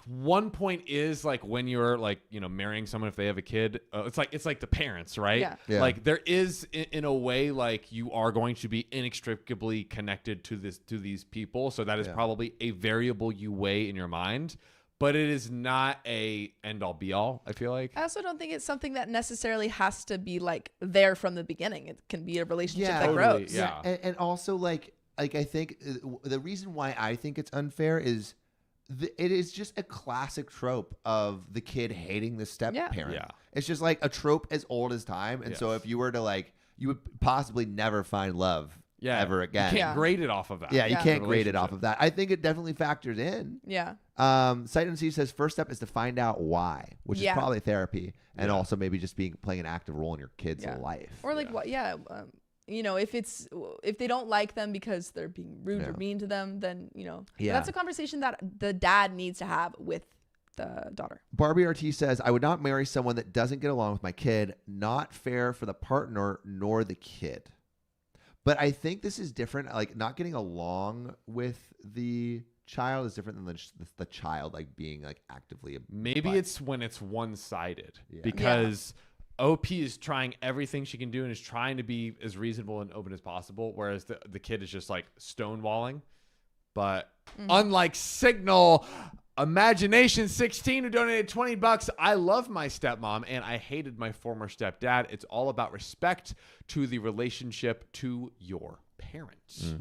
one point is like when you're like marrying someone if they have a kid, it's like the parents, right? Yeah. Like there is in a way like you are going to be inextricably connected to these people, so that is probably a variable you weigh in your mind, but it is not a end all be all. I feel like I also don't think it's something that necessarily has to be like there from the beginning. It can be a relationship that totally, grows. yeah. And also like I think the reason why I think it's unfair is it is just a classic trope of the kid hating the step parent. Yeah. It's just like a trope as old as time. And so if you were to you would possibly never find love ever again. You can't grade it off of that. Yeah, you can't grade it off of that. I think it definitely factors in. Yeah. Sight and See says first step is to find out why, which is probably therapy, and also maybe just playing an active role in your kid's life. Or like what? Yeah. If they don't like them because they're being rude or mean to them, then that's a conversation that the dad needs to have with the daughter. Barbie RT says, I would not marry someone that doesn't get along with my kid. Not fair for the partner nor the kid. But I think this is different. Like not getting along with the child is different than the child like being like actively. Maybe it's when it's one-sided because OP is trying everything she can do and is trying to be as reasonable and open as possible, whereas the kid is just like stonewalling. But unlike Signal Imagination 16 who donated $20, I love my stepmom and I hated my former stepdad. It's all about respect to the relationship to your parents.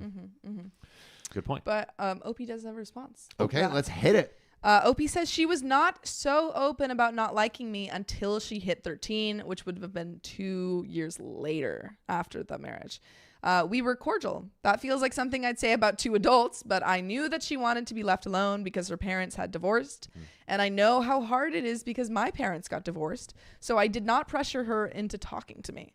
Good point. But OP doesn't have a response. Okay, let's hit it. OP says she was not so open about not liking me until she hit 13, which would have been 2 years later after the marriage. We were cordial. That feels like something I'd say about two adults, but I knew that she wanted to be left alone because her parents had divorced. And I know how hard it is because my parents got divorced. So I did not pressure her into talking to me.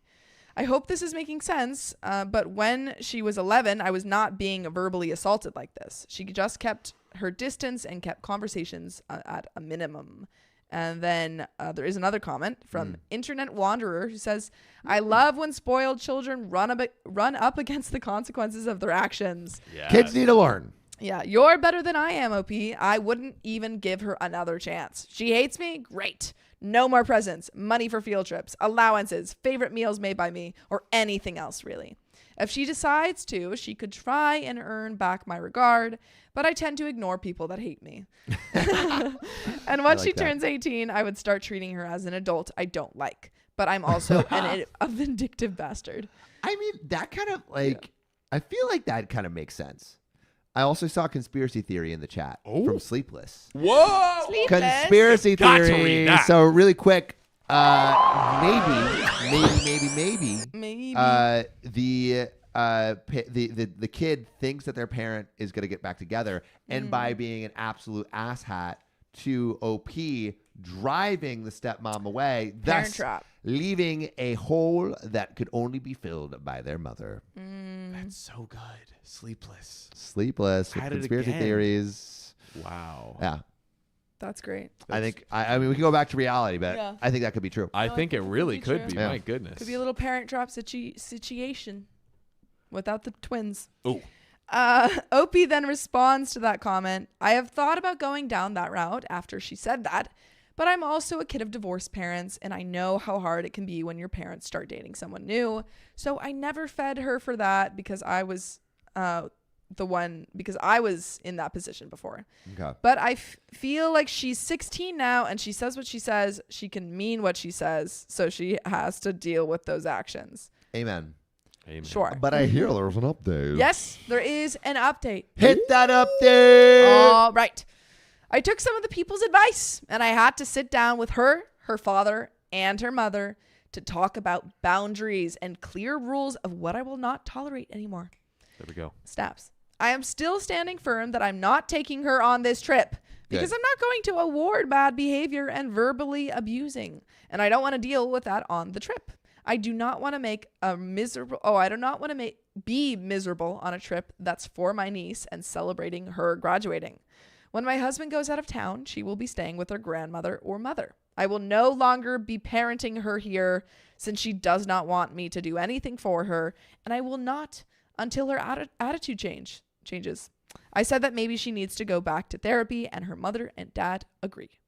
I hope this is making sense, but when she was 11, I was not being verbally assaulted like this. She just kept her distance and kept conversations at a minimum. And then there is another comment from Internet Wanderer who says, I love when spoiled children run up against the consequences of their actions. Yes. Kids need to learn. Yeah, you're better than I am, OP. I wouldn't even give her another chance. She hates me? Great. No more presents, money for field trips, allowances, favorite meals made by me, or anything else, really. If she decides to, she could try and earn back my regard, but I tend to ignore people that hate me. And once she turns 18, I would start treating her as an adult I don't like. But I'm also a vindictive bastard. I mean, that kind of I feel like that kind of makes sense. I also saw conspiracy theory in the chat from Sleepless. Whoa! Sleepless? Conspiracy Got to theory. read that. So really quick, maybe, the kid thinks that their parent is going to get back together, and by being an absolute asshat to OP, driving the stepmom away, Parent thus trap. leaving a hole that could only be filled by their mother. That's so good. Sleepless. Sleepless with At it conspiracy again. theories. Wow. Yeah. That's great. I think, I mean, we can go back to reality, but Yeah. I think that could be true. I think it really could be could be. true. Yeah. My goodness. Could be a little parent trap situation without the twins. Oh. OP then responds to that comment. I have thought about going down that route after she said that, but I'm also a kid of divorced parents, and I know how hard it can be when your parents start dating someone new. So I never fed her for that because I was because I was in that position before. Okay. But I feel like she's 16 now, and she says what she says. She can mean what she says, so she has to deal with those actions. Amen. Amen. Sure. But I hear there's an update. Yes, there is an update. Hit that update. All right. I took some of the people's advice, and I had to sit down with her father, and her mother to talk about boundaries and clear rules of what I will not tolerate anymore. There we go. Snaps. I am still standing firm that I'm not taking her on this trip because I'm not going to award bad behavior and verbally abusing, and I don't want to deal with that on the trip. I do not want to make a miserable. I do not want to be miserable on a trip that's for my niece and celebrating her graduating. When my husband goes out of town, she will be staying with her grandmother or mother. I will no longer be parenting her here since she does not want me to do anything for her, and I will not until her attitude changes. I said that maybe she needs to go back to therapy, and her mother and dad agree.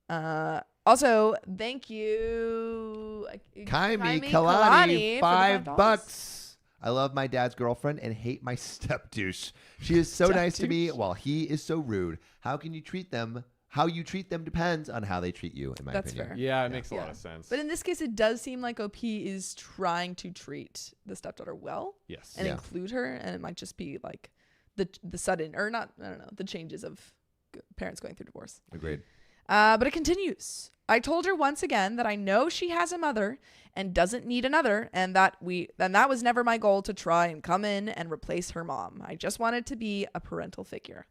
Also, thank you, Kaimi Kalani, Kalani, for the $5. I love my dad's girlfriend and hate my step douche. She is so nice to me while he is so rude. How you treat them depends on how they treat you, in my opinion. Fair. Yeah, it makes a lot of sense. But in this case, it does seem like OP is trying to treat the stepdaughter well. Yes. And include her, and it might just be like the sudden, or not, I don't know, the changes of parents going through divorce. Agreed. But it continues. I told her once again that I know she has a mother and doesn't need another, and that was never my goal to try and come in and replace her mom. I just wanted to be a parental figure.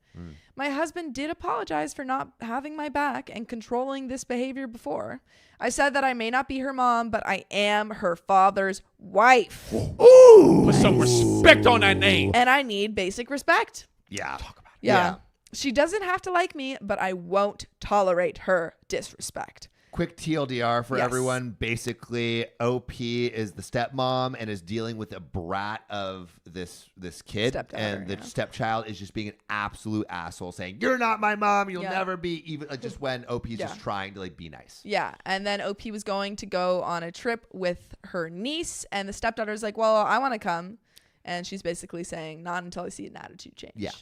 My husband did apologize for not having my back and controlling this behavior before. I said that I may not be her mom, but I am her father's wife. Ooh! Put some respect on that name. And I need basic respect. Yeah. Talk about it. Yeah. She doesn't have to like me, but I won't tolerate her disrespect. Quick TLDR for everyone. Basically, OP is the stepmom and is dealing with a brat of this kid. Stepdaughter, and the stepchild is just being an absolute asshole, saying, "You're not my mom. You'll never be," even just when OP's just trying to be nice. Yeah. And then OP was going to go on a trip with her niece, and the stepdaughter's like, well, I want to come. And she's basically saying, not until I see an attitude change. Yeah.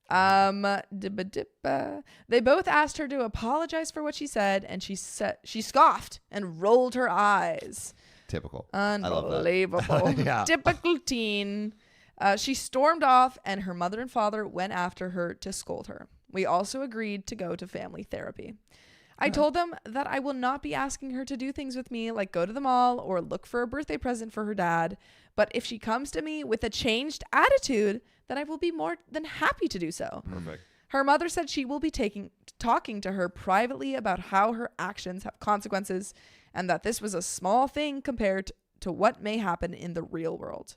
They both asked her to apologize for what she said, and she scoffed and rolled her eyes. Typical. Unbelievable. I love that. Yeah. Typical teen. She stormed off, and her mother and father went after her to scold her. We also agreed to go to family therapy. I told them that I will not be asking her to do things with me, like go to the mall or look for a birthday present for her dad. But if she comes to me with a changed attitude, then I will be more than happy to do so. Perfect. Her mother said she will be talking to her privately about how her actions have consequences and that this was a small thing compared to what may happen in the real world.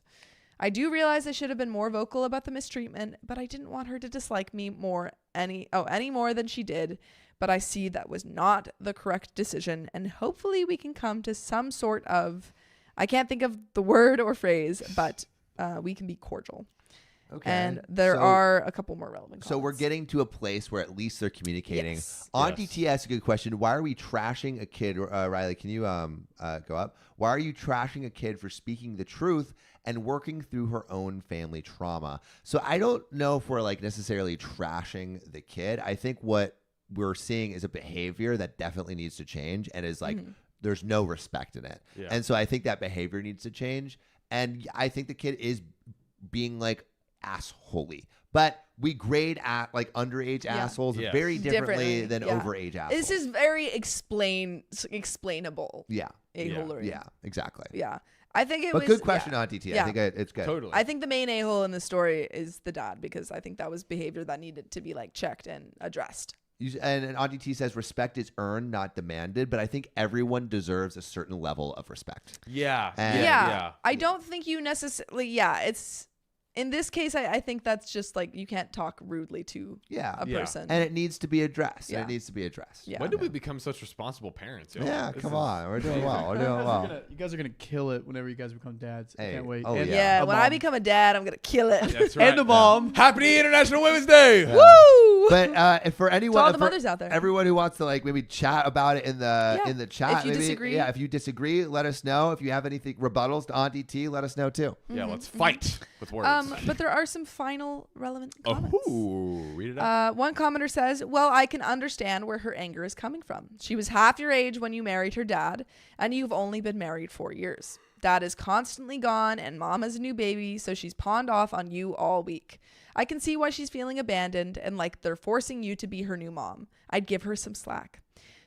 I do realize I should have been more vocal about the mistreatment, but I didn't want her to dislike me any more than she did. But I see that was not the correct decision, and hopefully we can come to some sort of, I can't think of the word or phrase, but we can be cordial. Okay. And there are a couple more relevant comments. So we're getting to a place where at least they're communicating. Yes. Auntie T asked a good question. Why are we trashing a kid? Riley, can you go up? Why are you trashing a kid for speaking the truth and working through her own family trauma? So I don't know if we're like necessarily trashing the kid. I think what we're seeing is a behavior that definitely needs to change and is like there's no respect in it. Yeah. And so I think that behavior needs to change. And I think the kid is being like assholey, but we grade at like underage assholes very differently than overage assholes. This is very explainable. Yeah. A-holery. Yeah, exactly. Yeah. I think it but was. good question, yeah. Auntie T. Yeah. I think it's good. Totally. I think the main a-hole in the story is the dad because I think that was behavior that needed to be like checked and addressed. And Auntie T says respect is earned, not demanded. But I think everyone deserves a certain level of respect. Yeah. Yeah. I don't think you necessarily. Yeah. It's. In this case, I think that's just like you can't talk rudely to a person. And it needs to be addressed. Yeah. And it needs to be addressed. Yeah. When did we become such responsible parents? Yo? Yeah, come on. We're doing well. We're doing well. You guys are going to kill it whenever you guys become dads. I Hey. can't wait. Oh, And Yeah, a when mom. I become a dad, I'm going to kill it. That's right. And a mom. Happy International Women's Day. Yeah. Woo! But if for anyone, To all the for mothers out there. everyone who wants to like maybe chat about it in the chat, If you maybe, disagree. if you disagree, let us know. If you have anything rebuttals to Auntie T, let us know too. Yeah, let's fight with words. But there are some final relevant comments. Oh, read it out. One commenter says, well, I can understand where her anger is coming from. She was half your age when you married her dad, and you've only been married 4 years. Dad is constantly gone, and mom has a new baby, so she's pawned off on you all week. I can see why she's feeling abandoned and like they're forcing you to be her new mom. I'd give her some slack.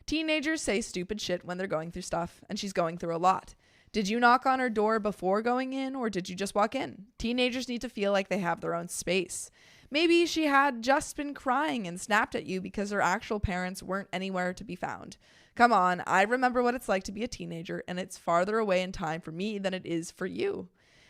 Teenagers say stupid shit when they're going through stuff, and she's going through a lot. Did you knock on her door before going in, or did you just walk in? Teenagers need to feel like they have their own space. Maybe she had just been crying and snapped at you because her actual parents weren't anywhere to be found. Come on, I remember what it's like to be a teenager, and it's farther away in time for me than it is for you.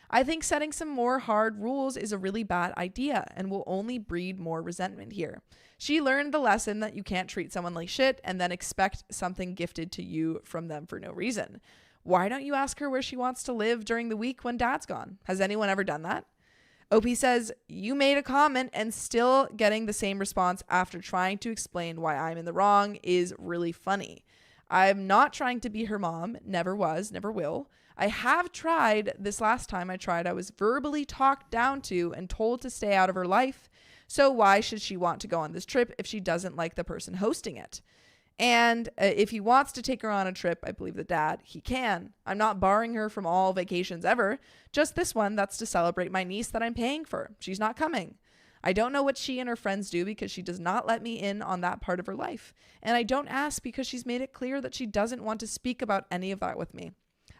I think setting some more hard rules is a really bad idea and will only breed more resentment here. She learned the lesson that you can't treat someone like shit and then expect something gifted to you from them for no reason. Why don't you ask her where she wants to live during the week when dad's gone? Has anyone ever done that? OP says, you made a comment and still getting the same response after trying to explain why I'm in the wrong is really funny. I'm not trying to be her mom. Never was, never will. I have tried. This last time I tried, I was verbally talked down to and told to stay out of her life. So why should she want to go on this trip if she doesn't like the person hosting it? And if he wants to take her on a trip, I believe the dad, he can. I'm not barring her from all vacations ever. Just this one that's to celebrate my niece that I'm paying for. She's not coming. I don't know what she and her friends do because she does not let me in on that part of her life. And I don't ask because she's made it clear that she doesn't want to speak about any of that with me.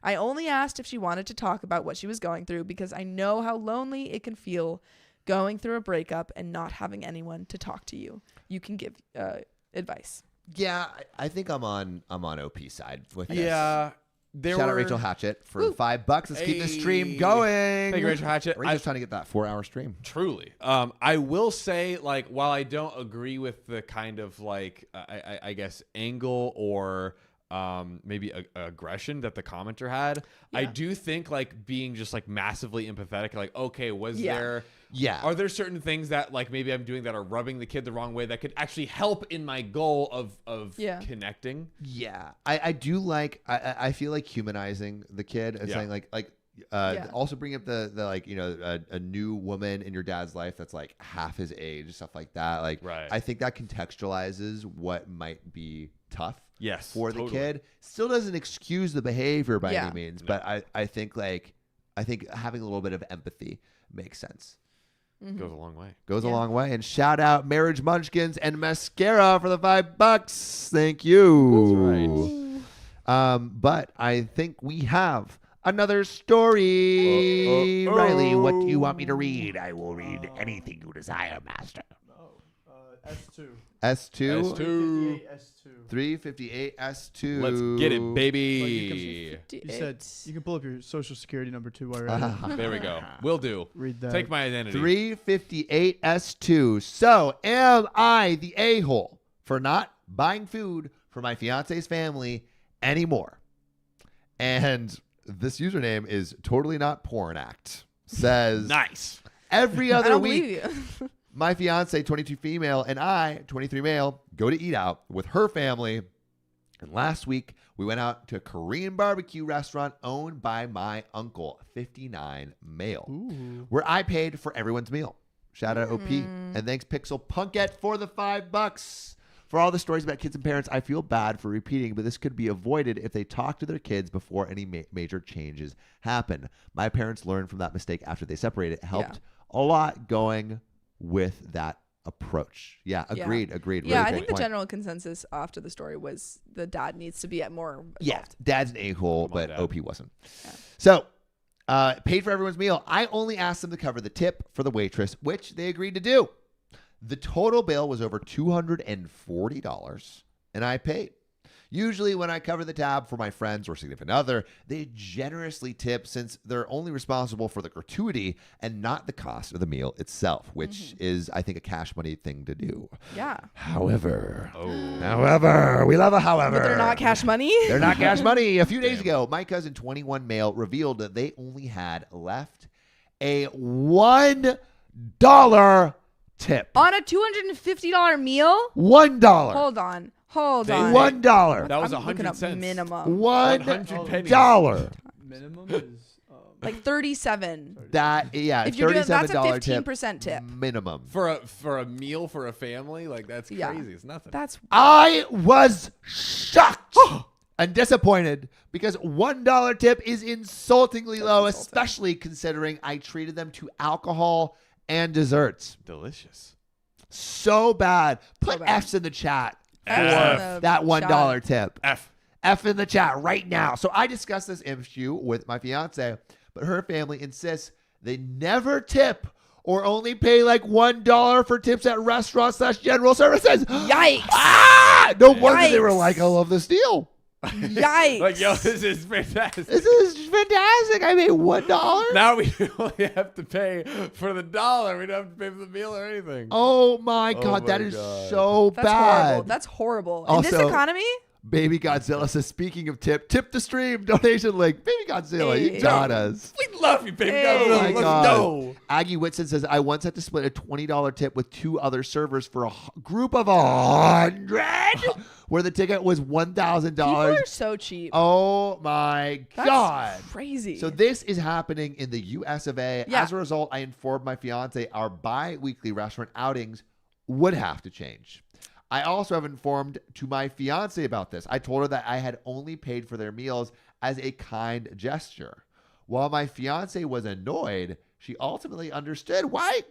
I only asked if she wanted to talk about what she was going through because I know how lonely it can feel going through a breakup and not having anyone to talk to you. You can give advice. Yeah, I think I'm on OP's side with this. Yeah. Shout out Rachel Hatchett for $5. Let's keep the stream going. Thank you, Rachel Hatchett. Rachel's trying to get that 4-hour stream. Truly. I will say, like, while I don't agree with the kind of, like, I guess, angle or maybe aggression that the commenter had, I do think, like, being just, like, massively empathetic, like, okay, was there... Yeah. Are there certain things that, like, maybe I'm doing that are rubbing the kid the wrong way that could actually help in my goal of connecting? Yeah. I do like, I feel like humanizing the kid and saying also bring up the like, you know, a new woman in your dad's life that's like half his age, stuff like that. Like, I think that contextualizes what might be tough for the kid. Still doesn't excuse the behavior by any means, but I think having a little bit of empathy makes sense. Goes a long way. Goes a long way. And shout out Marriage Munchkins and Mascara for the $5. Thank you. That's right. But I think we have another story. Riley, what do you want me to read? I will read anything you desire, Master. S2. S2? S2. 358 S2. Let's get it, baby. You said you can pull up your social security number too while you're at it. There we go. Will do. Read that. Take my identity. 358 S2. So, am I the a-hole for not buying food for my fiance's family anymore? And this username is totally not porn act. Says Nice. every I other don't week. believe you. My fiance, 22 female, and I, 23 male, go to eat out with her family. And last week, we went out to a Korean barbecue restaurant owned by my uncle, 59 male, where I paid for everyone's meal. Shout out OP. And thanks, Pixel Punkette, for the $5. For all the stories about kids and parents, I feel bad for repeating, but this could be avoided if they talk to their kids before any major changes happen. My parents learned from that mistake after they separated. It helped a lot going with that approach. Yeah, agreed. Yeah, Really I great think the point. general consensus after the story was the dad needs to be more involved. Yeah, dad's an a-hole, Come on, but Dad. OP wasn't. Yeah. So, paid for everyone's meal. I only asked them to cover the tip for the waitress, which they agreed to do. The total bill was over $240, and I paid. Usually when I cover the tab for my friends or significant other, they generously tip since they're only responsible for the gratuity and not the cost of the meal itself, which is, I think, a cash money thing to do. Yeah. However, we love a however. But they're not cash money? They're not cash money. A few days ago, my cousin, 21 male, revealed that they only had left a $1 tip. On a $250 meal? $1. Hold on. $1. That was I'm looking 100 up cents. minimum. $100 pennies. $1. Minimum is Like 37. That If you're doing that's a $37 tip 15% tip. minimum. For a meal for a family, like that's Yeah. crazy. It's nothing. That's I was shocked and disappointed because $1 tip is insultingly low, especially considering I treated them to alcohol and desserts. delicious. So bad. Put bad. F's in the chat F's for in the that $1 chat. tip. F in the chat right now. So I discussed this issue with my fiance, but her family insists they never tip or only pay like $1 for tips at restaurants / general services. Yikes. No wonder they were Yikes. like, I love this deal. Yikes. Like, yo, this is fantastic. This is fantastic. I made $1. Now we only have to pay for the dollar. We don't have to pay for the meal or anything. Oh my God, that my is God. so That's bad. horrible. That's horrible. In this Also- economy? Baby Godzilla says, speaking of tip the stream donation link. Baby Godzilla, you Hey. got us. We love you, baby. Hey. Oh my Let's God. go. Aggie Whitson says, I once had to split a $20 tip with 2 other servers for a group of 100, where the ticket was $1,000. People are so cheap. Oh my That's God. crazy. So this is happening in the US of A. Yeah. As a result, I informed my fiance our bi-weekly restaurant outings would have to change. I also have informed to my fiance about this. I told her that I had only paid for their meals as a kind gesture. While my fiance was annoyed, she ultimately understood why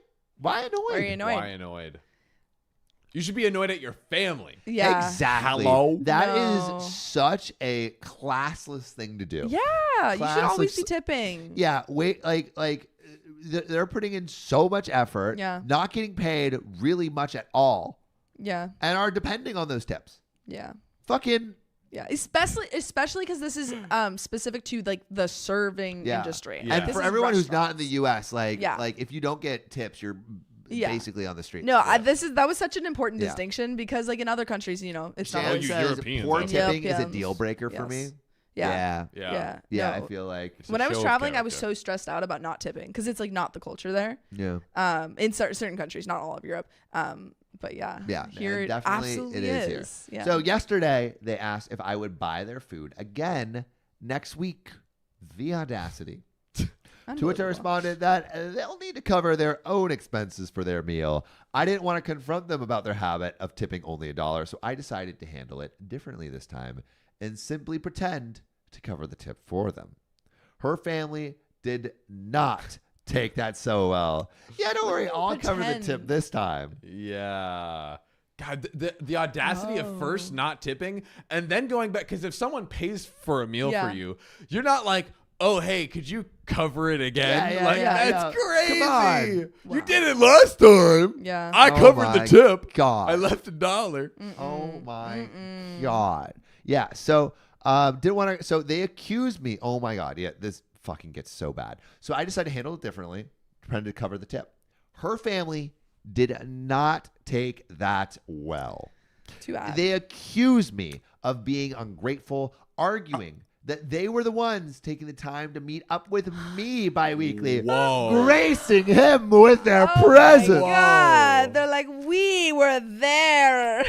annoyed? Why are you annoyed? Why annoyed? You should be annoyed at your family. Yeah. Exactly. Hello? That No. is such a classless thing to do. Yeah. You should always Classless- be tipping. Yeah, they're putting in so much effort, Yeah. not getting paid really much at all, Yeah. and are depending on those tips. Yeah. Fucking Yeah. Especially because this is specific to like the serving yeah. industry. Yeah. And This for is everyone who's not in the restaurants. U.S., like Yeah. if you don't get tips, you're Yeah. basically on the street. No, that was such an important Yeah. distinction because like in other countries, it's not Shannon always you says Europeans, poor though. tipping is a Europeans. deal breaker for Yes. me. Yeah. Yeah, Yeah. I No. feel like It's a When I was show of traveling, I was character. so stressed out about not tipping because it's like not the culture there. yeah. In certain countries, not all of Europe. But yeah, Yeah, here and it definitely absolutely it is here. Yeah. So yesterday they asked if I would buy their food again next week. The audacity. To which I Unbelievable. responded that they'll need to cover their own expenses for their meal. I didn't want to confront them about their habit of tipping only $1, so I decided to handle it differently this time and simply pretend to cover the tip for them. Her family did not take that so well. Yeah, don't worry. I'll cover the Pretend. tip this time. Yeah. God, the audacity of first not tipping and then going back. Because if someone pays for a meal for you, you're not like, oh, hey, could you cover it again? That's crazy. Come on. You did it last time. Yeah. I covered the tip. God. I left $1. Oh my God. Yeah. So didn't want to. So they accused me. Oh my God. Yeah. This fucking gets so bad. So I decided to handle it differently. Trying to cover the tip. Her family did not take that well. Too bad. They accused me of being ungrateful, arguing that they were the ones taking the time to meet up with me bi-weekly, gracing him with their presence. Oh my God. They're like, we were there.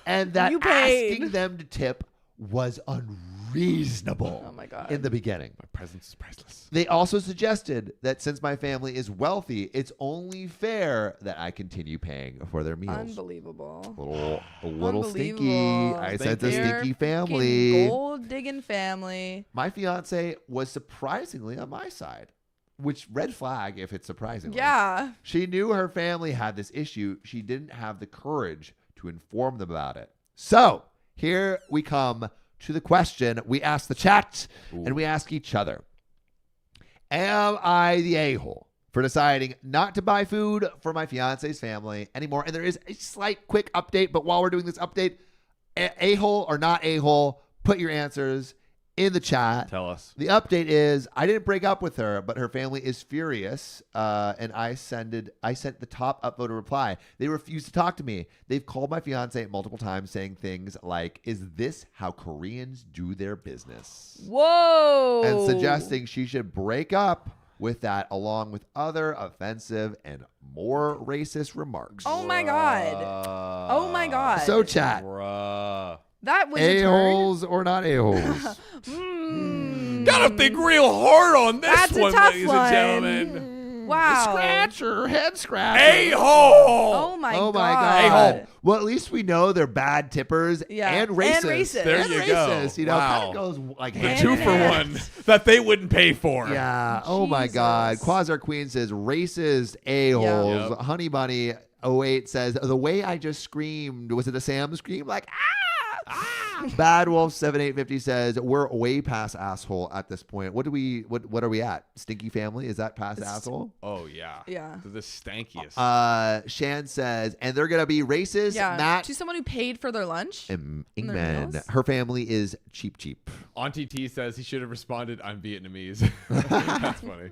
And that You paid. asking them to tip was unreasonable. Oh my God. In the beginning. My presence is priceless. They also suggested that since my family is wealthy, it's only fair that I continue paying for their meals. Unbelievable. A little stinky. Unbelievable. I said it's a They're stinky family. Gold digging family. My fiance was surprisingly on my side, which red flag if it's surprisingly. Yeah. She knew her family had this issue. She didn't have the courage to inform them about it. So here we come to the question we ask the chat and we ask each other. Am I the a-hole for deciding not to buy food for my fiance's family anymore? And there is a slight quick update, but while we're doing this update, a-hole or not a-hole, put your answers in the chat. Tell us. The update is I didn't break up with her, but her family is furious. And I sent the top upvoted reply. They refuse to talk to me. They've called my fiance multiple times saying things like, is this how Koreans do their business? Whoa. And suggesting she should break up with that along with other offensive and more racist remarks. Oh my God. Oh my God. So chat. That was a-holes or not a-holes? Gotta think real hard on this That's one, a tough ladies one. and gentlemen. Wow. Scratcher, head scratcher. A-hole. Oh my Oh God. my God. Well, at least we know they're bad tippers and racist. And racist. There And you racist. go. You know, Wow. kind of goes like The hand 2 in for hand. 1 that they wouldn't pay for. Yeah. Oh my God. Quasar Queen says racist a-holes. Yeah. Yep. Honey Bunny 08 says the way I just screamed, was it a Sam scream? Like, Bad Wolf 7850 says we're way past asshole at this point. What are we at? Stinky family? Is that past asshole? Oh yeah. Yeah. They're the stankiest. Shan says, and they're gonna be racist. Yeah. Matt To someone who paid for their lunch. and and their Ingman. meals? Her family is cheap. Auntie T says he should have responded, I'm Vietnamese. That's funny.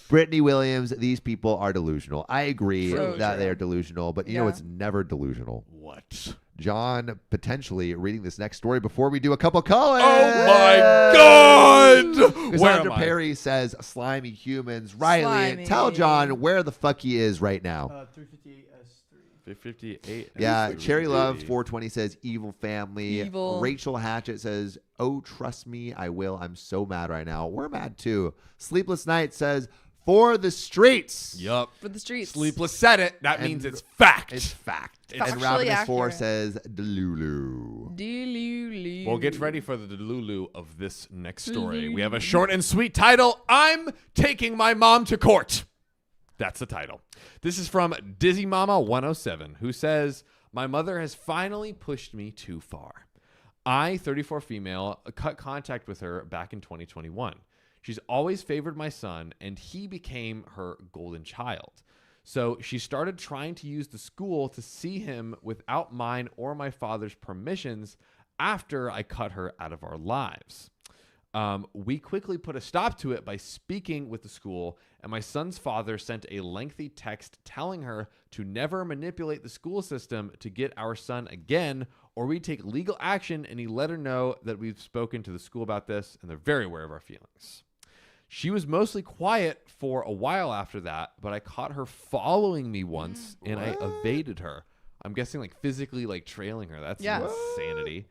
Brittany Williams, these people are delusional. I agree So that true. they're delusional, but you know Yeah. it's never delusional. What? John potentially reading this next story before we do a couple colors. Oh my God! Where Cassandra am I? Perry says slimy humans. Riley, Slimy. tell John where the fuck he is right now. 358S3. 58. Yeah, Cherry Love 420 says evil family. Evil. Rachel Hatchett says, oh, trust me, I will. I'm so mad right now. We're mad too. Sleepless Night says, for the streets. Yup. For the streets. Sleepless said it. That And means it's fact. It's fact. It's And factually Ravenous 4 accurate. says, Delulu. Delulu. Well, get ready for the Lulu of this next story. We have a short and sweet title. I'm taking my mom to court. That's the title. This is from Dizzy Mama 107, who says, my mother has finally pushed me too far. I, 34 female, cut contact with her back in 2021. She's always favored my son, and he became her golden child. So she started trying to use the school to see him without mine or my father's permissions after I cut her out of our lives. We quickly put a stop to it by speaking with the school, and my son's father sent a lengthy text telling her to never manipulate the school system to get our son again, or we take legal action, and he let her know that we've spoken to the school about this, and they're very aware of our feelings. She was mostly quiet for a while after that, but I caught her following me once, and I evaded her. I'm guessing like physically like trailing her. That's insanity.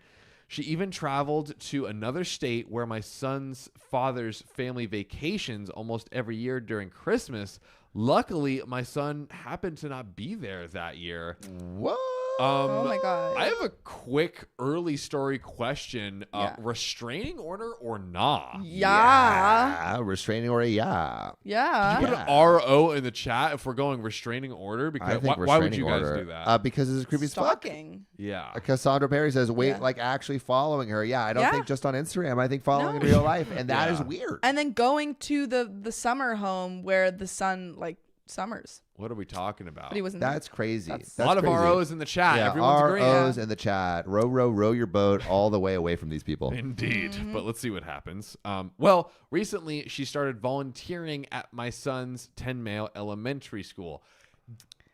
She even traveled to another state where my son's father's family vacations almost every year during Christmas. Luckily, my son happened to not be there that year. What? Oh my God. I have a quick early story question. Yeah. Restraining order or nah? Yeah. Restraining order, yeah. Yeah. Put an RO in the chat if we're going restraining order. I Because think why would you restraining guys order. do that? Because it's creepy as fuck. Stalking. Yeah. Cassandra Perry says, wait, Yeah. like actually following her. Yeah, I don't Yeah. think just on Instagram. I think following in No. real life. And that is Yeah. weird. And then going to the summer home where the son like summers, What are we talking about? but he wasn't. That's crazy. That's- That's a lot crazy. of ROs in the chat. Yeah, Everyone's agreeing. ROs in the chat. Row your boat all the way away from these people. Indeed. Mm-hmm. But let's see what happens. Well, recently she started volunteering at my son's 10-male elementary school.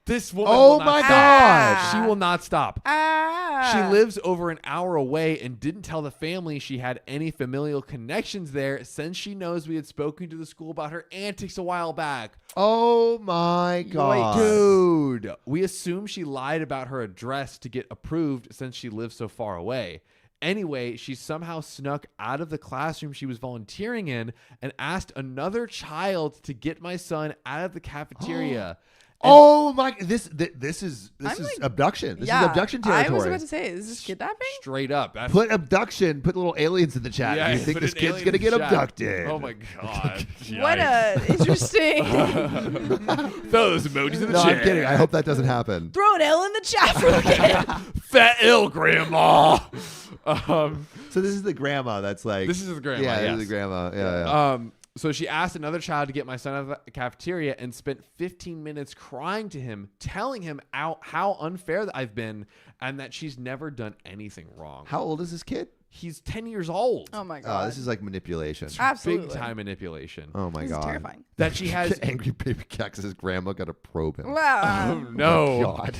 This woman Oh will not my stop. God. She will not stop. Ah. She lives over an hour away and didn't tell the family she had any familial connections there since she knows we had spoken to the school about her antics a while back. Oh my God. Dude, we assume she lied about her address to get approved since she lives so far away. Anyway, she somehow snuck out of the classroom she was volunteering in and asked another child to get my son out of the cafeteria. Oh my! This is I'm like- abduction. This yeah, is abduction territory. I was about to say, is this kidnapping? Straight up. That's Put abduction. Put little aliens in the chat. Yeah, you think put this an kid's alien gonna in get the chat. abducted? Oh my God. What a interesting. Those emojis in the No, chat. I'm kidding. I hope that doesn't happen. Throw an L in the chat for the kid. Fat ill grandma. So this is the grandma that's like. This is the grandma. Yeah, yes. this is the grandma. Yeah. So she asked another child to get my son out of the cafeteria and spent 15 minutes crying to him, telling him how unfair that I've been and that she's never done anything wrong. How old is this kid? He's 10 years old. Oh my God. This is like manipulation. Absolutely. Big time manipulation. Oh my This God. is terrifying. That she has. Angry baby cat says grandma got to probe him. Wow. No. Oh, God.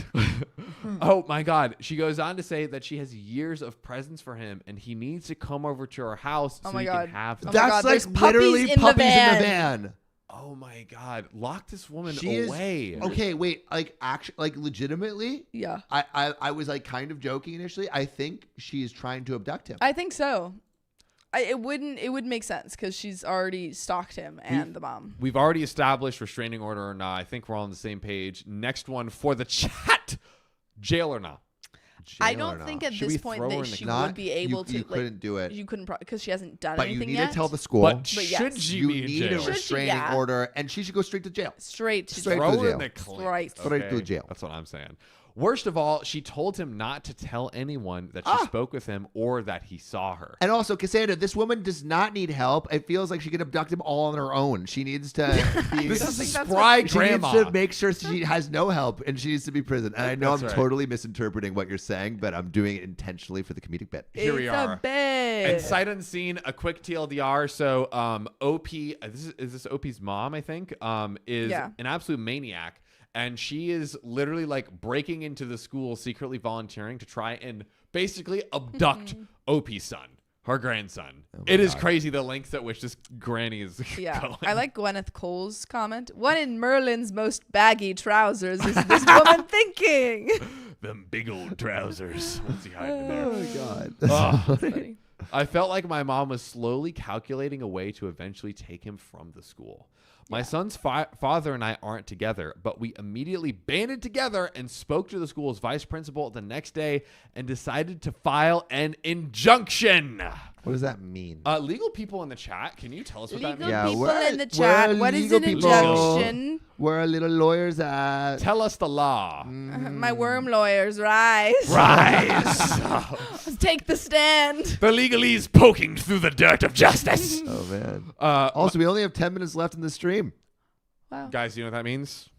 Oh my God. She goes on to say that she has years of presents for him and he needs to come over to her house so my he God. can have them. Oh my That's God, like there's puppies literally in the puppies in the van. van. Oh my God. Lock this woman She away. is okay. Wait, like actually, like legitimately. Yeah. I was like kind of joking initially. I think she is trying to abduct him. I think so. It would make sense because she's already stalked him and the mom. We've already established restraining order or not. I think we're all on the same page. Next one for the chat. Jail or not? I Jail or don't not? think at Should we this point throw her that in the she Not- would be able to. You like, couldn't do it. You couldn't because she hasn't done But you anything need yet. to tell the school. But But should yes. she you be in need a jail? Should she? restraining Yeah. order, and she should go straight to jail. straight to Straight jail. to Throw her jail. in the clink. Right. Straight to jail. That's what I'm saying. Worst of all, she told him not to tell anyone that she spoke with him or that he saw her. And also, Cassandra, this woman does not need help. It feels like she can abduct him all on her own. She needs to be. This think is that's spry She grandma. needs to make sure she has no help, and she needs to be prison. And I know That's I'm right. totally misinterpreting what you're saying, but I'm doing it intentionally for the comedic bit. Here we It's are. a bit. And sight unseen, a quick TLDR. So, OP, is this OP's mom? I think is Yeah. an absolute maniac, and she is literally like breaking into the school, secretly volunteering to try and basically abduct OP's son, her grandson. It is crazy the lengths at which this granny is Yeah, going. I like Gwyneth Cole's comment. What in Merlin's most baggy trousers is this woman thinking? them big old trousers. What's he hiding in there? Oh, my God. Oh. Funny. I felt like my mom was slowly calculating a way to eventually take him from the school. My son's father and I aren't together, but we immediately banded together and spoke to the school's vice principal the next day and decided to file an injunction. What does that mean? Legal people in the chat, can you tell us what that Legal means? Yeah, people we're- in the chat. we're What is legal an people. injunction? Where are little lawyers at? Tell us the law. My worm lawyers, rise. Rise. Take the stand. The legalese poking through the dirt of justice. Oh, man. Uh, Also, we only have 10 minutes left in the stream. Wow. guys, you know what that means?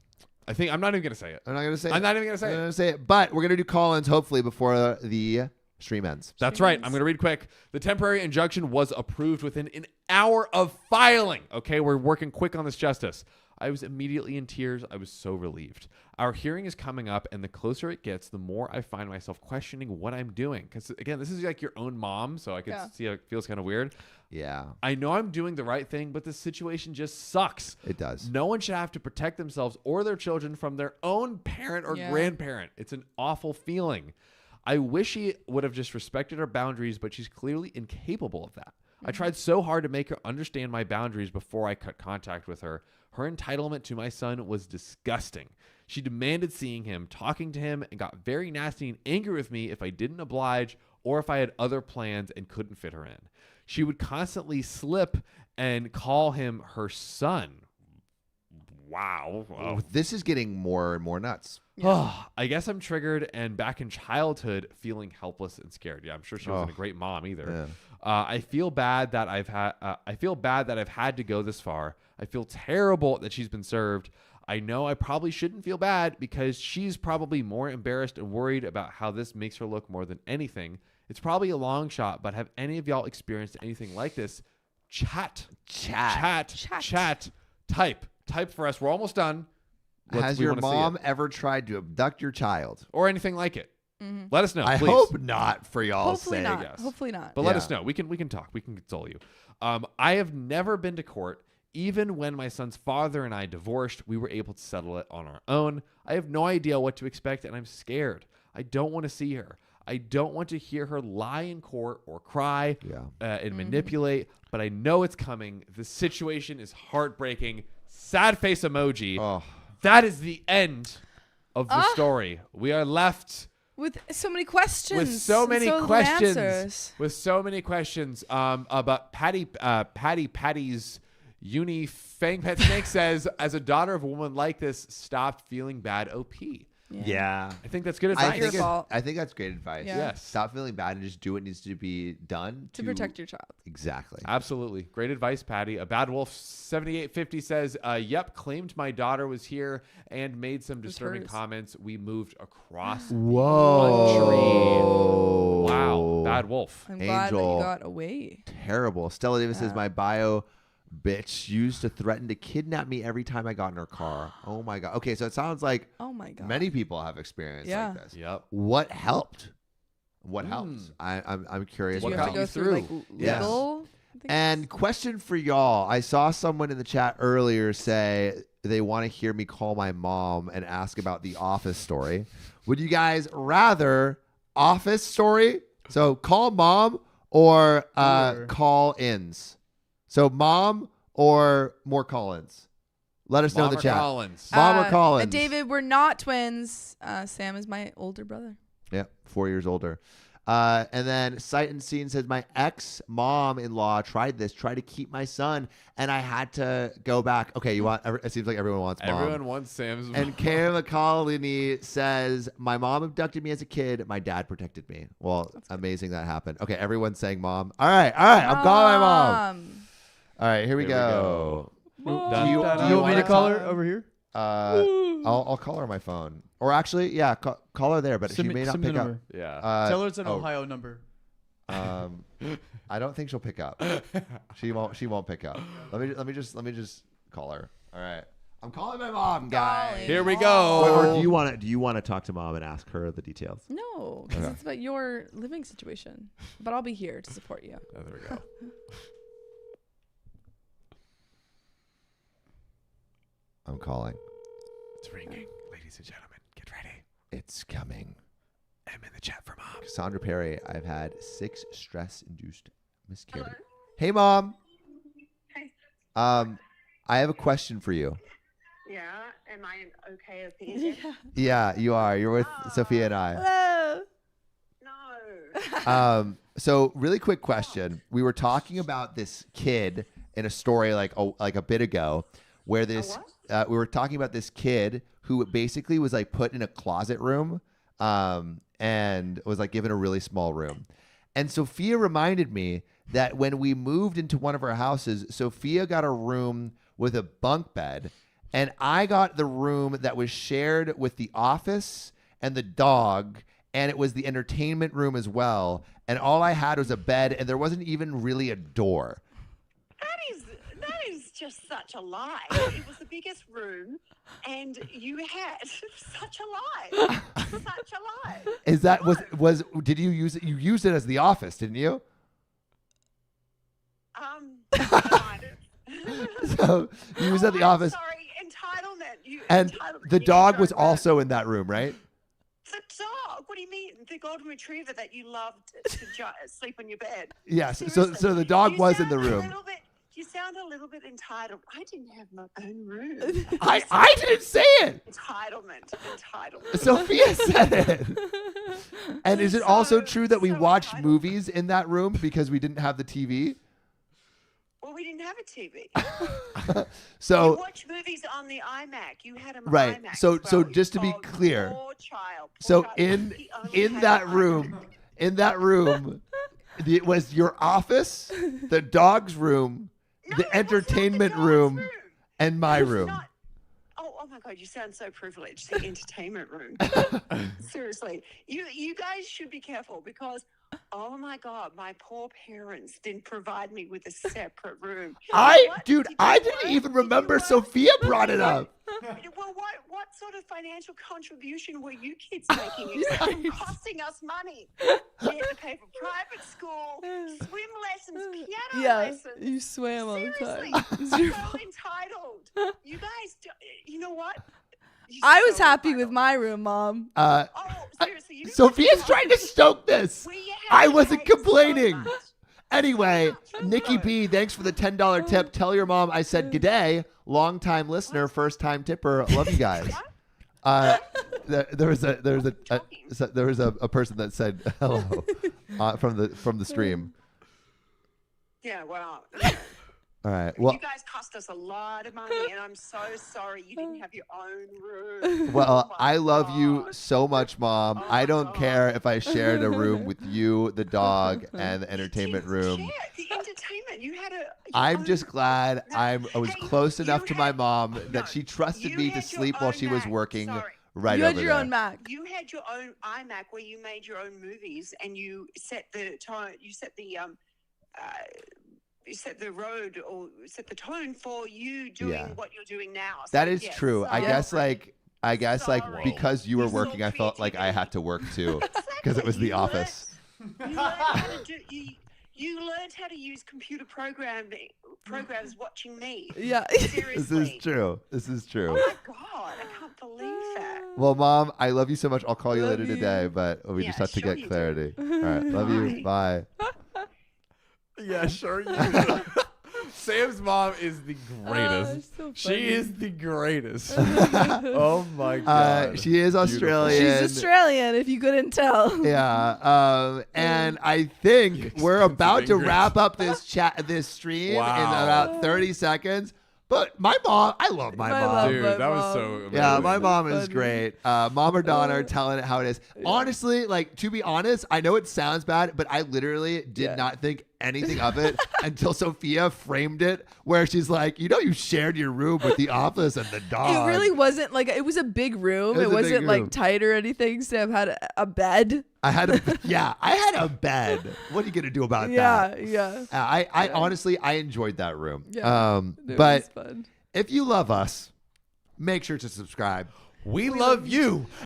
I'm not even going to say it. I'm not going to say I'm it. not even going to I'm say not it. going to say it. But we're going to do call-ins, hopefully, before the stream ends. That's right. I'm going to read quick. The temporary injunction was approved within an hour of filing. Okay, we're working quick on this justice. I was immediately in tears. I was so relieved. Our hearing is coming up, and the closer it gets, the more I find myself questioning what I'm doing. Because, again, this is like your own mom, so I could see how it feels kind of weird. Yeah, I know I'm doing the right thing, but the situation just sucks. it does. No one should have to protect themselves or their children from their own parent or Yeah. grandparent. It's an awful feeling. I wish she would have just respected her boundaries, but she's clearly incapable of that. I tried so hard to make her understand my boundaries before I cut contact with her. Her entitlement to my son was disgusting. She demanded seeing him, talking to him, and got very nasty and angry with me if I didn't oblige or if I had other plans and couldn't fit her in. She would constantly slip and call him her son. Wow. Oh, this is getting more and more nuts. I guess I'm triggered and back in childhood feeling helpless and scared. Yeah, I'm sure she wasn't a great mom either. Yeah. I feel bad that I've had to go this far. I feel terrible that she's been served. I know I probably shouldn't feel bad because she's probably more embarrassed and worried about how this makes her look more than anything. It's probably a long shot, but have any of y'all experienced anything like this? Chat. Type for us. We're almost done. Has your mom ever tried to abduct your child? Or anything like it? Mm-hmm. Let us know, I please. hope not, for y'all's Hopefully sake. not. Yes. Hopefully not. But let us know. We can talk. We can console you. I have never been to court. Even when my son's father and I divorced, we were able to settle it on our own. I have no idea what to expect, and I'm scared. I don't want to see her. I don't want to hear her lie in court or cry and manipulate, but I know it's coming. The situation is heartbreaking. Sad face emoji. Oh. That is the end of the story. We are left with so many questions. With so many questions. Answers. With so many questions. About Patty's Uni Fang Pet Snake says, as a daughter of a woman like this, stop feeling bad, OP. Yeah. I think that's good advice. I think that's great advice. Yeah. Yes. Stop feeling bad and just do what needs to be done to protect your child. Exactly. Absolutely. Great advice, Patty. A Bad Wolf 7850 says, yep, claimed my daughter was here and made some disturbing comments. We moved across the country. Wow. Bad Wolf. I'm glad that you got away. Terrible. Stella Davis says, my bio bitch used to threaten to kidnap me every time I got in her car. Oh my God. Okay, so it sounds like many people have experience like this. Yep. What helped? What helps? I'm curious. Did you have to go through like legal? And question for y'all. I saw someone in the chat earlier say they want to hear me call my mom and ask about the Office story. Would you guys rather Office story? So call mom or call ins? So mom or more call-ins? Let us know in the chat. Mom or call-ins? David, we're not twins. Sam is my older brother. Yeah, 4 years older. And then Sight and Scene says, my ex-mom-in-law tried to keep my son, and I had to go back. Okay, it seems like everyone wants mom. Everyone wants Sam's mom. And Kara McCollany says, my mom abducted me as a kid. My dad protected me. Well, amazing that happened. Okay, everyone's saying mom. All right. I'm calling my mom. All right, here we go. Do you want me to call her over here? I'll call her on my phone. Or actually, yeah, call her there, but she may not pick up. Yeah. Tell her it's an Ohio number. I don't think she'll pick up. She won't pick up. Let me just call her. All right. I'm calling my mom, guys. Here we go. Or do you want to talk to mom and ask her the details? No, because it's about your living situation. But I'll be here to support you. Oh, there we go. I'm calling. It's ringing. Ladies and gentlemen, get ready. It's coming. I'm in the chat for mom. Cassandra Perry, I've had 6 stress-induced miscarriages. Hey, Mom. Hey. I have a question for you. Yeah. Am I an okay opinion? Yeah, you are. You're with Sophia and I. No. So really quick question. We were talking about this kid in a story like a bit ago where this we were talking about this kid who basically was like put in a closet room and was like given a really small room. And Sophia reminded me that when we moved into one of our houses, Sophia got a room with a bunk bed, and I got the room that was shared with the office and the dog, and it was the entertainment room as well. And all I had was a bed, and there wasn't even really a door. That is just such a lie. It was the biggest room, and you had such a lie. Such a lie. Is that did you use it? You used it as the office, didn't you? Kind of. So you was at the office. Sorry, entitlement. And the dog was also in that room, right? The dog? What do you mean? The golden retriever that you loved to sleep on your bed. Yes. Seriously. So the dog You was in the sound a room. little bit- You sound a little bit entitled. I didn't have my own room. I didn't say it. Entitlement. Sophia said it. And is it also true that we watched movies in that room because we didn't have the TV? Well, we didn't have a TV. So you watch movies on the iMac. You had them right. IMAX. So just to be clear. Poor child. So in that room, it was your office, the dog's room, the entertainment room, and my room. Oh my God! You sound so privileged. The entertainment room. Seriously, you guys should be careful because. Oh my God, my poor parents didn't provide me with a separate room. I didn't even remember Sophia brought it up. Well, what sort of financial contribution were you kids making? It's costing us money. We had to pay for private school, swim lessons, piano lessons. You swam all the Seriously, time. so entitled. You guys, you know what? I was happy with my room, Mom. Seriously, Sophia's trying to stoke this. I wasn't complaining. Anyway, Nikki B, thanks for the $10 tip. Tell your mom I said g'day. Long-time listener, first-time tipper. Love you guys. There was a person that said hello from the stream. Yeah, well. All right. Well, you guys cost us a lot of money, and I'm so sorry you didn't have your own room. well, I love you so much, Mom. I don't care if I shared a room with you, the dog, and the entertainment room. The entertainment. You had a. I'm just glad I was close enough to my mom that she trusted me to sleep while she was working right you over had your there. own Mac. You had your own iMac where you made your own movies, and you set the tone. You set the You set the road or set the tone for you doing what you're doing now. So, That is yes. true. I guess because you were working, I felt like I had to work too because it was the office. You learned how to use computer programs watching me. Yeah. Seriously. This is true. Oh my God, I can't believe that. Well, Mom, I love you so much. I'll call you later today, but we just have to get clarity. All right. Love you. Bye. Yeah, sure you do. Sam's mom is the greatest. So she is the greatest. Oh my God. She is Australian. She's Australian, if you couldn't tell. Yeah. And I think we're about to wrap up this stream in about 30 seconds. But my mom, I love my mom. Dude, that was so amazing. Yeah, my mom is great. Mom or daughter telling it how it is. Honestly, to be honest, I know it sounds bad, but I literally did not think anything of it until Sophia framed it where she's like, you shared your room with the office and the dog. It really wasn't it was a big room. It big wasn't room. tight or anything. Sam had a bed. I had a bed. What are you going to do about that? Yeah. I honestly, I enjoyed that room. Yeah. But if you love us, make sure to subscribe. We love you.